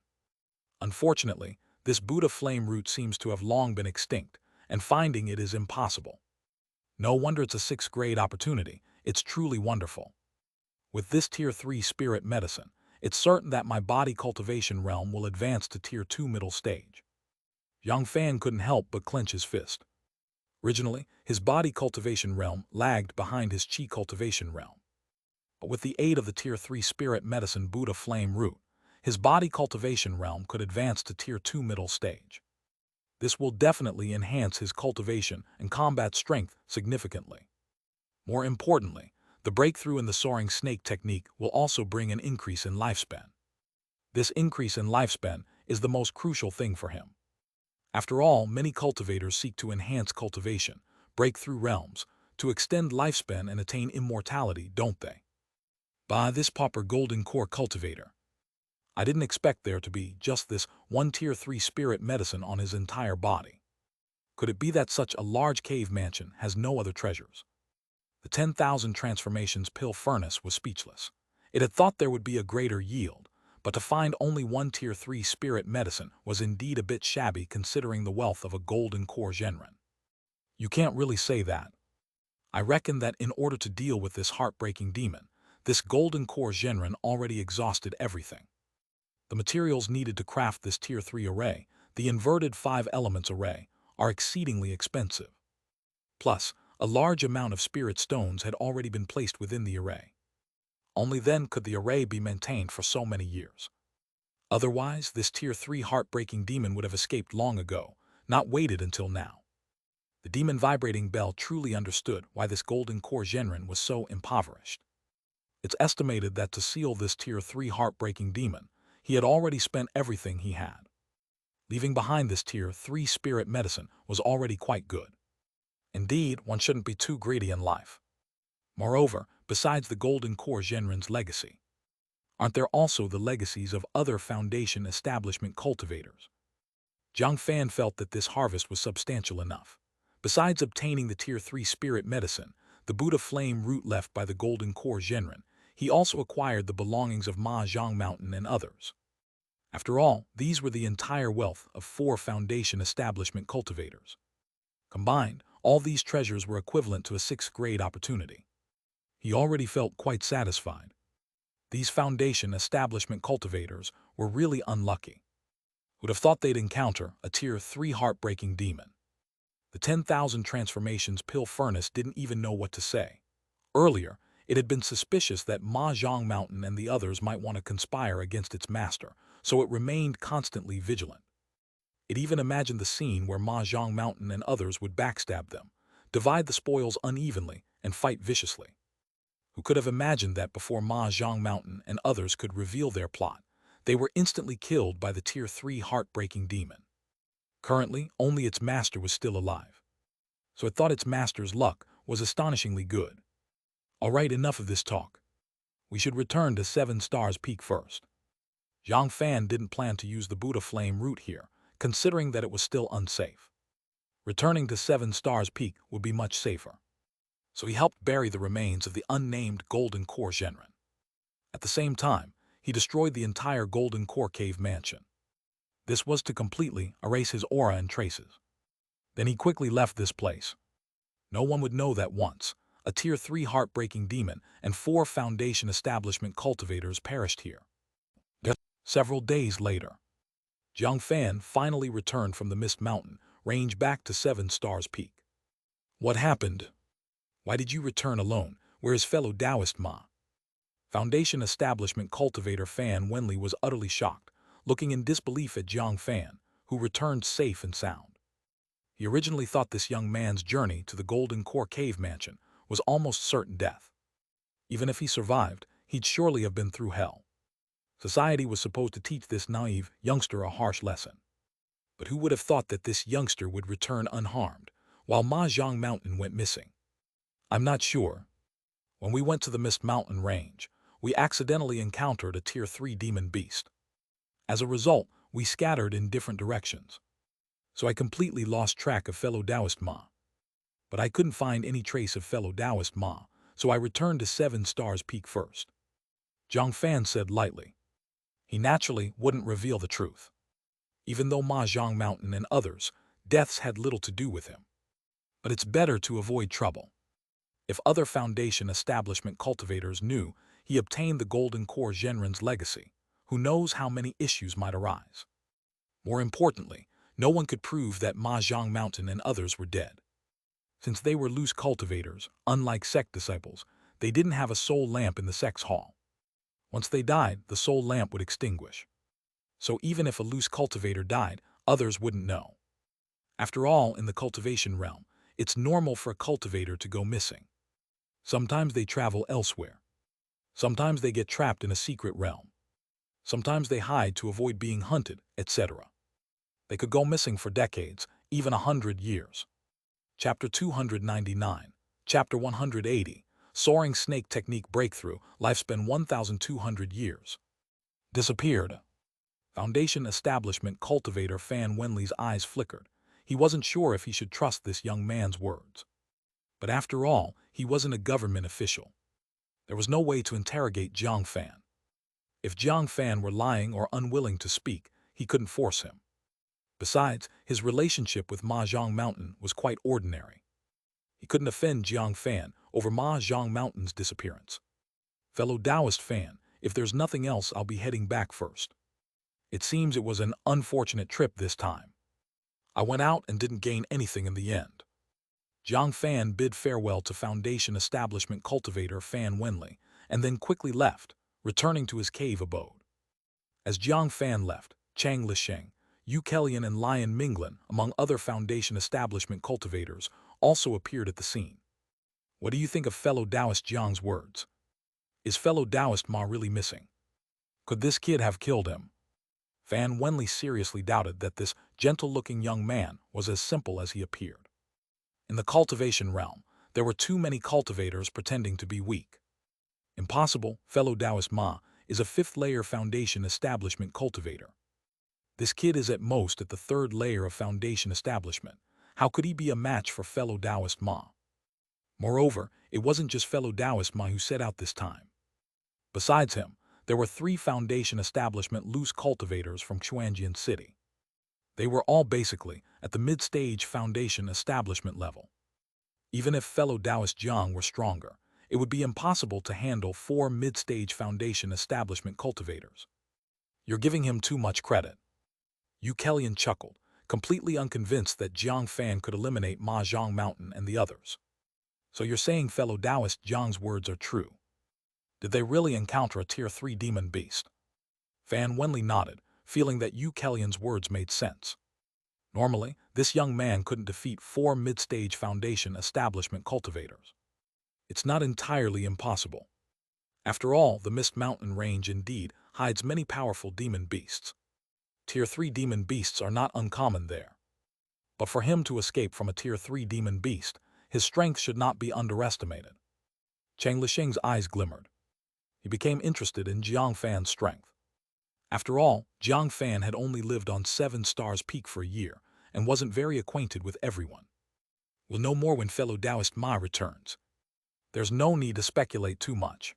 Unfortunately, this Buddha flame root seems to have long been extinct, and finding it is impossible. No wonder it's a sixth-grade opportunity. It's truly wonderful. With this Tier 3 spirit medicine, it's certain that my body cultivation realm will advance to Tier 2 middle stage. Jiang Fan couldn't help but clench his fist. Originally, his body cultivation realm lagged behind his chi cultivation realm. But with the aid of the Tier 3 spirit medicine Buddha flame root, his body cultivation realm could advance to Tier 2 middle stage. This will definitely enhance his cultivation and combat strength significantly. More importantly, the breakthrough in the soaring snake technique will also bring an increase in lifespan. This increase in lifespan is the most crucial thing for him. After all, many cultivators seek to enhance cultivation, break through realms, to extend lifespan and attain immortality, don't they? Bah, this pauper golden core cultivator. I didn't expect there to be just this one Tier 3 spirit medicine on his entire body. Could it be that such a large cave mansion has no other treasures? The 10,000 transformations pill furnace was speechless. It had thought there would be a greater yield, but to find only one Tier 3 spirit medicine was indeed a bit shabby considering the wealth of a golden core Genren. You can't really say that. I reckon that in order to deal with this heartbreaking demon, this golden core Genren already exhausted everything. The materials needed to craft this Tier 3 array, the inverted 5 elements array, are exceedingly expensive. Plus, a large amount of spirit stones had already been placed within the array. Only then could the array be maintained for so many years. Otherwise, this Tier 3 heartbreaking demon would have escaped long ago, not waited until now. The demon vibrating bell truly understood why this golden core Genren was so impoverished. It's estimated that to seal this Tier 3 heartbreaking demon, he had already spent everything he had. Leaving behind this Tier 3 spirit medicine was already quite good. Indeed, one shouldn't be too greedy in life. Moreover, besides the golden core Zhenren's legacy, aren't there also the legacies of other Foundation establishment cultivators? Jiang Fan felt that this harvest was substantial enough. Besides obtaining the Tier 3 spirit medicine, the Buddha flame root left by the golden core Zhenren, he also acquired the belongings of Ma Zhang Mountain and others. After all, these were the entire wealth of 4 Foundation establishment cultivators. Combined, all these treasures were equivalent to a 6th grade opportunity. He already felt quite satisfied. These Foundation establishment cultivators were really unlucky. Who'd have thought they'd encounter a Tier 3 heartbreaking demon? The 10,000 transformations pill furnace didn't even know what to say. Earlier, it had been suspicious that Ma Zhang Mountain and the others might want to conspire against its master, so it remained constantly vigilant. It even imagined the scene where Ma Zhang Mountain and others would backstab them, divide the spoils unevenly, and fight viciously. Who could have imagined that before Ma Zhang Mountain and others could reveal their plot, they were instantly killed by the Tier 3 heartbreaking demon? Currently, only its master was still alive. So it thought its master's luck was astonishingly good. Alright, enough of this talk. We should return to 7 Stars Peak first. Jiang Fan didn't plan to use the Buddha flame route here, considering that it was still unsafe. Returning to 7 Stars Peak would be much safer. So he helped bury the remains of the unnamed Golden Core Zhenren. At the same time, he destroyed the entire Golden Core Cave mansion. This was to completely erase his aura and traces. Then he quickly left this place. No one would know that once a Tier 3 heartbreaking demon and 4 Foundation establishment cultivators perished here. Several days later, Jiang Fan finally returned from the Mist Mountain range back to 7 Stars Peak. What happened? Why did you return alone? Where is fellow Taoist Ma? Foundation establishment cultivator Fan Wenli was utterly shocked, looking in disbelief at Jiang Fan, who returned safe and sound. He originally thought this young man's journey to the Golden Core Cave mansion was almost certain death. Even if he survived, he'd surely have been through hell. Society was supposed to teach this naive youngster a harsh lesson. But who would have thought that this youngster would return unharmed, while Ma Zhang Mountain went missing? I'm not sure. When we went to the Mist Mountain range, we accidentally encountered a Tier 3 demon beast. As a result, we scattered in different directions. So I completely lost track of fellow Taoist Ma. But I couldn't find any trace of fellow Taoist Ma, so I returned to 7 Stars Peak first. Jiang Fan said lightly. He naturally wouldn't reveal the truth. Even though Ma Zhang Mountain and others' deaths had little to do with him. But it's better to avoid trouble. If other Foundation establishment cultivators knew he obtained the Golden Core Zhenren's legacy, who knows how many issues might arise. More importantly, no one could prove that Ma Zhang Mountain and others were dead. Since they were loose cultivators, unlike sect disciples, they didn't have a soul lamp in the sect's hall. Once they died, the soul lamp would extinguish. So even if a loose cultivator died, others wouldn't know. After all, in the cultivation realm, it's normal for a cultivator to go missing. Sometimes they travel elsewhere. Sometimes they get trapped in a secret realm. Sometimes they hide to avoid being hunted, etc. They could go missing for decades, even 100 years. Chapter 299, Chapter 180, Soaring Snake Technique Breakthrough, Lifespan 1,200 years. Disappeared. Foundation establishment cultivator Fan Wenli's eyes flickered. He wasn't sure if he should trust this young man's words. But after all, he wasn't a government official. There was no way to interrogate Jiang Fan. If Jiang Fan were lying or unwilling to speak, he couldn't force him. Besides, his relationship with Ma Zhang Mountain was quite ordinary. He couldn't offend Jiang Fan over Ma Zhang Mountain's disappearance. Fellow Taoist Fan, if there's nothing else, I'll be heading back first. It seems it was an unfortunate trip this time. I went out and didn't gain anything in the end. Jiang Fan bid farewell to Foundation establishment cultivator Fan Wenli, and then quickly left, returning to his cave abode. As Jiang Fan left, Chang Lisheng, Yu Kelian and Lion Minglan, among other Foundation establishment cultivators, also appeared at the scene. What do you think of fellow Taoist Jiang's words? Is fellow Taoist Ma really missing? Could this kid have killed him? Fan Wenli seriously doubted that this gentle-looking young man was as simple as he appeared. In the cultivation realm, there were too many cultivators pretending to be weak. Impossible, fellow Taoist Ma is a fifth-layer foundation establishment cultivator. This kid is at most at the third layer of foundation establishment. How could he be a match for fellow Taoist Ma? Moreover, it wasn't just fellow Taoist Ma who set out this time. Besides him, there were 3 foundation establishment loose cultivators from Xuanjian City. They were all basically at the mid-stage foundation establishment level. Even if fellow Taoist Jiang were stronger, it would be impossible to handle 4 mid-stage foundation establishment cultivators. You're giving him too much credit. Yu Kellyan chuckled, completely unconvinced that Jiang Fan could eliminate Ma Zhang Mountain and the others. So you're saying fellow Taoist Jiang's words are true? Did they really encounter a Tier 3 demon beast? Fan Wenli nodded, feeling that Yu Kellyan's words made sense. Normally, this young man couldn't defeat 4 mid-stage foundation establishment cultivators. It's not entirely impossible. After all, the Mist Mountain range indeed hides many powerful demon beasts. Tier 3 demon beasts are not uncommon there. But for him to escape from a Tier 3 demon beast, his strength should not be underestimated. Chang Lisheng's eyes glimmered. He became interested in Jiang Fan's strength. After all, Jiang Fan had only lived on 7 Stars Peak for a year and wasn't very acquainted with everyone. We'll know more when fellow Taoist Ma returns. There's no need to speculate too much.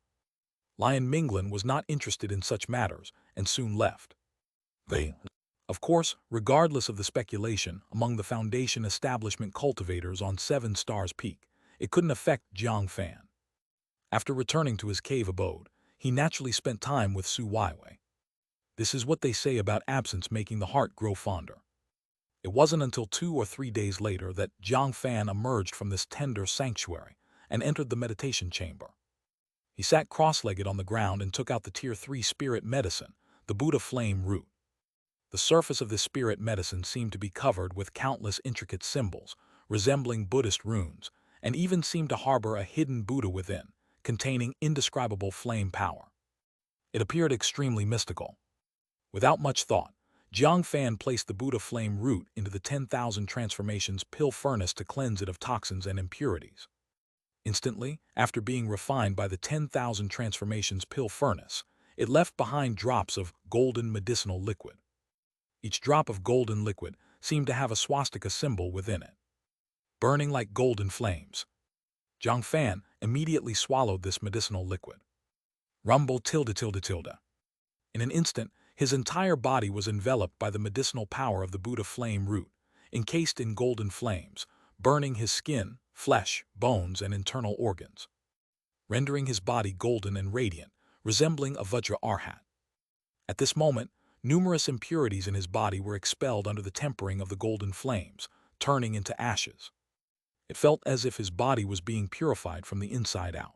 Lion Minglan was not interested in such matters and soon left. Of course, regardless of the speculation among the Foundation establishment cultivators on 7 Stars Peak, it couldn't affect Jiang Fan. After returning to his cave abode, he naturally spent time with Su Weiwei. This is what they say about absence making the heart grow fonder. It wasn't until 2 or 3 days later that Jiang Fan emerged from this tender sanctuary and entered the meditation chamber. He sat cross-legged on the ground and took out the Tier 3 spirit medicine, the Buddha flame root. The surface of this spirit medicine seemed to be covered with countless intricate symbols, resembling Buddhist runes, and even seemed to harbor a hidden Buddha within, containing indescribable flame power. It appeared extremely mystical. Without much thought, Jiang Fan placed the Buddha flame root into the 10,000 transformations pill furnace to cleanse it of toxins and impurities. Instantly, after being refined by the 10,000 transformations pill furnace, it left behind drops of golden medicinal liquid. Each drop of golden liquid seemed to have a swastika symbol within it, burning like golden flames. Jiang Fan immediately swallowed this medicinal liquid. Rumble tilde tilde tilde. In an instant, his entire body was enveloped by the medicinal power of the Buddha flame root, encased in golden flames, burning his skin, flesh, bones, and internal organs, rendering his body golden and radiant, resembling a Vajra Arhat. At this moment, numerous impurities in his body were expelled under the tempering of the golden flames, turning into ashes. It felt as if his body was being purified from the inside out.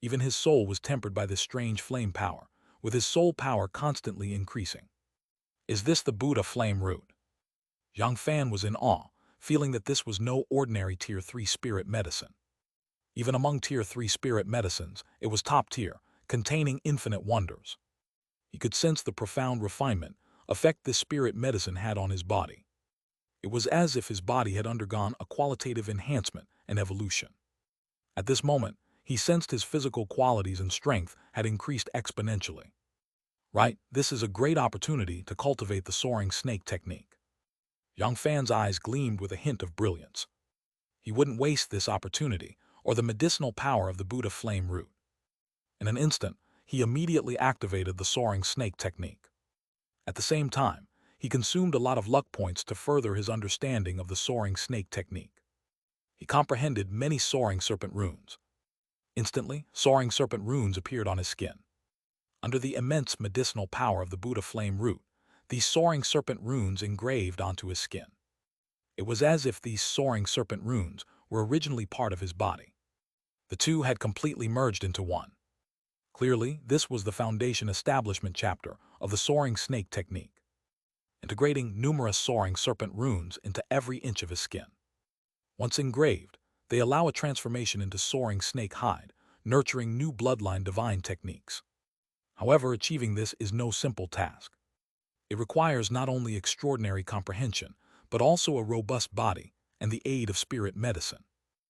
Even his soul was tempered by this strange flame power, with his soul power constantly increasing. Is this the Buddha flame root? Jiang Fan was in awe, feeling that this was no ordinary Tier 3 spirit medicine. Even among Tier 3 spirit medicines, it was top tier, containing infinite wonders. He could sense the profound refinement effect this spirit medicine had on his body. It was as if his body had undergone a qualitative enhancement and evolution. At this moment, he sensed his physical qualities and strength had increased exponentially. Right, this is a great opportunity to cultivate the soaring snake technique. Jiang Fan's eyes gleamed with a hint of brilliance. He wouldn't waste this opportunity or the medicinal power of the Buddha flame root. In an instant, he immediately activated the soaring snake technique. At the same time, he consumed a lot of luck points to further his understanding of the soaring snake technique. He comprehended many soaring serpent runes. Instantly, soaring serpent runes appeared on his skin. Under the immense medicinal power of the Buddha flame root, these soaring serpent runes engraved onto his skin. It was as if these soaring serpent runes were originally part of his body. The two had completely merged into one. Clearly, this was the foundation establishment chapter of the soaring snake technique, integrating numerous soaring serpent runes into every inch of his skin. Once engraved, they allow a transformation into soaring snake hide, nurturing new bloodline divine techniques. However, achieving this is no simple task. It requires not only extraordinary comprehension, but also a robust body and the aid of spirit medicine.